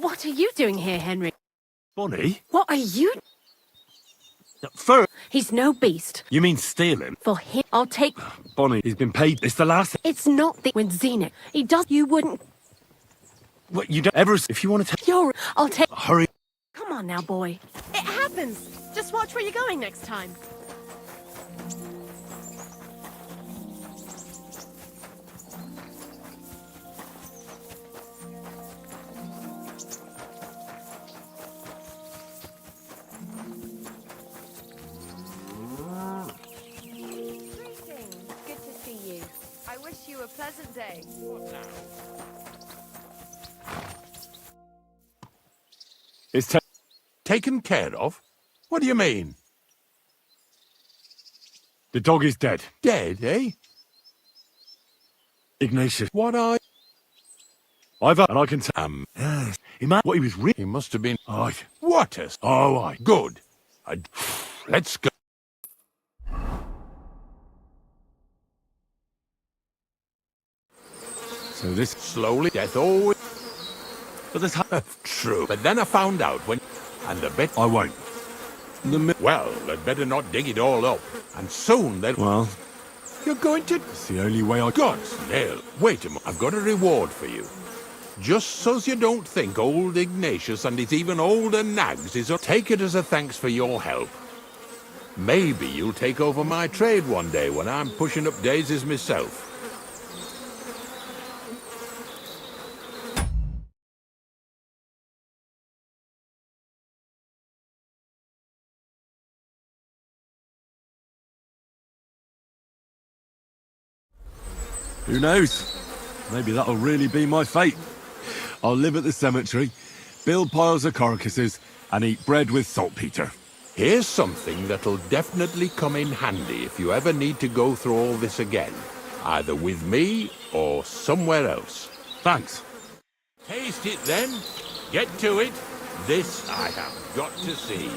What are you doing here, Henry? Bonnie? What are you? Fur? He's no beast. You mean stealing? For him, I'll take... Bonnie, he's been paid. It's the last... It's not the... When Xena... He does... You wouldn't... What, you don't ever... If you want to take... You're... I'll take... Hurry. Come on now, boy. It happens. Just watch where you're going next time. Good to see you. I wish you a pleasant day. It's taken care of? What do you mean? The dog is dead. Dead, eh? Ignatius. What are... And I can tell... Yes. What he was He must have been... Aye. What a... Oh, aye. Good. Let's go. So this... Slowly, death always... But this... True. But then I found out when... And the bit... I won't. Well, they'd better not dig it all up. And soon they'll... Well... You're going to... It's the only way I... God's nail. Wait a minute. I've got a reward for you. Just so's you don't think old Ignatius and his even older nags is... Take it as a thanks for your help. Maybe you'll take over my trade one day when I'm pushing up daisies myself. Who knows? Maybe that'll really be my fate. I'll live at the cemetery, build piles of carcasses, and eat bread with saltpeter. Here's something that'll definitely come in handy if you ever need to go through all this again. Either with me or somewhere else. Thanks. Taste it then. Get to it. This I have got to see.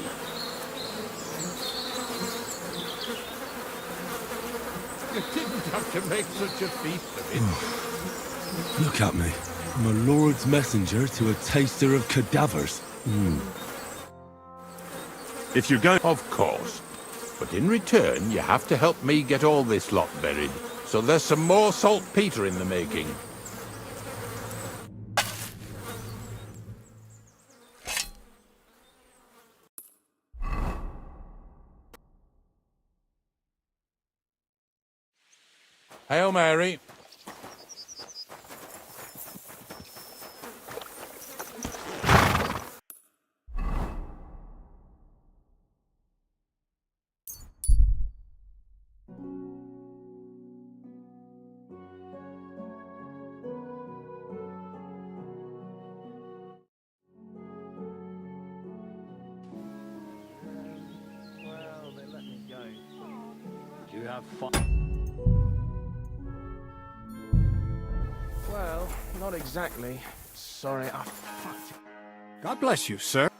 You didn't have to make such a feast of it. Look at me. I'm a lord's messenger to a taster of cadavers. If you're going... Of course. But in return, you have to help me get all this lot buried. So there's some more saltpeter in the making. Hail Mary. Well, they let me go. Did you have fun? Well, not exactly. Sorry, I fucked it. God bless you, sir.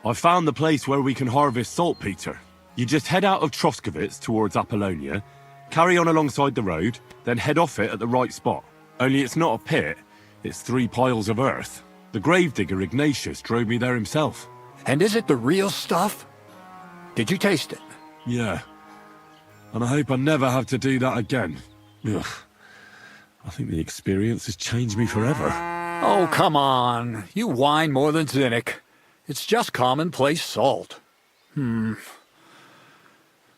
I found the place where we can harvest saltpeter. You just head out of Troskovitz towards Apollonia, carry on alongside the road, then head off it at the right spot. Only it's not a pit, It's 3 piles of earth. The gravedigger Ignatius drove me there himself. And is it the real stuff? Did you taste it? Yeah. And I hope I never have to do that again. Ugh. I think the experience has changed me forever. Oh, come on. You whine more than Zinnik. It's just commonplace salt. I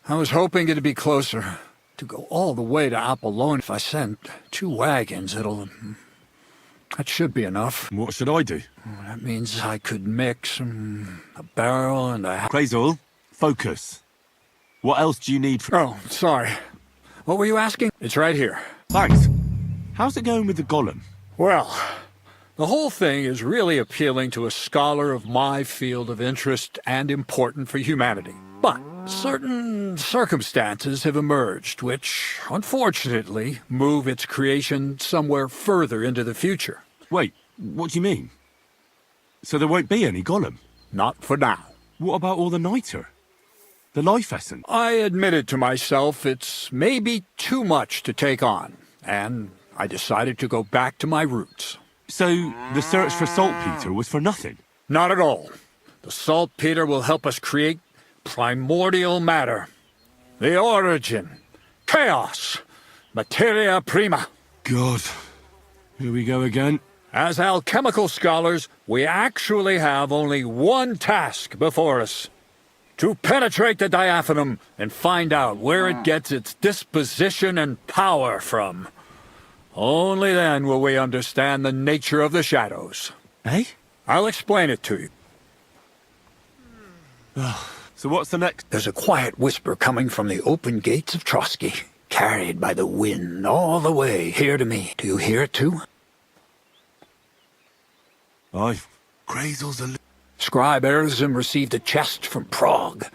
was hoping it'd be closer. To go all the way to Apollonia, if I send 2 wagons, that should be enough. What should I do? That means I could mix a barrel and a... Crazel, focus. What else do you need for... Oh, sorry. What were you asking? It's right here. Thanks. How's it going with the golem? Well, the whole thing is really appealing to a scholar of my field of interest and important for humanity. But certain circumstances have emerged which, unfortunately, move its creation somewhere further into the future. Wait, what do you mean? So there won't be any golem? Not for now. What about all the niter? The life essence? I admitted to myself it's maybe too much to take on, and I decided to go back to my roots. So the search for saltpeter was for nothing? Not at all. The saltpeter will help us create primordial matter. The origin. Chaos. Materia prima. God. Here we go again. As alchemical scholars, we actually have only one task before us. To penetrate the diaphanum and find out where it gets its disposition and power from. Only then will we understand the nature of the shadows. Eh? I'll explain it to you. So what's the next? There's a quiet whisper coming from the open gates of Trotsky, carried by the wind all the way here to me. Do you hear it too? Aye. Crazel's a... Scribe Erasm received a chest from Prague.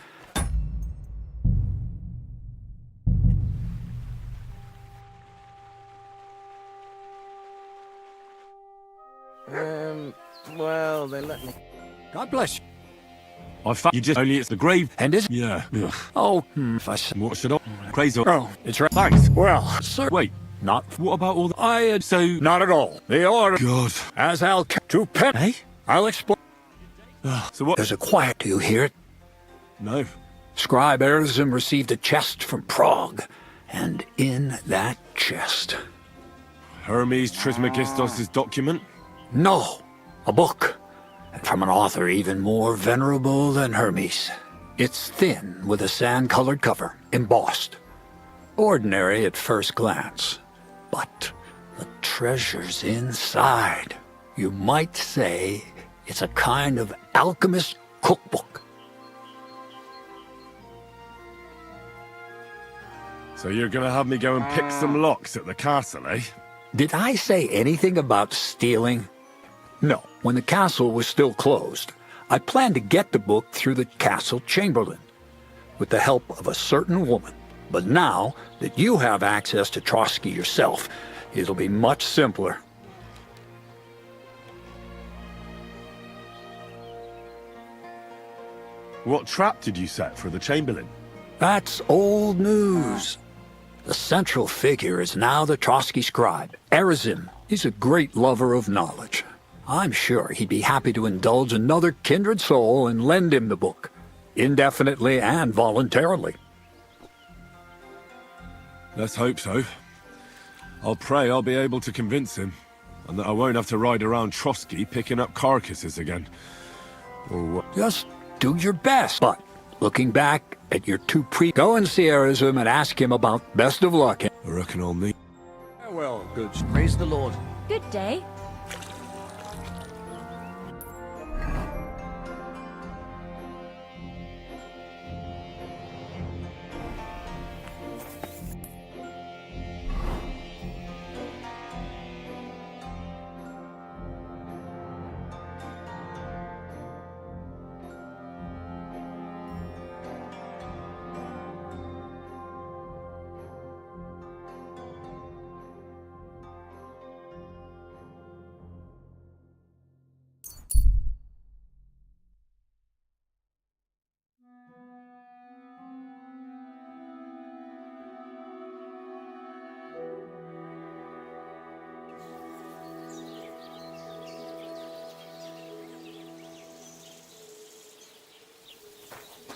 Well, they let me... God bless you. I found you just only it's the grave. And is... Yeah. Ugh. Oh, if I said... What should I... Crazel. Oh, it's right. Thanks. Well, sir... Wait. Not... What about all the... I had... So... Not at all. The order... God. As I'll... To pen... Eh? I'll explain... So what... There's a quiet... Do you hear it? No. Scribe Erasm received a chest from Prague. And in that chest... Hermes Trismegistos' document? No. A book. And from an author even more venerable than Hermes. It's thin, with a sand-colored cover, embossed. Ordinary at first glance. But the treasure's inside. You might say it's a kind of alchemist cookbook. So you're gonna have me go and pick some locks at the castle, eh? Did I say anything about stealing? No. When the castle was still closed, I planned to get the book through the castle chamberlain, with the help of a certain woman. But now that you have access to Trotsky yourself, it'll be much simpler. What trap did you set for the chamberlain? That's old news. The central figure is now the Trotsky scribe, Erasm. He's a great lover of knowledge. I'm sure he'd be happy to indulge another kindred soul and lend him the book, indefinitely and voluntarily. Let's hope so. I'll pray I'll be able to convince him, and that I won't have to ride around Trotsky picking up carcasses again. Or what? Just do your best. But looking back at your 2 go and see Erasm and ask him about best of luck. I reckon I'll need... Well, good. Praise the Lord. Good day.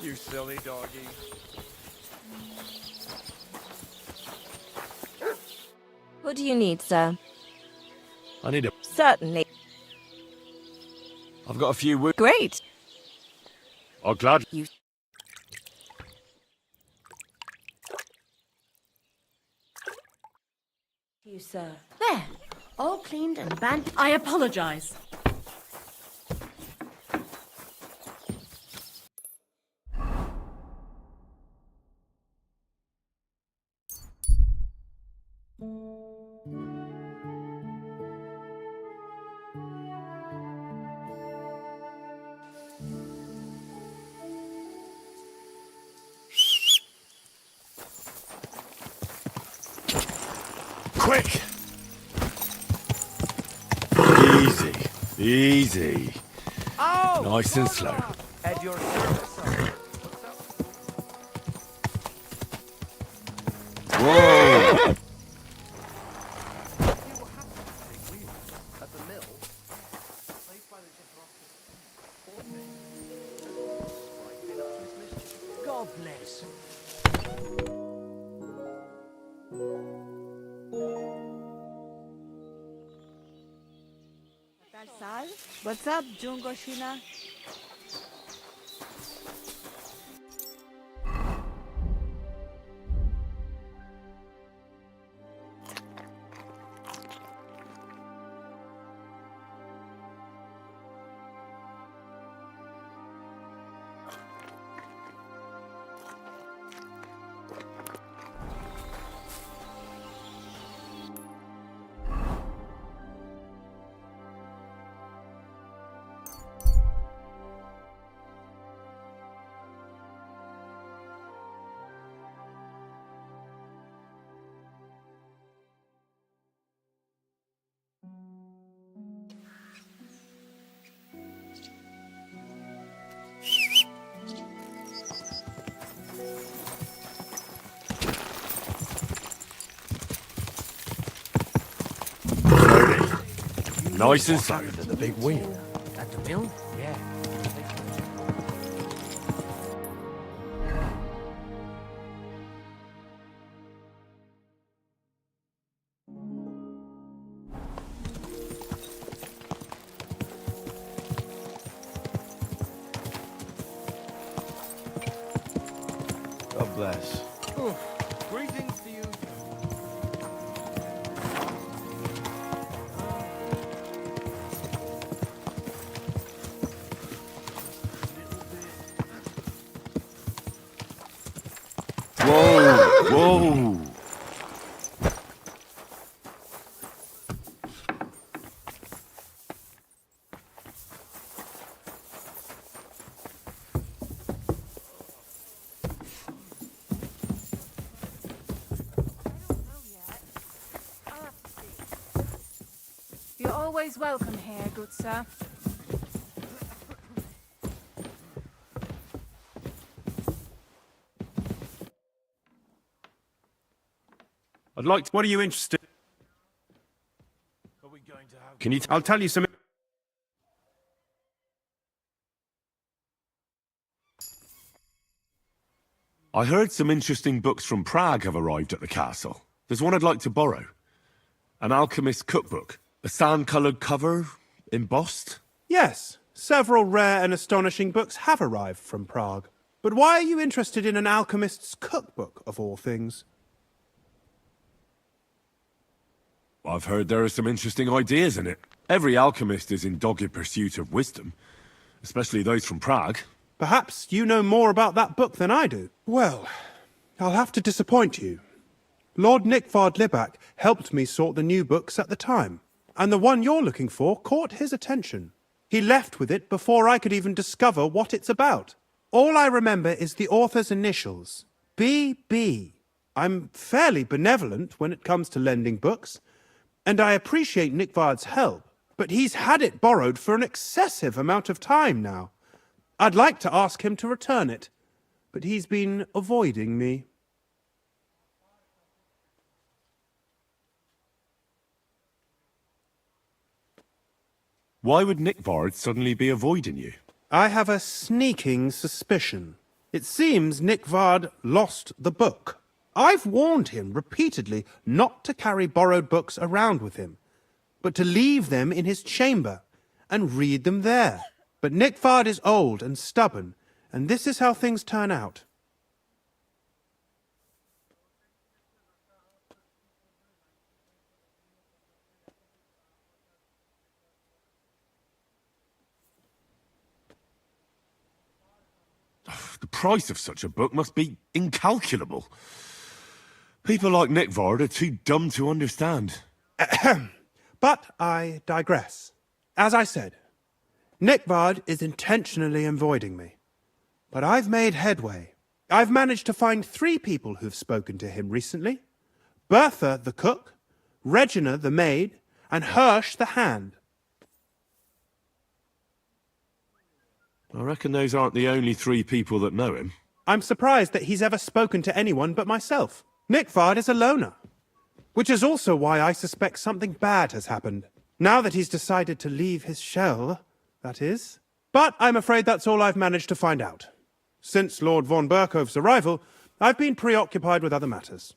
You silly doggy. What do you need, sir? I need a... Certainly. I've got a few words. Great. I'll gladly... You, sir. There. All cleaned and bandaged. I apologize. Quick! Easy. Easy. Oh! Nice and slow. At your service, sir. Whoa! At the mill. God bless. What's up, Jungo Shina? Nice and slow. To the big wheel. At the mill? Yeah. God bless. Greetings to you. Whoa! Whoa! You're always welcome here, good sir. I'd like to... What are you interested... Are we going to have... Can you... I'll tell you some... I heard some interesting books from Prague have arrived at the castle. There's one I'd like to borrow. An alchemist's cookbook. A sand-coloured cover, embossed. Yes, several rare and astonishing books have arrived from Prague. But why are you interested in an alchemist's cookbook, of all things? I've heard there are some interesting ideas in it. Every alchemist is in dogged pursuit of wisdom, especially those from Prague. Perhaps you know more about that book than I do. Well, I'll have to disappoint you. Lord Nickvard Libak helped me sort the new books at the time, and the one you're looking for caught his attention. He left with it before I could even discover what it's about. All I remember is the author's initials, B.B. I'm fairly benevolent when it comes to lending books, and I appreciate Nickvard's help, but he's had it borrowed for an excessive amount of time now. I'd like to ask him to return it, but he's been avoiding me. Why would Nickvard suddenly be avoiding you? I have a sneaking suspicion. It seems Nick Vard lost the book. I've warned him repeatedly not to carry borrowed books around with him, but to leave them in his chamber and read them there. But Nick Vard is old and stubborn, and this is how things turn out. The price of such a book must be incalculable. People like Nick Vard are too dumb to understand. But I digress. As I said, Nick Vard is intentionally avoiding me. But I've made headway. I've managed to find 3 people who've spoken to him recently. Bertha the cook, Regina the maid, and Hirsch the hand. I reckon those aren't the only 3 people that know him. I'm surprised that he's ever spoken to anyone but myself. Nick Vard is a loner. Which is also why I suspect something bad has happened. Now that he's decided to leave his shell, that is. But I'm afraid that's all I've managed to find out. Since Lord von Berkove's arrival, I've been preoccupied with other matters.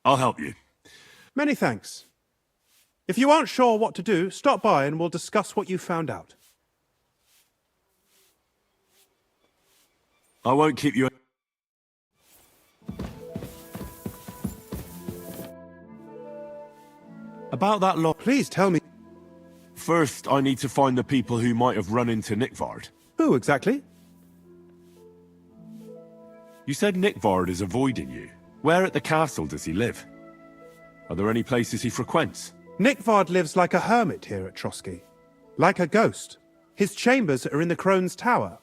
I'll help you. Many thanks. If you aren't sure what to do, stop by and we'll discuss what you found out. I won't keep you... About that lot... Please tell me. First, I need to find the people who might have run into Nick Vard. Who exactly? You said Nick Vard is avoiding you. Where at the castle does he live? Are there any places he frequents? Nick Vard lives like a hermit here at Trotsky. Like a ghost. His chambers are in the Crone's Tower.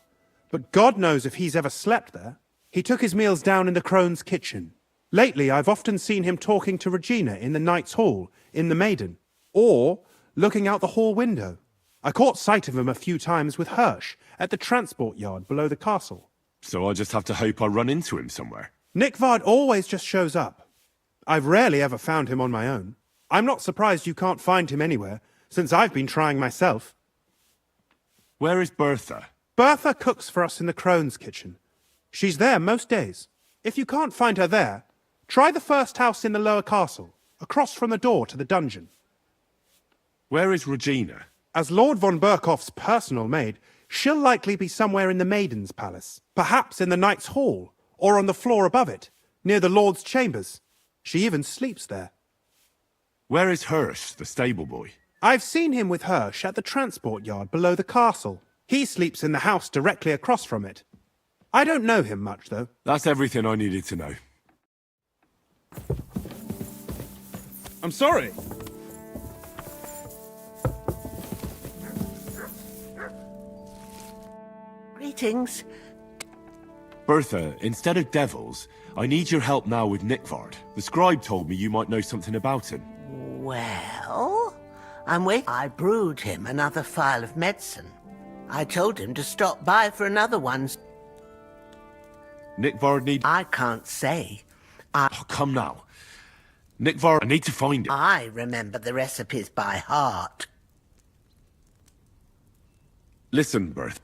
But God knows if he's ever slept there. He took his meals down in the Crone's kitchen. Lately, I've often seen him talking to Regina in the Knight's Hall, in the Maiden. Or looking out the hall window. I caught sight of him a few times with Hirsch at the transport yard below the castle. So I just have to hope I run into him somewhere. Nick Vard always just shows up. I've rarely ever found him on my own. I'm not surprised you can't find him anywhere, since I've been trying myself. Where is Bertha? Bertha cooks for us in the Crone's kitchen. She's there most days. If you can't find her there, try the first house in the lower castle, across from the door to the dungeon. Where is Regina? As Lord von Berkoff's personal maid, she'll likely be somewhere in the Maiden's Palace. Perhaps in the Knight's Hall, or on the floor above it, near the Lord's chambers. She even sleeps there. Where is Hirsch, the stable boy? I've seen him with Hirsch at the transport yard below the castle. He sleeps in the house directly across from it. I don't know him much, though. That's everything I needed to know. I'm sorry. Greetings. Bertha, instead of devils, I need your help now with Nickvard. The scribe told me you might know something about him. Well, I'm waiting. I brewed him another phial of medicine. I told him to stop by for another one. Nickvard need... I can't say. Oh, come now. Nickvard, I need to find him. I remember the recipes by heart. Listen, Bertha.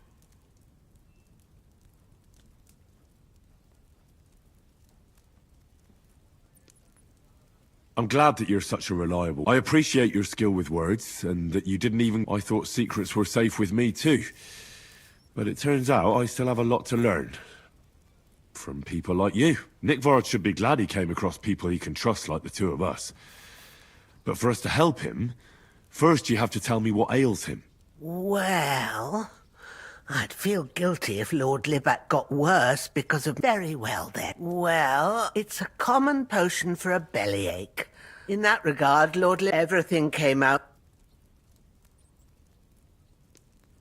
I'm glad that you're such a reliable... I appreciate your skill with words, and that you didn't even... I thought secrets were safe with me, too. But it turns out I still have a lot to learn. From people like you. Nickvard should be glad he came across people he can trust like the two of us. But for us to help him, first you have to tell me what ails him. Well, I'd feel guilty if Lord Libac got worse because of... Very well, then. Well, it's a common potion for a bellyache. In that regard, everything came out...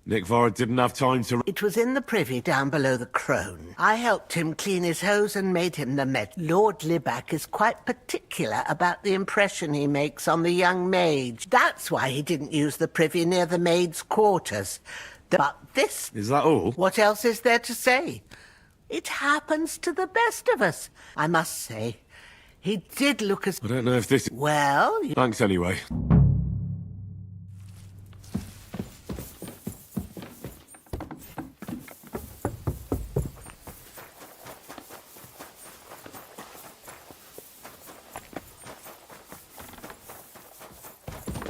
Nickvard didn't have time to... It was in the privy down below the crone. I helped him clean his hose and made him the med. Lord Libac is quite particular about the impression he makes on the young maids. That's why he didn't use the privy near the maids' quarters. But this... Is that all? What else is there to say? It happens to the best of us. I must say, he did look as... I don't know if this... Well... Thanks anyway.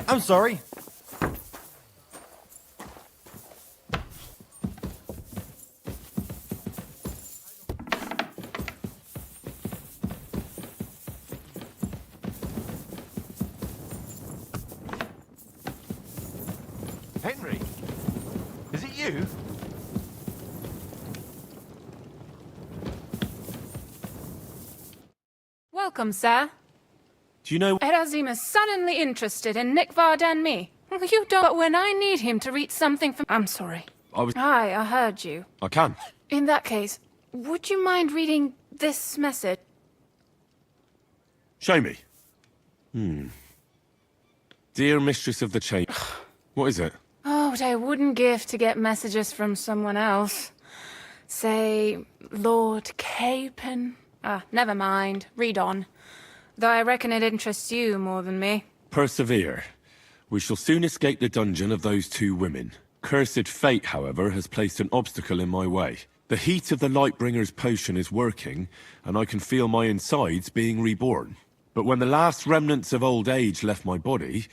I'm sorry. Henry, is it you? Welcome, sir. Do you know... Erazim is suddenly interested in Nickvard and me. You don't... But when I need him to read something from... I'm sorry. Aye, I heard you. I can. In that case, would you mind reading this message? Show me. Dear Mistress of the Chamber... What is it? Oh, what I wouldn't give to get messages from someone else. Say, Lord Capon. Never mind. Read on. Though I reckon it interests you more than me. Persevere. We shall soon escape the dungeon of those two women. Cursed fate, however, has placed an obstacle in my way. The heat of the Lightbringer's potion is working, and I can feel my insides being reborn. But when the last remnants of old age left my body,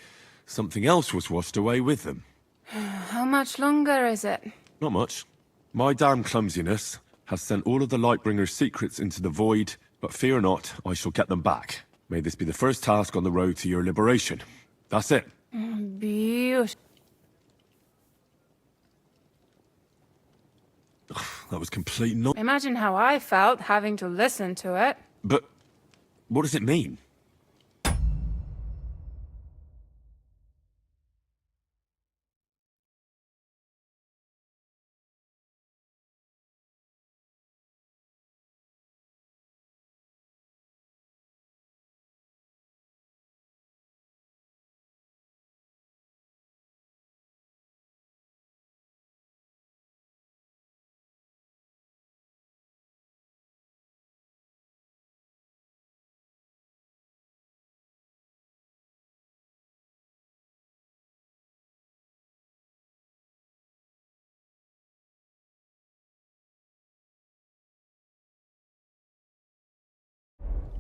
something else was washed away with them. How much longer is it? Not much. My damn clumsiness has sent all of the Lightbringer's secrets into the void, but fear not, I shall get them back. May this be the first task on the road to your liberation. That's it. Beautiful. That was complete nonsense. Imagine how I felt having to listen to it. But what does it mean?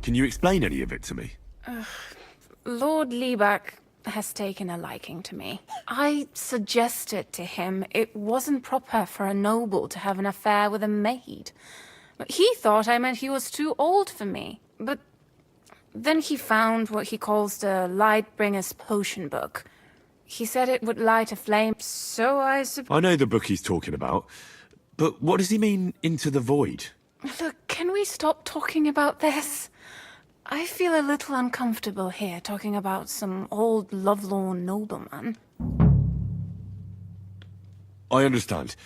Can you explain any of it to me? Lord Libac has taken a liking to me. I suggested to him it wasn't proper for a noble to have an affair with a maid. He thought I meant he was too old for me. But then he found what he calls the Lightbringer's potion book. He said it would light a flame, so I know the book he's talking about, but what does he mean, into the void? Look, can we stop talking about this? I feel a little uncomfortable here talking about some old lovelorn nobleman. I understand.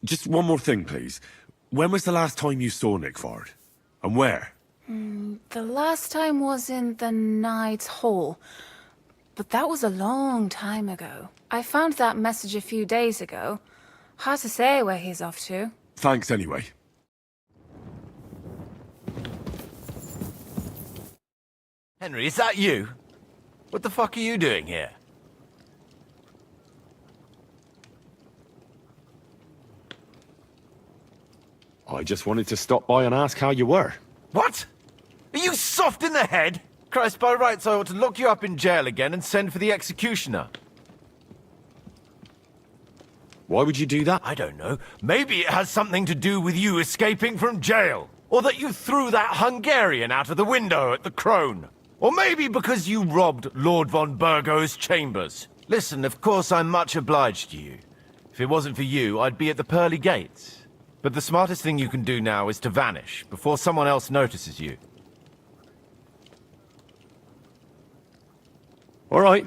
Just one more thing, please. When was the last time you saw Nick Ford? And where? The last time was in the Knight's Hall, but that was a long time ago. I found that message a few days ago. Hard to say where he's off to. Thanks anyway. Henry, is that you? What the fuck are you doing here? I just wanted to stop by and ask how you were. What? Are you soft in the head? Christ, by rights I ought to lock you up in jail again and send for the executioner. Why would you do that? I don't know. Maybe it has something to do with you escaping from jail. Or that you threw that Hungarian out of the window at the Crone. Or maybe because you robbed Lord von Burgo's chambers. Listen, of course I'm much obliged to you. If it wasn't for you, I'd be at the pearly gates. But the smartest thing you can do now is to vanish before someone else notices you. All right.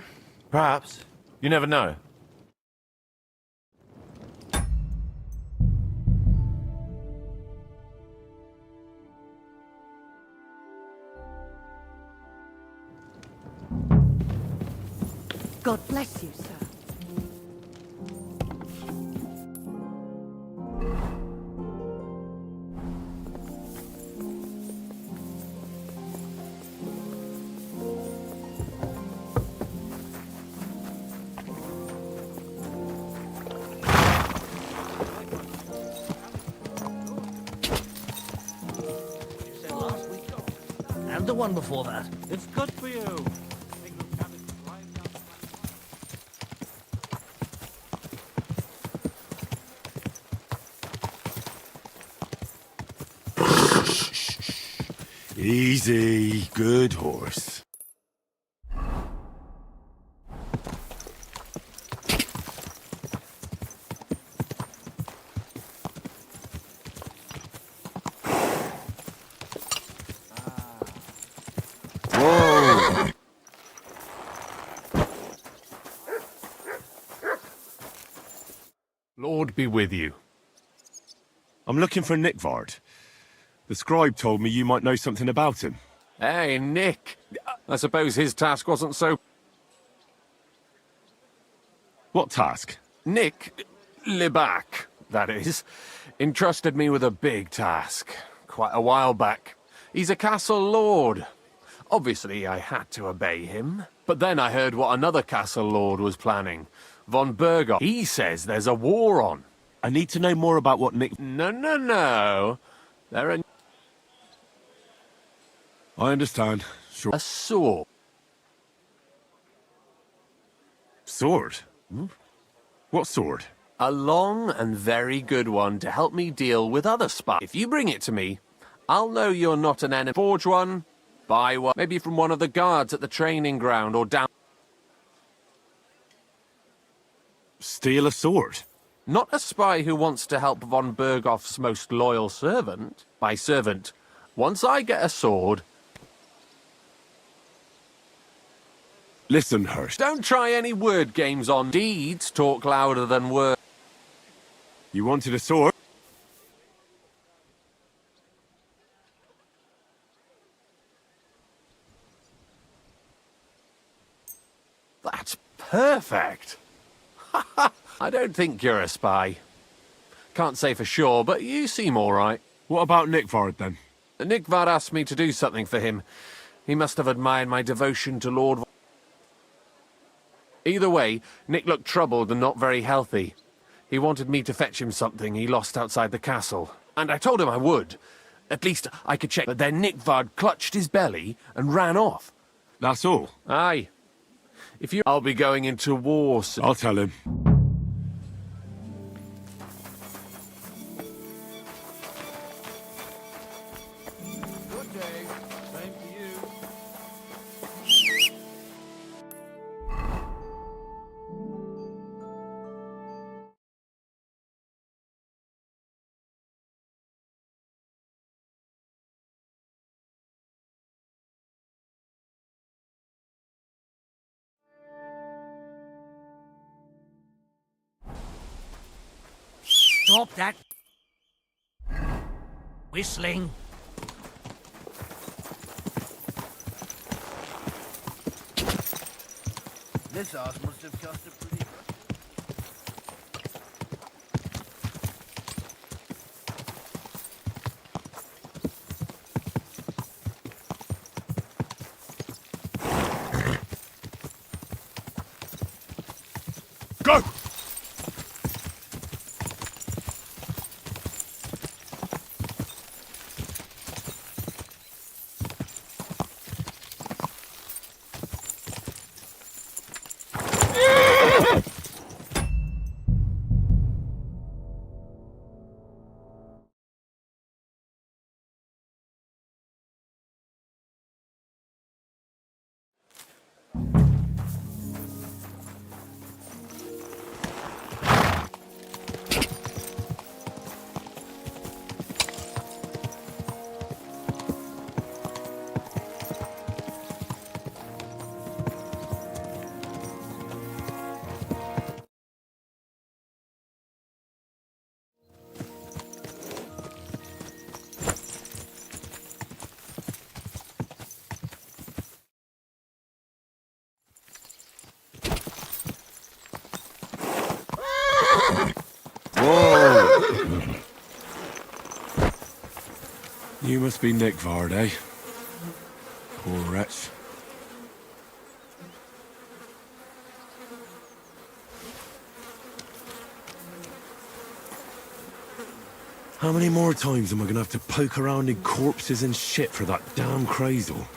Perhaps. You never know. God bless you, sir. And the one before that. It's good for you. Easy, good horse. Whoa! Lord be with you. I'm looking for Nick Vard. The scribe told me you might know something about him. Hey, Nick. I suppose his task wasn't so... What task? Nick Libak, that is, entrusted me with a big task quite a while back. He's a castle lord. Obviously, I had to obey him. But then I heard what another castle lord was planning. Von Burger. He says there's a war on. I need to know more about what Nick... No. There are... I understand. Sure. A sword. Sword? Hmm? What sword? A long and very good one to help me deal with other spies. If you bring it to me, I'll know you're not an enemy. Forge one, buy one, maybe from one of the guards at the training ground or down... Steal a sword? Not a spy who wants to help von Bergoff's most loyal servant. By servant, once I get a sword... Listen, Hurst. Don't try any word games on deeds. Talk louder than words. You wanted a sword? That's perfect. I don't think you're a spy. Can't say for sure, but you seem all right. What about Nick Vard, then? Nick Vard asked me to do something for him. He must have admired my devotion to Lord... Either way, Nick looked troubled and not very healthy. He wanted me to fetch him something he lost outside the castle. And I told him I would. At least I could check. But then Nick Vard clutched his belly and ran off. That's all? Aye. If you... I'll be going into war soon. I'll tell him. Stop that whistling. This house must have cost a pretty... Go! Whoa! You must be Nick Vard, eh? Poor wretch. How many more times am I gonna have to poke around in corpses and shit for that damn crazel?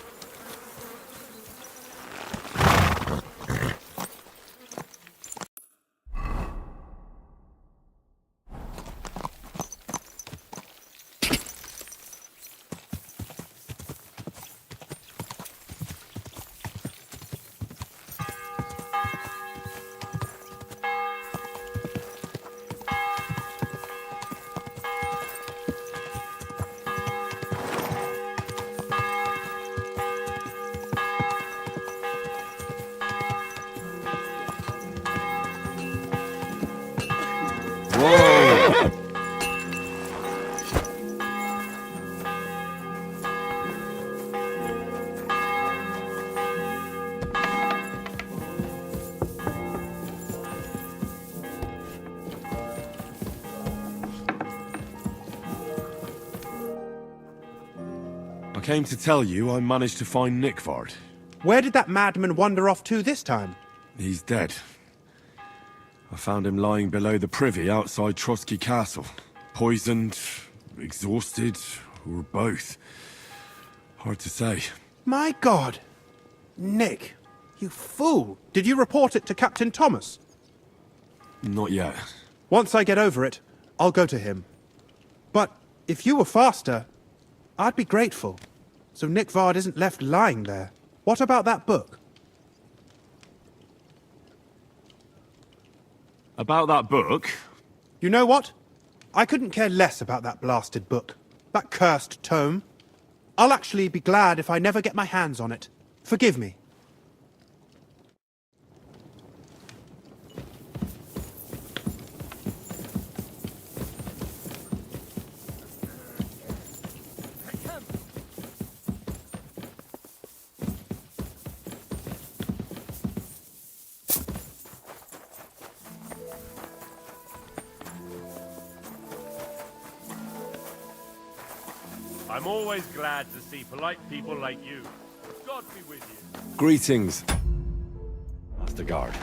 Whoa! I came to tell you I managed to find Nick Vard. Where did that madman wander off to this time? He's dead. I found him lying below the privy outside Trotsky Castle. Poisoned, exhausted, or both. Hard to say. My God! Nick, you fool! Did you report it to Captain Thomas? Not yet. Once I get over it, I'll go to him. But if you were faster, I'd be grateful. So Nick Vard isn't left lying there. What about that book? About that book? You know what? I couldn't care less about that blasted book. That cursed tome. I'll actually be glad if I never get my hands on it. Forgive me. I'm always glad to see polite people like you. God be with you. Greetings, Master Guard.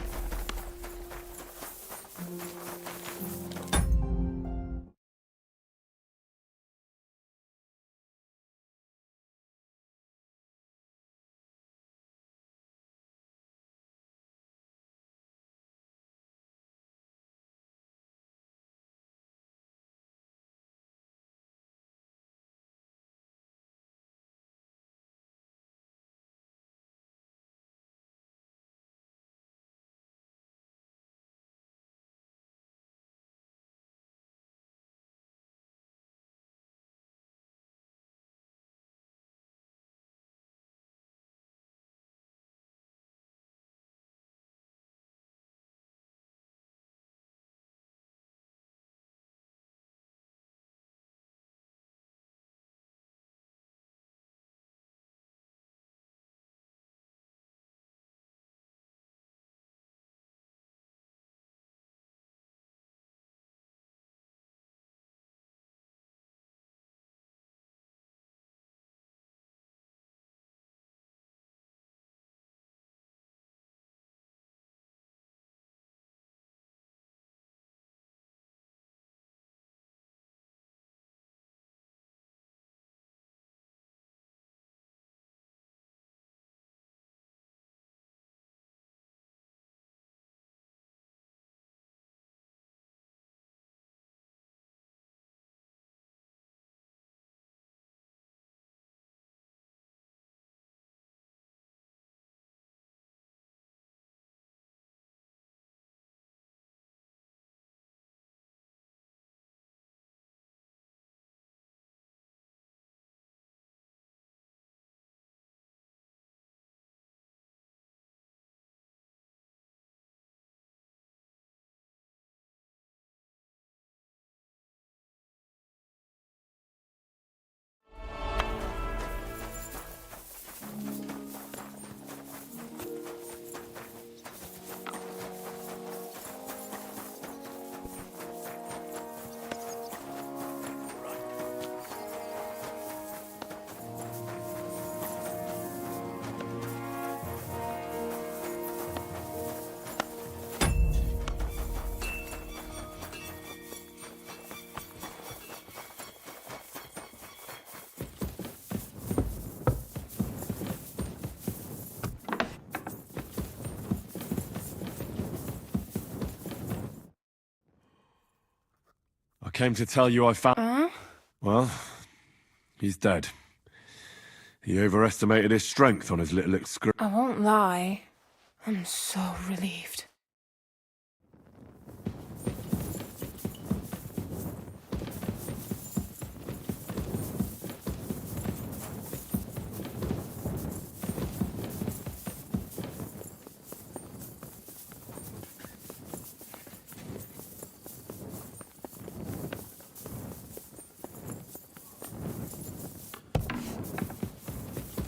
came to tell you I found... Well, he's dead. He overestimated his strength on his little excursion. I won't lie. I'm so relieved.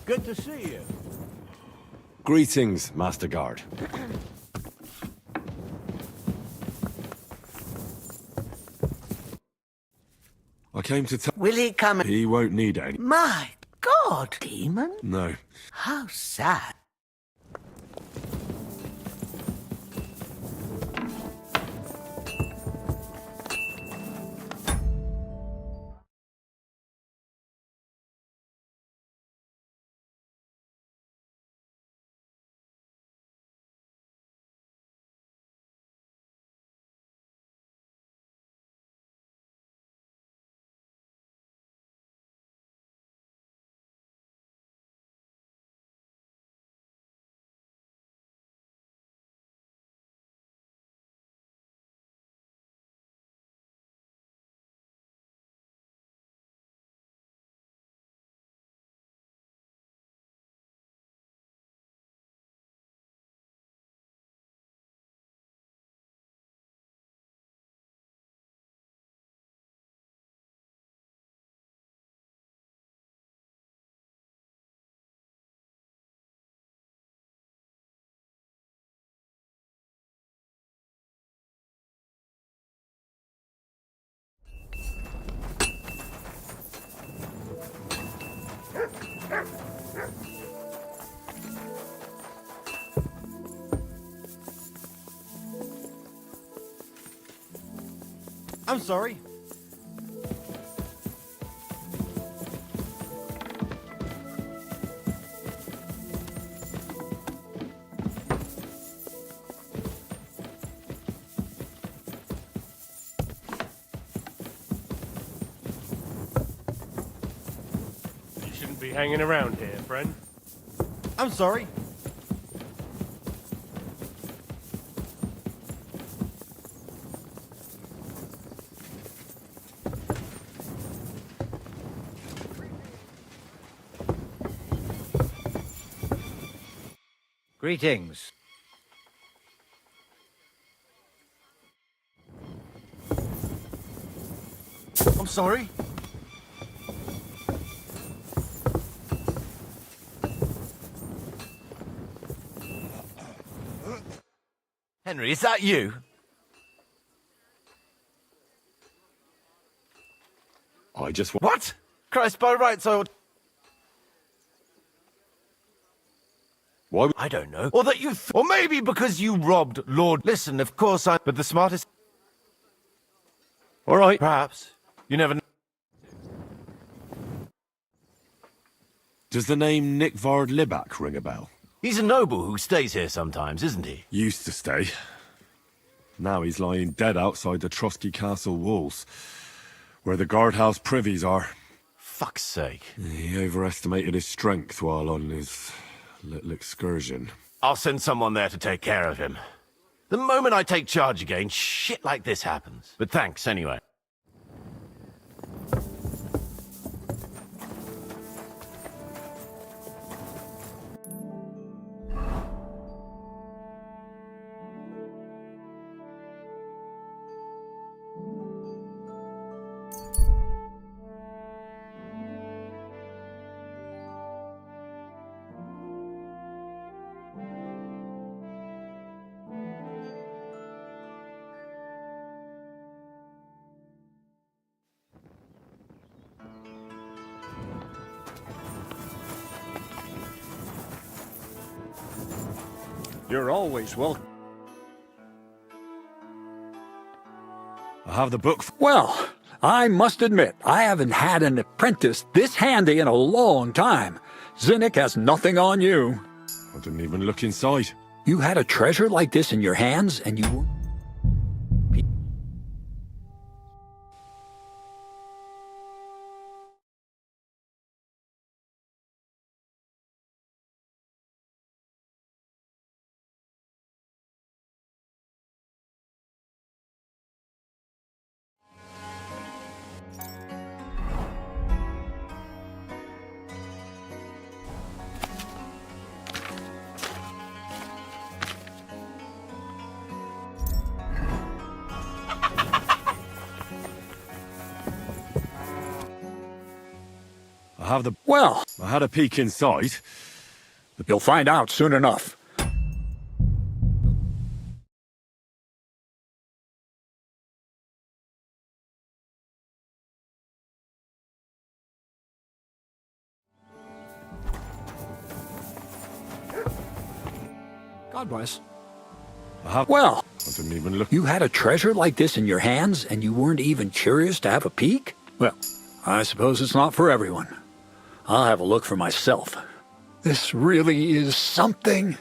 Good to see you. Greetings, Master Guard. I came to tell... Will he come? He won't need any. My God, demon? No. How sad. I'm sorry. You shouldn't be hanging around here, friend. I'm sorry. Greetings. I'm sorry. Henry, is that you? I just... What? Christ, by rights, I ought... Why? I don't know. Or that you... or maybe because you robbed Lord... Listen, of course I... But the smartest... All right. Perhaps. You never know. Does the name Nickvard Libak ring a bell? He's a noble who stays here sometimes, isn't he? Used to stay. Now he's lying dead outside the Trotsky Castle walls, where the guardhouse privies are. Fuck's sake. He overestimated his strength while on his little excursion. I'll send someone there to take care of him. The moment I take charge again, shit like this happens. But thanks anyway. You're always welcome. I have the book. Well, I must admit, I haven't had an apprentice this handy in a long time. Zinnik has nothing on you. I didn't even look inside. You had a treasure like this in your hands, and you... Well, I had a peek inside. You'll find out soon enough. God bless. Well, I didn't even look. You had a treasure like this in your hands, and you weren't even curious to have a peek? Well, I suppose it's not for everyone. I'll have a look for myself. This really is something.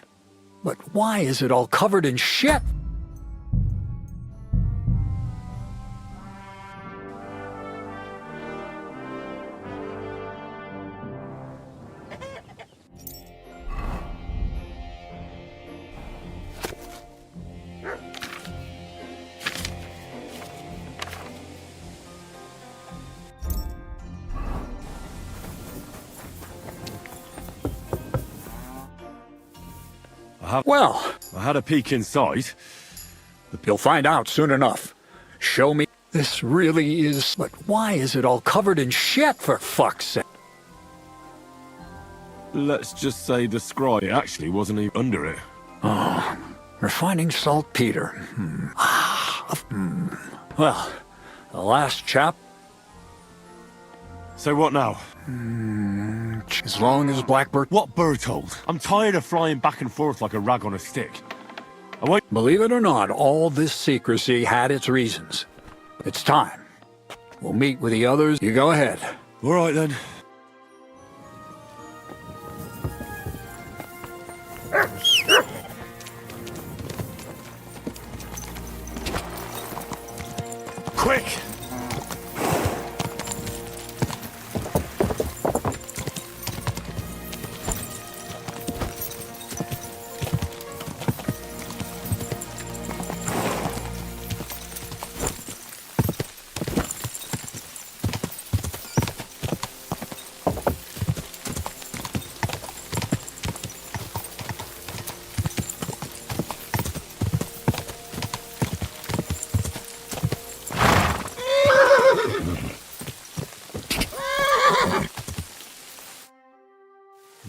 But why is it all covered in shit? Well, I had a peek inside. You'll find out soon enough. Show me. This really is... But why is it all covered in shit, for fuck's sake? Let's just say the scribe actually wasn't even under it. Oh, refining saltpeter. Well, the last chap... So what now? As long as Blackbird... What Bertold? I'm tired of flying back and forth like a rag on a stick. Believe it or not, all this secrecy had its reasons. It's time. We'll meet with the others. You go ahead. All right, then. Quick!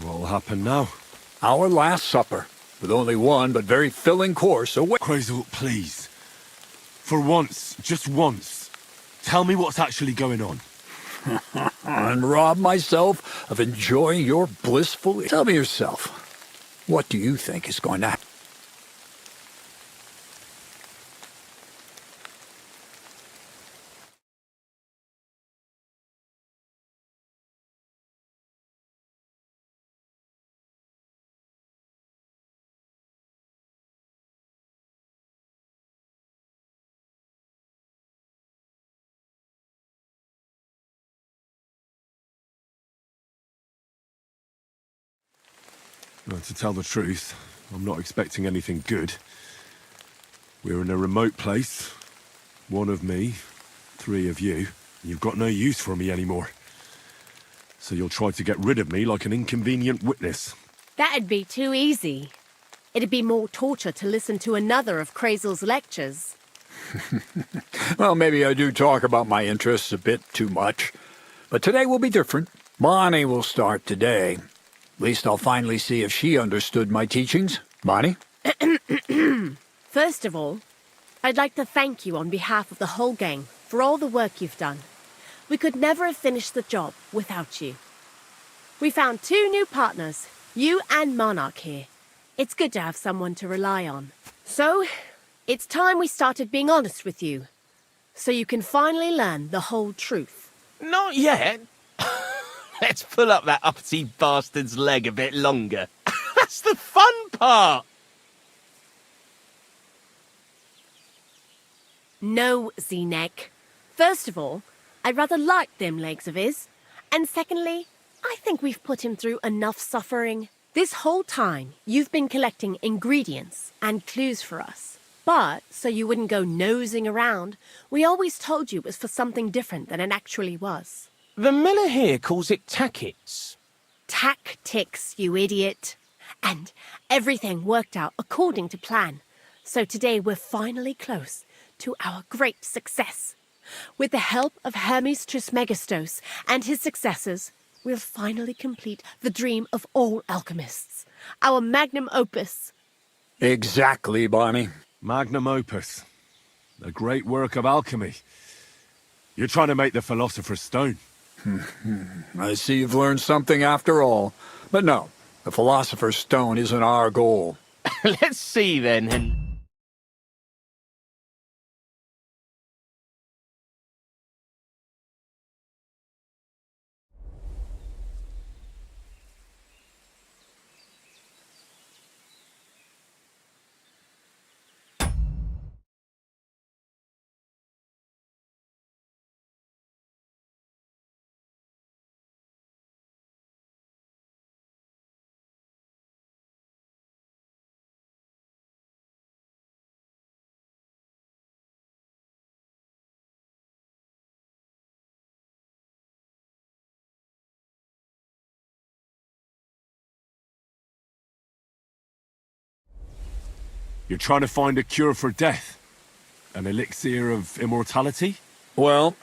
What'll happen now? Our last supper, with only one but very filling course away. Crazel, please. For once, just once, tell me what's actually going on. And rob myself of enjoying your blissful... Tell me yourself, what do you think is going to happen? Well, to tell the truth, I'm not expecting anything good. We're in a remote place. One of me, 3 of you. And you've got no use for me anymore. So you'll try to get rid of me like an inconvenient witness. That'd be too easy. It'd be more torture to listen to another of Crazel's lectures. Well, maybe I do talk about my interests a bit too much. But today will be different. Bonnie will start today. At least I'll finally see if she understood my teachings. Bonnie? First of all, I'd like to thank you on behalf of the whole gang for all the work you've done. We could never have finished the job without you. We found 2 new partners, you and Monarch here. It's good to have someone to rely on. So, it's time we started being honest with you, so you can finally learn the whole truth. Not yet. Let's pull up that uppity bastard's leg a bit longer. That's the fun part! No, Z-Neck. First of all, I rather like them legs of his. And secondly, I think we've put him through enough suffering. This whole time, you've been collecting ingredients and clues for us. But, so you wouldn't go nosing around, we always told you it was for something different than it actually was. The miller here calls it tackets. Tactics, you idiot. And everything worked out according to plan. So today we're finally close to our great success. With the help of Hermes Trismegistos and his successors, we'll finally complete the dream of all alchemists. Our magnum opus. Exactly, Bonnie. Magnum opus. A great work of alchemy. You're trying to make the Philosopher's Stone. I see you've learned something after all. But no, the Philosopher's Stone isn't our goal. Let's see then. You're trying to find a cure for death? An elixir of immortality? Well,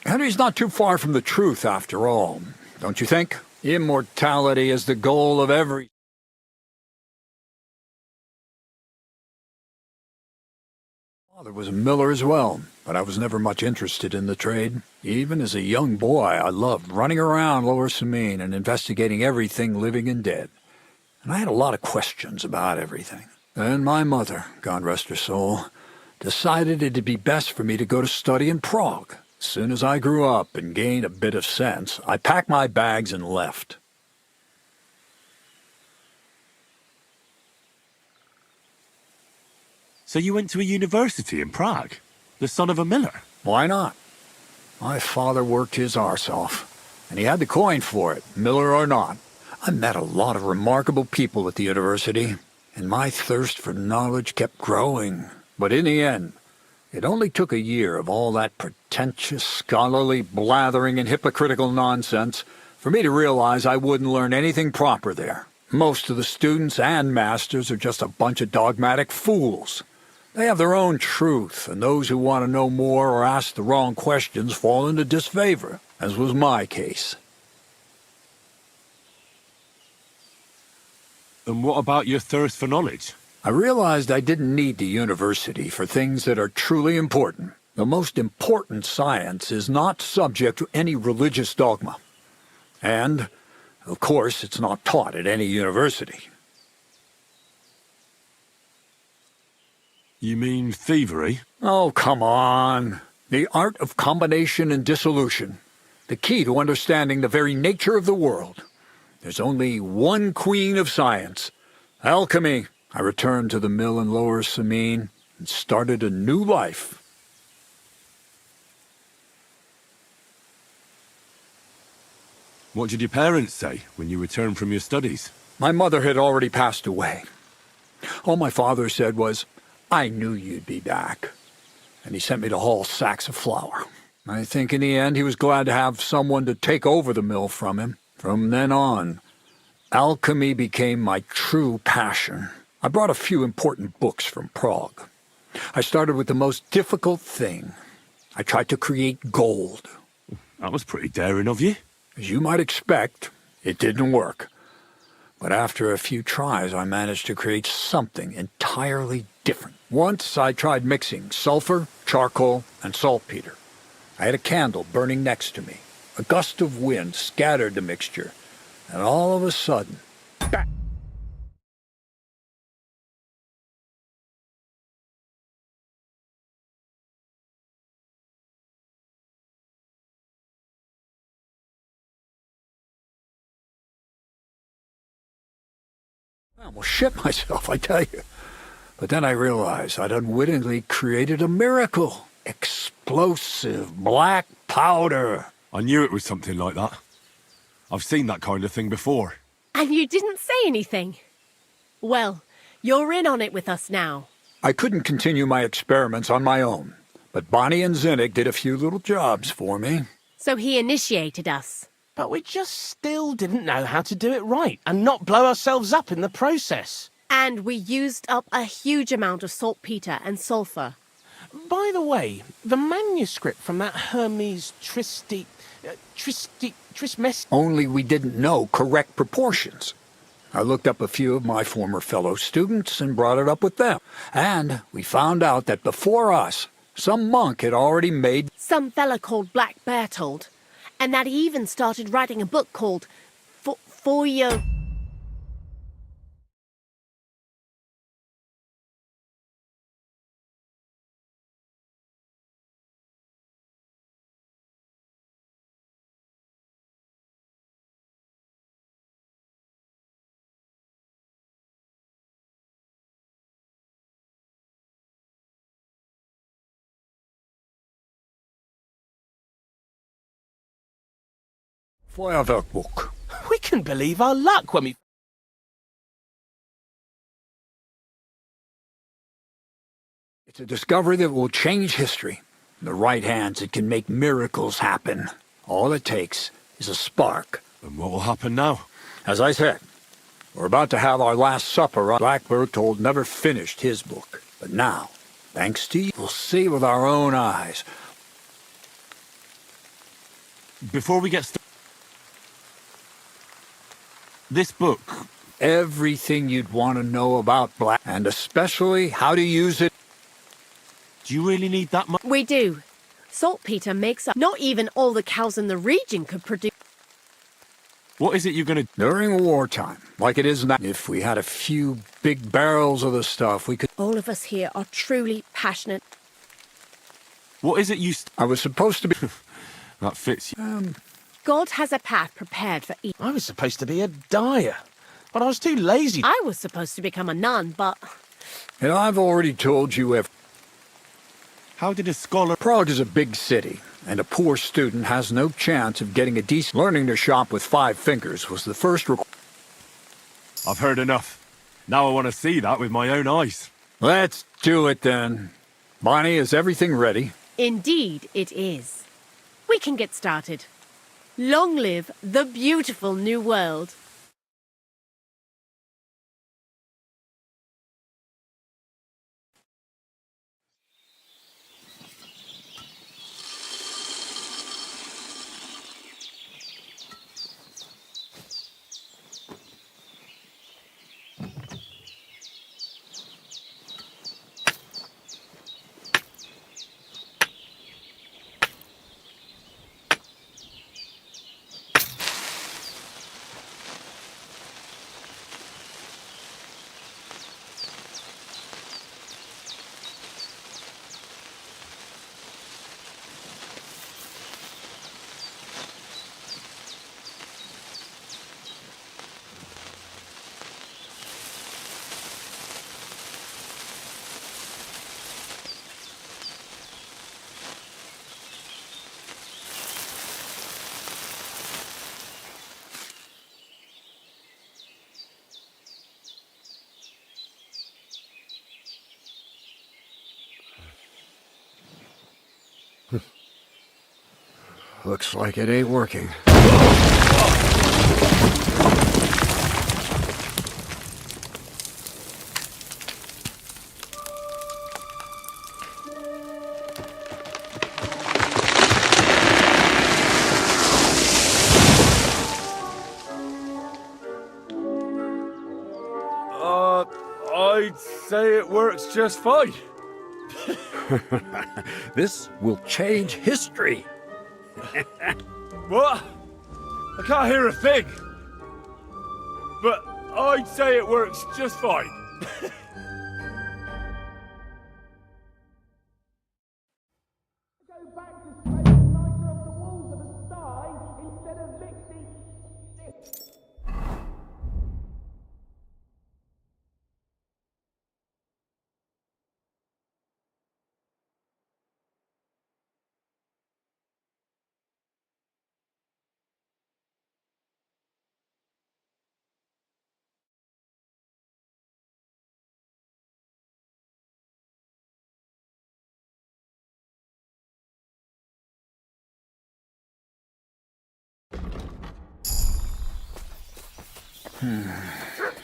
Henry's not too far from the truth after all, don't you think? Immortality is the goal of every... Father was a miller as well, but I was never much interested in the trade. Even as a young boy, I loved running around Lower Samine and investigating everything living and dead. And I had a lot of questions about everything. Then my mother, God rest her soul, decided it'd be best for me to go to study in Prague. As soon as I grew up and gained a bit of sense, I packed my bags and left. So you went to a university in Prague? The son of a miller? Why not? My father worked his arse off, and he had the coin for it, miller or not. I met a lot of remarkable people at the university, and my thirst for knowledge kept growing. But in the end, it only took a year of all that pretentious, scholarly blathering and hypocritical nonsense for me to realize I wouldn't learn anything proper there. Most of the students and masters are just a bunch of dogmatic fools. They have their own truth, and those who want to know more or ask the wrong questions fall into disfavor, as was my case. And what about your thirst for knowledge? I realized I didn't need the university for things that are truly important. The most important science is not subject to any religious dogma. And, of course, it's not taught at any university. You mean thievery? Oh, come on. The art of combination and dissolution. The key to understanding the very nature of the world. There's only one queen of science. Alchemy. I returned to the mill in Lower Samine and started a new life. What did your parents say when you returned from your studies? My mother had already passed away. All my father said was, "I knew you'd be back." And he sent me to haul sacks of flour. I think in the end he was glad to have someone to take over the mill from him. From then on, alchemy became my true passion. I brought a few important books from Prague. I started with the most difficult thing. I tried to create gold. That was pretty daring of you. As you might expect, it didn't work. But after a few tries, I managed to create something entirely different. Once I tried mixing sulfur, charcoal, and saltpeter. I had a candle burning next to me. A gust of wind scattered the mixture, and all of a sudden, bang! I almost shit myself, I tell you. But then I realized I'd unwittingly created a miracle. Explosive black powder. I knew it was something like that. I've seen that kind of thing before. And you didn't say anything? Well, you're in on it with us now. I couldn't continue my experiments on my own, but Bonnie and Zinnik did a few little jobs for me. So he initiated us. But we just still didn't know how to do it right and not blow ourselves up in the process. And we used up a huge amount of saltpeter and sulfur. By the way, the manuscript from that Hermes actress mess. Only we didn't know correct proportions. I looked up a few of my former fellow students and brought it up with them. And we found out that before us, some monk had already made... Some fella called Black Bertold. And that he even started writing a book called For Your... Feuerwerkbuch. We can believe our luck when we... It's a discovery that will change history. In the right hands, it can make miracles happen. All it takes is a spark. And what will happen now? As I said, we're about to have our last supper. Black Bertold never finished his book. But now, thanks to you, we'll see with our own eyes. Before we get started... This book... Everything you'd want to know about Black, and especially how to use it. Do you really need that much? We do. Saltpeter makes up... Not even all the cows in the region could produce... What is it you're gonna... During wartime, like it is now, if we had a few big barrels of the stuff, we could... All of us here are truly passionate. What is it you... I was supposed to be... That fits you. God has a path prepared for each. I was supposed to be a dyer, but I was too lazy. I was supposed to become a nun, but... And I've already told you How did a scholar... Prague is a big city, and a poor student has no chance of getting a decent... Learning to shop with 5 fingers was the first I've heard enough. Now I want to see that with my own eyes. Let's do it then. Bonnie, is everything ready? Indeed it is. We can get started. Long live the beautiful new world. Looks like it ain't working. I'd say it works just fine. This will change history. What? I can't hear a thing. But I'd say it works just fine.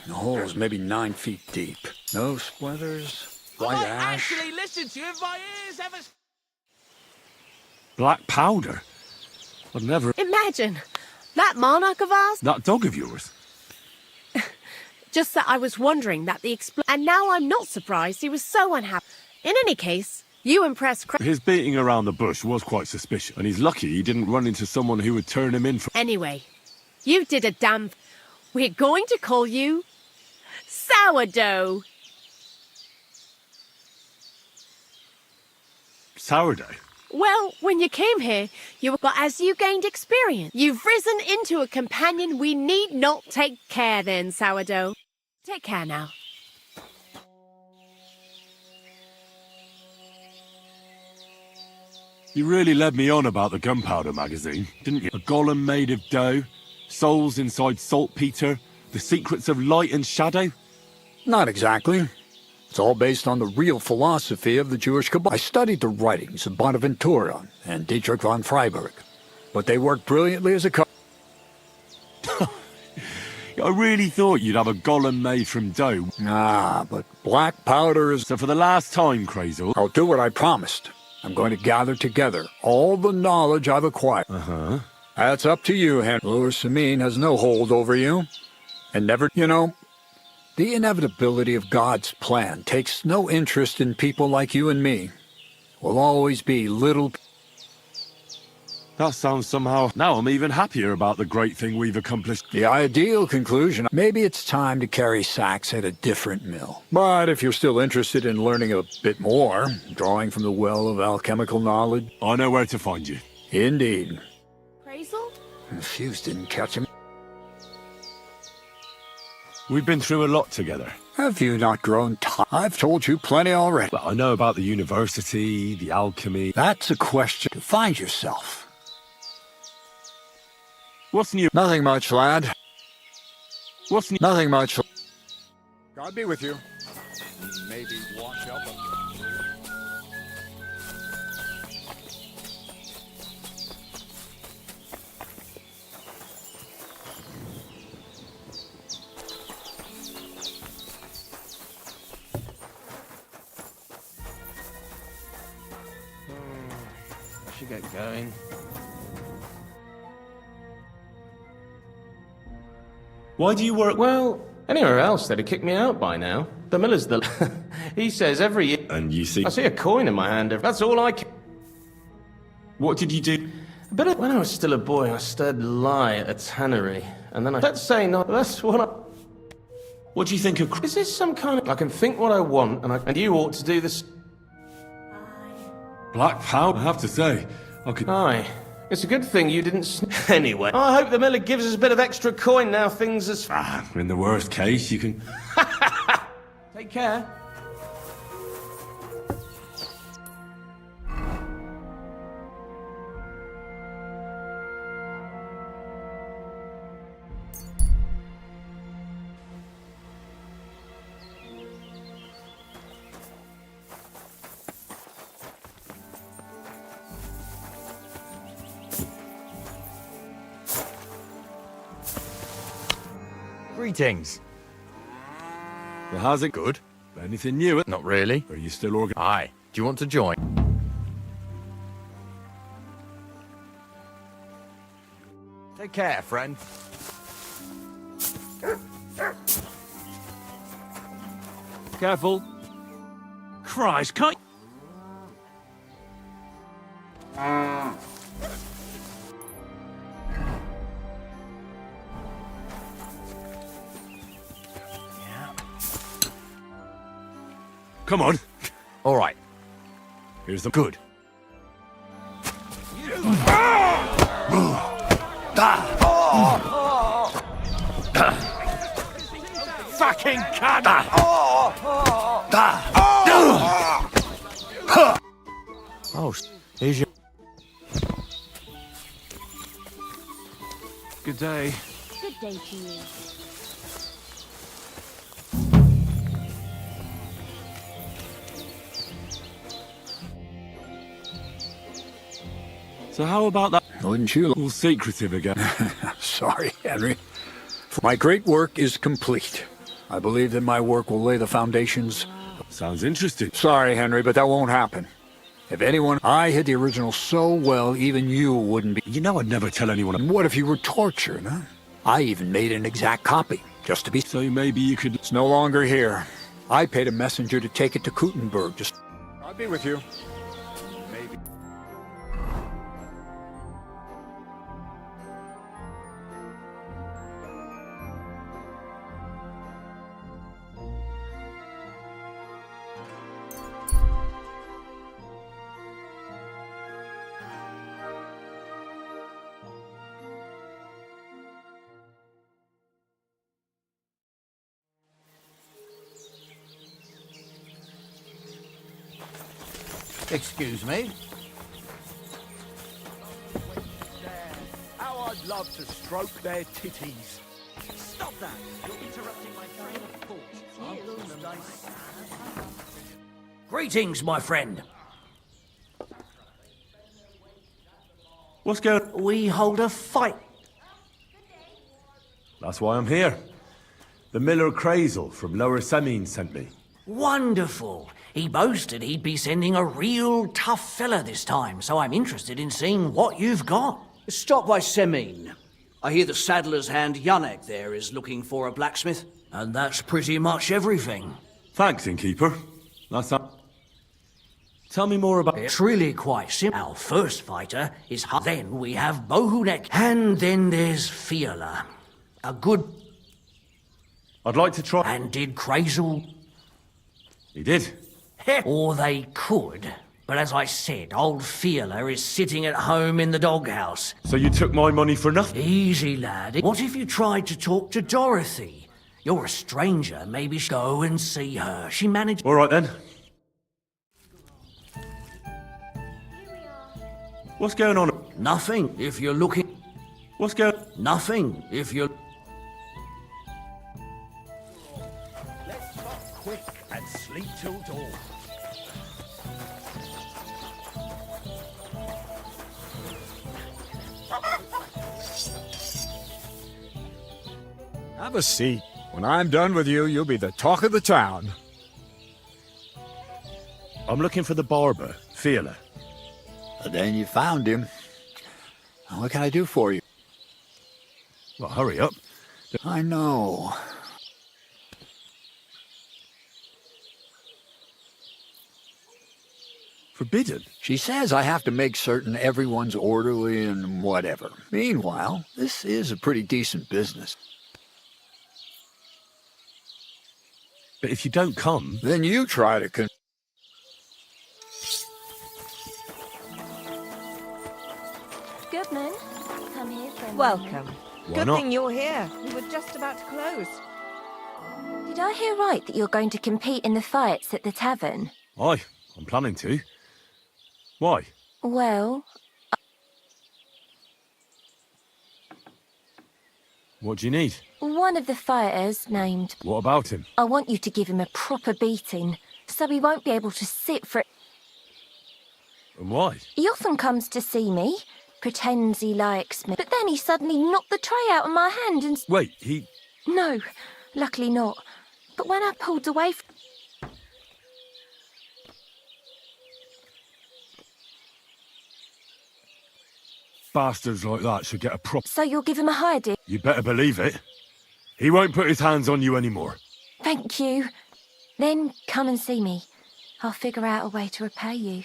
The hole's maybe 9 feet deep. No splinters, white ash. Actually, listen to you if my ears ever... Black powder? I'd never... Imagine, That monarch of ours? That dog of yours? Just that I was wondering that and now I'm not surprised he was so unhappy. In any case, you impressed His beating around the bush was quite suspicious, and he's lucky he didn't run into someone who would turn him in for... Anyway, you did a damn... We're going to call you... Sourdough. Sourdough? Well, when you came here, but as you gained experience, you've risen into a companion we need not take care then, Sourdough. Take care now. You really led me on about the gunpowder magazine, didn't you? A golem made of dough, souls inside saltpeter, the secrets of light and shadow? Not exactly. It's all based on the real philosophy of the Jewish Kabbalah. I studied the writings of Bonaventura and Dietrich von Freiburg, but they worked brilliantly as a couple. I really thought you'd have a golem made from dough. Ah, but black powder is... So for the last time, Crazel... I'll do what I promised. I'm going to gather together all the knowledge I've acquired. Uh-huh. That's up to you, Henry. Lord Samin has no hold over you. And never, you know... The inevitability of God's plan takes no interest in people like you and me. We'll always be little... That sounds somehow... Now I'm even happier about the great thing we've accomplished. The ideal conclusion... Maybe it's time to carry sacks at a different mill. But if you're still interested in learning a bit more, drawing from the well of alchemical knowledge... I know where to find you. Indeed. Crazel? The fuse didn't catch him. We've been through a lot together. Have you not grown tired? I've told you plenty already. Well, I know about the university, the alchemy... That's a question to find yourself. What's new? Nothing much, lad. What's new? Nothing much. God be with you. Maybe wash up a... I should get going. Why do you work... Well, anywhere else they'd have kicked me out by now. The miller's the... He says every year... And you see... I see a coin in my hand. That's all I can... What did you do? A bit of... When I was still a boy, I stirred lye at a tannery. And then I... Let's say not... That's what I... What do you think of... Is this some kind of... I can think what I want, and you ought to do this... Black powder, I have to say. I could... Aye. It's a good thing you didn't... Anyway. I hope the miller gives us a bit of extra coin now things as... in the worst case, you can... Take care. Greetings. Well, how's it? Good. Anything new? Not really. Are you still organized? Aye. Do you want to join? Take care, friend. Careful. Christ, can't... Come on. All right. Here's the... Good. Fucking cunt! Oh, here's your... Good day. Good day to you. So how about that? Wouldn't you? All secretive again. Sorry, Henry. My great work is complete. I believe that my work will lay the foundations. Sounds interesting. Sorry, Henry, but that won't happen. If anyone... I hid the original so well, even you wouldn't be... You know I'd never tell anyone... And what if you were tortured, huh? I even made an exact copy, just to be... So maybe you could... It's no longer here. I paid a messenger to take it to Kuttenberg. Just... I'll be with you. Maybe. Excuse me. How I'd love to stroke their titties. Stop that! You're interrupting my train of thought. Greetings, my friend. What's going... We hold a fight. That's why I'm here. The Miller Crazel from Lower Semine sent me. Wonderful. He boasted he'd be sending a real tough fella this time, so I'm interested in seeing what you've got. Stop by Semine. I hear the saddler's hand Yannick there is looking for a blacksmith. And that's pretty much everything. Thanks, innkeeper. That's up. Tell me more about... It's really quite simple. Our first fighter is then we have Bohunek, and then there's Fiala. A good... I'd like to try... And did Crazel... He did. Or they could. But as I said, old Fiala is sitting at home in the doghouse. So you took my money for nothing? Easy, lad. What if you tried to talk to Dorothy? You're a stranger. Maybe go and see her. She managed... All right, then. What's going on? Nothing, if you're looking... What's going... Nothing, if you're... Let's stop quick and sleep till dawn. Have a seat. When I'm done with you, you'll be the talk of the town. I'm looking for the barber, Fiala. Then you found him. What can I do for you? Well, hurry up. I know. Forbidden? She says I have to make certain everyone's orderly and whatever. Meanwhile, this is a pretty decent business. But if you don't come... Then you try to Goodman, come here for a Welcome. Why Good not? thing you're here. We were just about to close. Did I hear right that you're going to compete in the fights at the tavern? Aye, I'm planning to. Why? Well, What do you need? one of the fighters, named... What about him? I want you to give him a proper beating, so he won't be able to sit for it. And why? He often comes to see me, pretends he likes me, but then he suddenly knocked the tray out of my hand and... Wait, he... No, luckily not. But when I pulled away Bastards like that should get a prop... So you'll give him a hiding? You better believe it. He won't put his hands on you anymore. Thank you. Then come and see me. I'll figure out a way to repay you.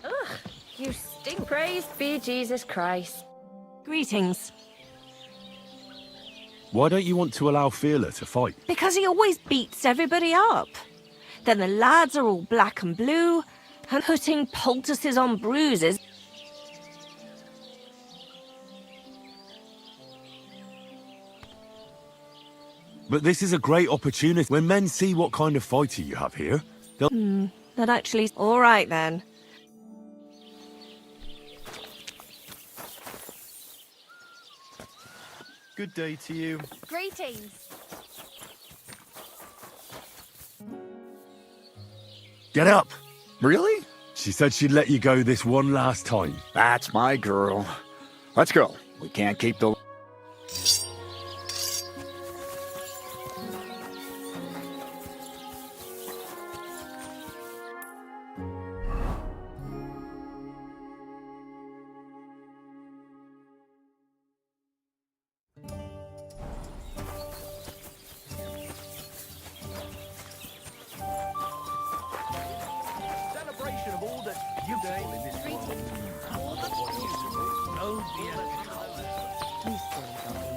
Ugh, you stink. Praised be Jesus Christ. Greetings. Why don't you want to allow Fiala to fight? Because he always beats everybody up. Then the lads are all black and blue, and putting poultices on bruises. But this is a great opportunity. When men see what kind of fighter you have here, they'll... That actually... All right, then. Good day to you. Greetings. Get up! Really? She said she'd let you go this one last time. That's my girl. Let's go. We can't keep the... beautiful in this world. Oh, that's beautiful. Oh, dear. Please stay, doggy.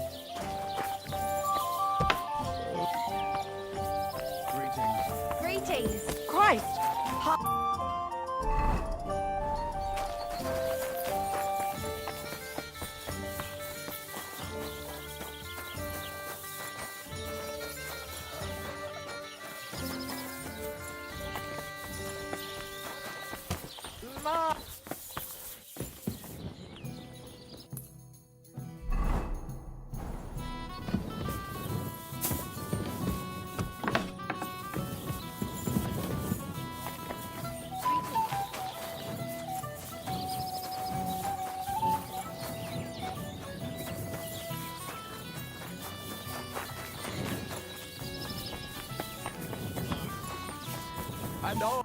Greetings. Greetings. Christ! And all.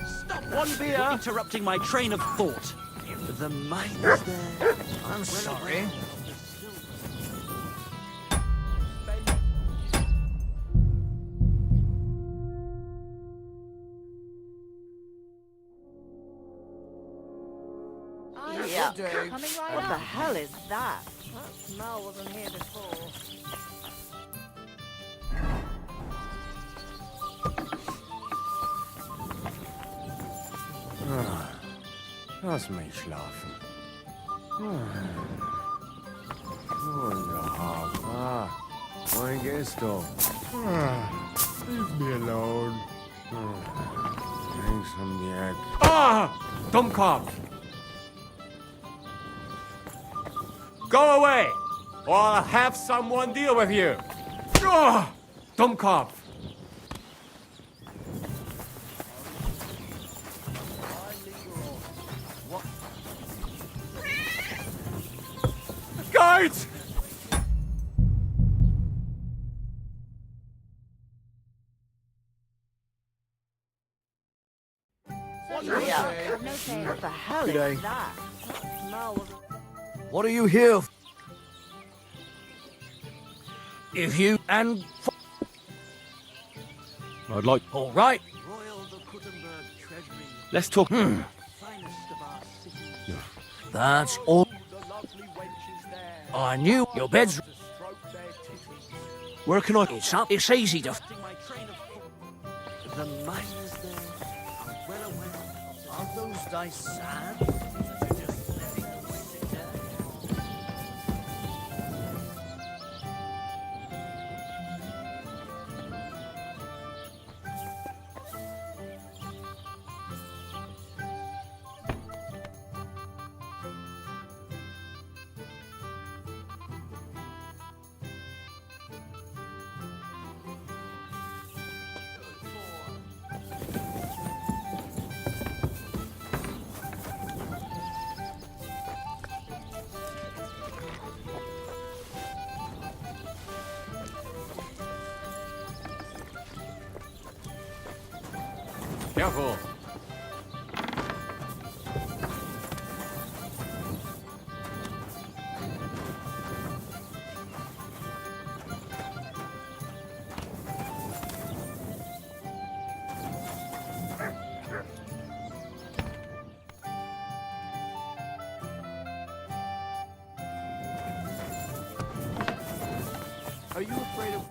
Stop One beer. You're interrupting my train of thought. The mines there. I'm sorry. Yuck. Coming right What the up. hell is that? That smell wasn't here before. Lass mich schlafen. Wunderbar. Wohin gehst du? Leave me alone. Links um die Ecke. Ah! Dummkopf! Go away! Or I'll have someone deal with you! Ah! Dummkopf! Guards! Yuck. What the hell Good day. is that? That smell wasn't... What are you here for? If you and... I'd like... All right. Let's talk... That's all. I knew your bed's... Where can I... It's up. It's easy to... The mines there. I'm well aware. Are those dice sad? Just letting them sit there. Careful. Are you afraid of...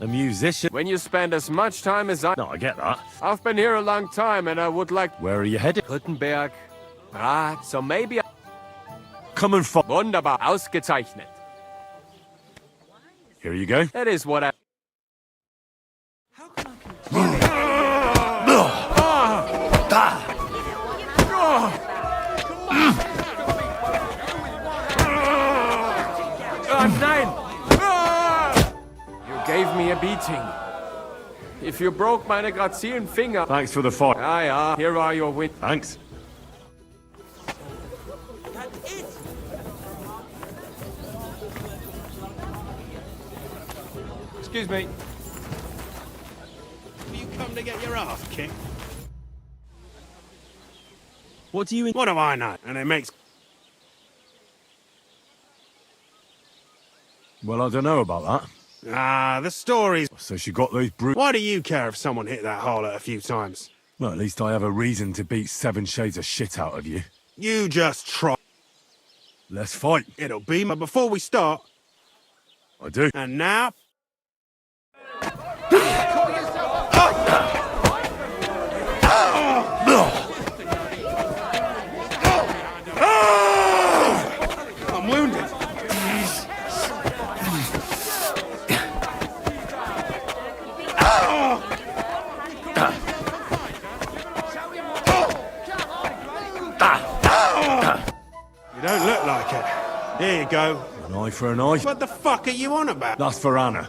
A musician? When you spend as much time as I... No, I get that. I've been here a long time and I would like... Where are you headed? Gutenberg. Ah, so maybe... Coming from... Wunderbar. Ausgezeichnet. Here you go. That is what I... Nein! You gave me a beating. If you broke meine grazieren Finger... Thanks for the fight. Ja, here are your win... Thanks. Excuse me. You come to get your ass kicked? What do you... What do I know? And it makes... Well, I don't know about that. Ah, the stories. So she got those Why do you care if someone hit that harlot a few times? Well, at least I have a reason to beat 7 shades of shit out of you. You just try. Let's fight. It'll be, but before we start... I do. And now... I'm wounded. You don't look like it. Here you go. An eye for an eye. What the fuck are you on about? That's for Anna.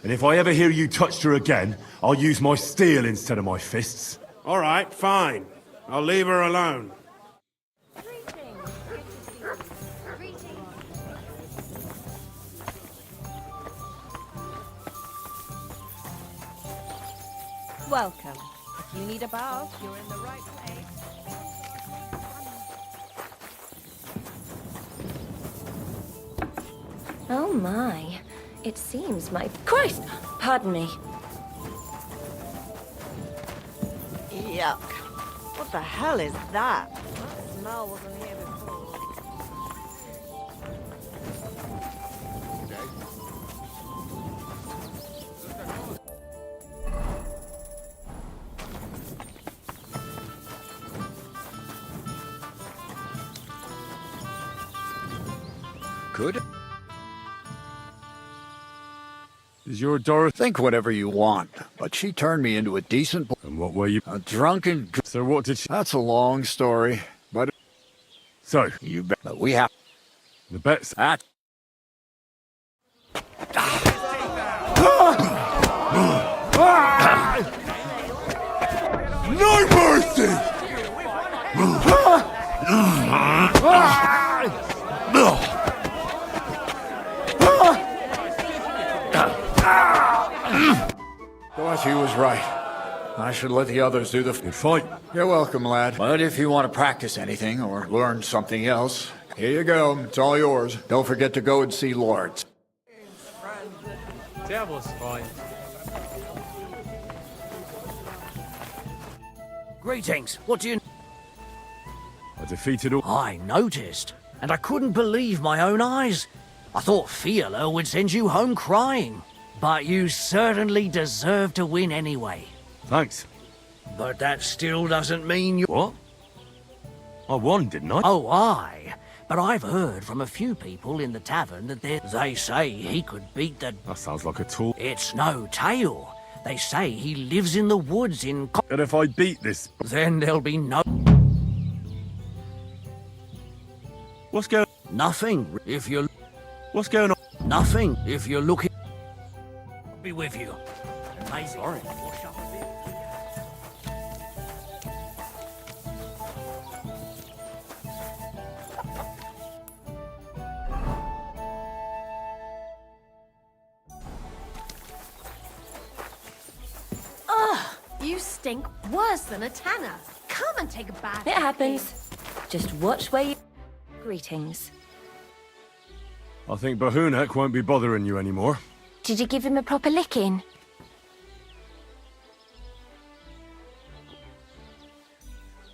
And if I ever hear you touched her again, I'll use my steel instead of my fists. All right, fine. I'll leave her alone. Welcome. If you need a bath, you're in the right place. Oh my. It seems my... Christ! Pardon me. Yuck. What the hell is that? That smell wasn't here before. Good. Is your Dorothy... Think whatever you want, but she turned me into a decent boy. And what were you? A drunken... So what did she... That's a long story, but... So? You bet. But we have... The bet's... That... No mercy! Dorothy was right. I should let the others do the... Good fight. You're welcome, lad. But if you want to practice anything or learn something else, here you go. It's all yours. Don't forget to go and see Lords. Devil's fine. Greetings. What do you... I defeated all... I noticed, and I couldn't believe my own eyes. I thought Fiala would send you home crying. But you certainly deserve to win anyway. Thanks. But that still doesn't mean you... What? I won, didn't I? Oh, aye. But I've heard from a few people in the tavern that they say he could beat the... That sounds like a tool. It's no tale. They say he lives in the woods in... And if I beat this... Then there'll be no... What's going... Nothing, if you're... What's going on? Nothing, if you're looking... Be with you. Amazing. Sorry. Ugh, you stink worse than a tanner. Come and take a bath. It happens. Just watch where you... Greetings. I think Bahunek won't be bothering you anymore. Did you give him a proper licking?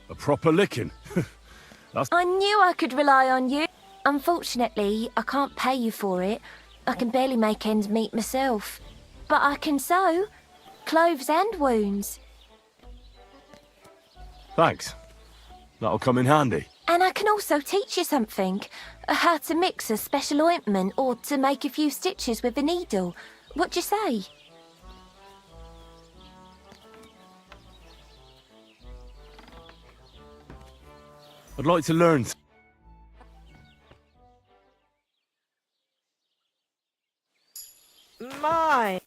A proper licking? That's... I knew I could rely on you. Unfortunately, I can't pay you for it. I can barely make ends meet myself. But I can sew. Clothes and wounds. Thanks. That'll come in handy. And I can also teach you something. How to mix a special ointment or to make a few stitches with a needle. What do you say? I'd like to learn... My.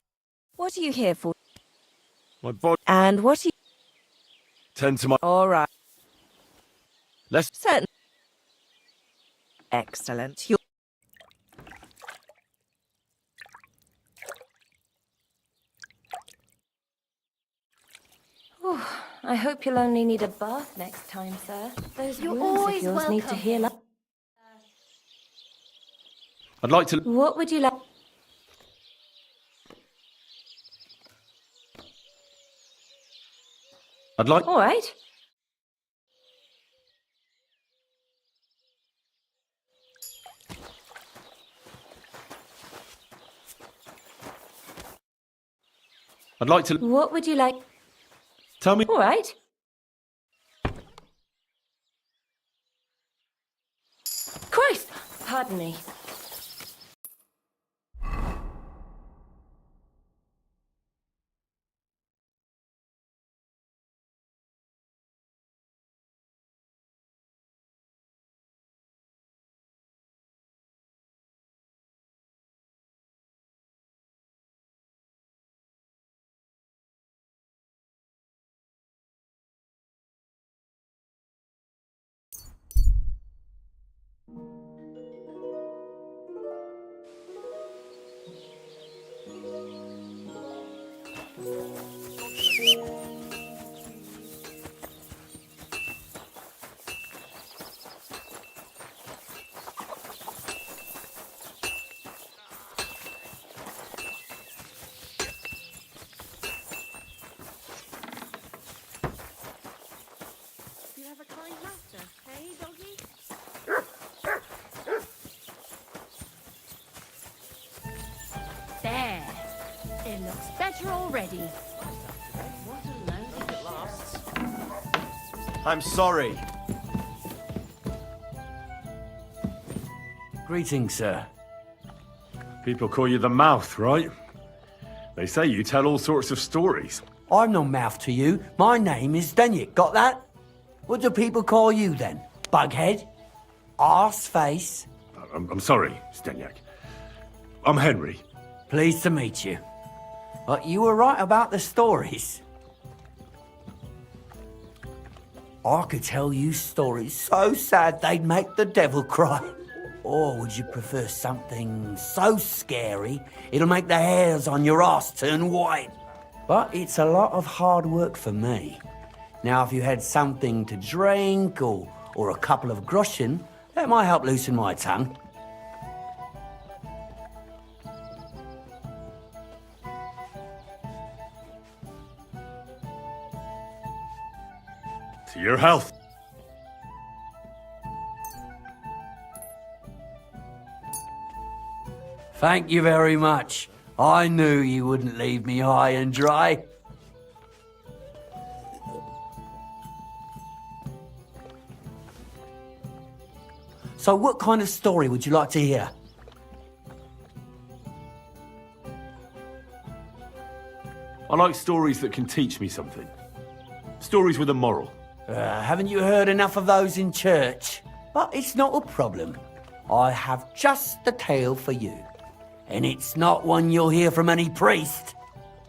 What are you here for? My body. And what are you... Tend to my. All right. Let's. Certain. Excellent. Whew, I hope you'll only need a bath next time, sir. Those You're wounds of always yours need to welcome. heal up. I'd like to. What would you like? I'd like. All right. I'd like to. What would you like? Tell me. All right. Christ! Pardon me. You have a kind master, hey, doggy? There. It looks better already. What a load it lasts. I'm sorry. Greetings, sir. People call you the mouth, right? They say you tell all sorts of stories. I'm no mouth to you. My name is Denyek, got that? What do people call you then? Bughead? Arse face? I'm sorry, Stenyak. I'm Henry. Pleased to meet you. But you were right about the stories. I could tell you stories so sad they'd make the devil cry. Or would you prefer something so scary it'll make the hairs on your ass turn white? But it's a lot of hard work for me. Now, if you had something to drink or a couple of groschen, that might help loosen my tongue. To your health. Thank you very much. I knew you wouldn't leave me high and dry. So what kind of story would you like to hear? I like stories that can teach me something. Stories with a moral. Haven't you heard enough of those in church? But it's not a problem. I have just the tale for you. And it's not one you'll hear from any priest.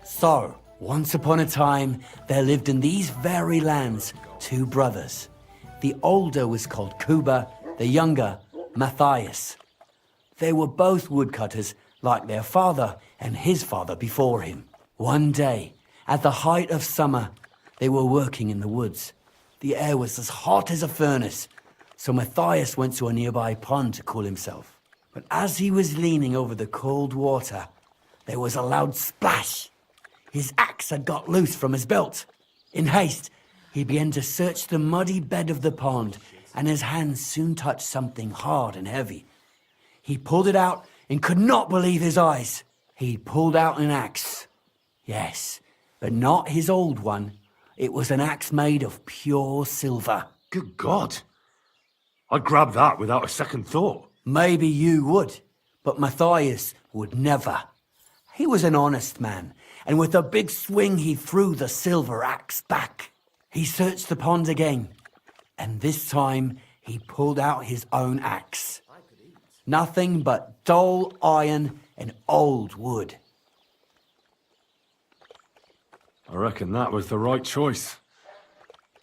So, once upon a time, there lived in these very lands 2 brothers. The older was called Kuba, the younger, Matthias. They were both woodcutters, like their father and his father before him. One day, at the height of summer, they were working in the woods. The air was as hot as a furnace, so Matthias went to a nearby pond to cool himself. But as he was leaning over the cold water, there was a loud splash. His axe had got loose from his belt. In haste, he began to search the muddy bed of the pond, and his hands soon touched something hard and heavy. He pulled it out and could not believe his eyes. He pulled out an axe. Yes, but not his old one. It was an axe made of pure silver. Good God. I'd grab that without a second thought. Maybe you would, but Matthias would never. He was an honest man, and with a big swing he threw the silver axe back. He searched the pond again, and this time he pulled out his own axe. Nothing but dull iron and old wood. I reckon that was the right choice.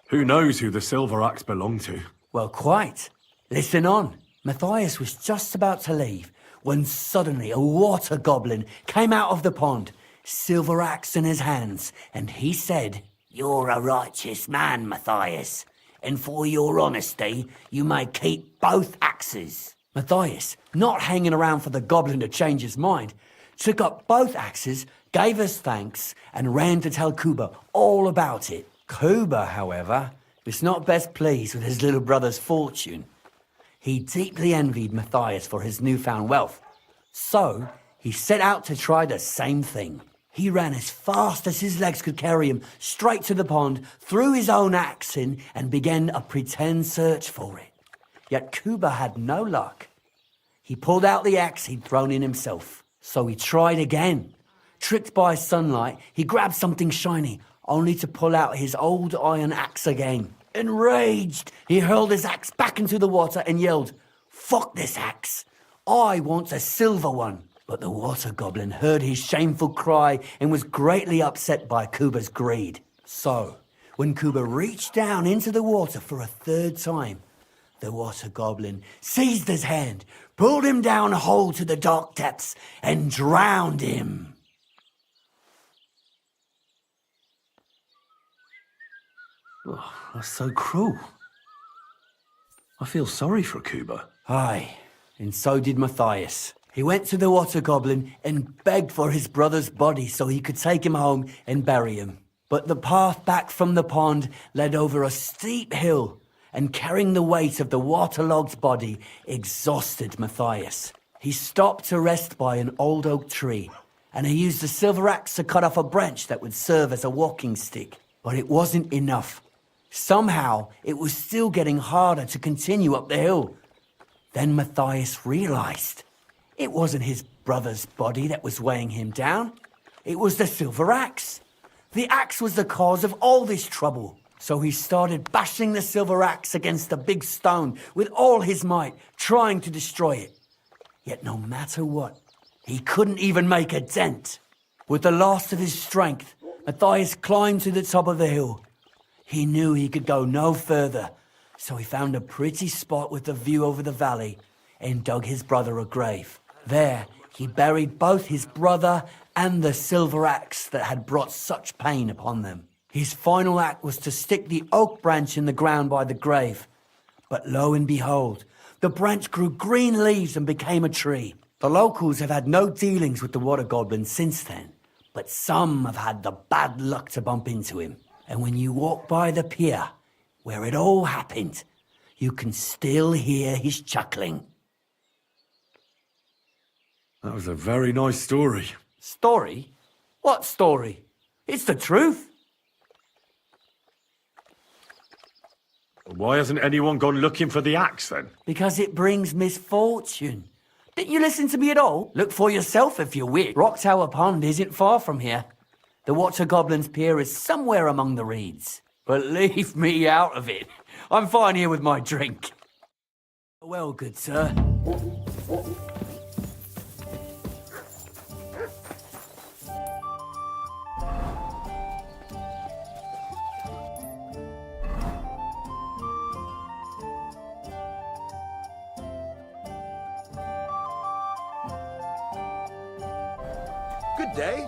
Who knows who the silver axe belonged to? Well, quite. Listen on. Matthias was just about to leave when suddenly a water goblin came out of the pond, silver axe in his hands, and he said, "You're a righteous man, Matthias, and for your honesty, you may keep both axes." Matthias, not hanging around for the goblin to change his mind, took up both axes, gave us thanks, and ran to tell Kuba all about it. Kuba, however, was not best pleased with his little brother's fortune. He deeply envied Matthias for his newfound wealth, so he set out to try the same thing. He ran as fast as his legs could carry him straight to the pond, threw his own axe in, and began a pretend search for it. Yet Kuba had no luck. He pulled out the axe he'd thrown in himself, so he tried again. Tricked by sunlight, he grabbed something shiny, only to pull out his old iron axe again. Enraged, he hurled his axe back into the water and yelled, "Fuck this axe! I want a silver one!" But the water goblin heard his shameful cry and was greatly upset by Kuba's greed. So, when Kuba reached down into the water for a third time, the water goblin seized his hand, pulled him down whole to the dark depths, and drowned him. Oh, that's so cruel. I feel sorry for Kuba. Aye, and so did Matthias. He went to the water goblin and begged for his brother's body so he could take him home and bury him. But the path back from the pond led over a steep hill, and carrying the weight of the waterlogged body exhausted Matthias. He stopped to rest by an old oak tree, and he used a silver axe to cut off a branch that would serve as a walking stick. But it wasn't enough. Somehow, it was still getting harder to continue up the hill. Then Matthias realized it wasn't his brother's body that was weighing him down. It was the silver axe. The axe was the cause of all this trouble. So he started bashing the silver axe against the big stone with all his might, trying to destroy it. Yet no matter what, he couldn't even make a dent. With the last of his strength, Matthias climbed to the top of the hill. He knew he could go no further, so he found a pretty spot with a view over the valley and dug his brother a grave. There, he buried both his brother and the silver axe that had brought such pain upon them. His final act was to stick the oak branch in the ground by the grave. But lo and behold, the branch grew green leaves and became a tree. The locals have had no dealings with the water goblin since then, but some have had the bad luck to bump into him. And when you walk by the pier, where it all happened, you can still hear his chuckling. That was a very nice story. Story? What story? It's the truth. Why hasn't anyone gone looking for the axe then? Because it brings misfortune. Didn't you listen to me at all? Look for yourself if you wish. Rock Tower Pond isn't far from here. The Water Goblin's Pier is somewhere among the reeds. But leave me out of it. I'm fine here with my drink. Well, good sir. Good day.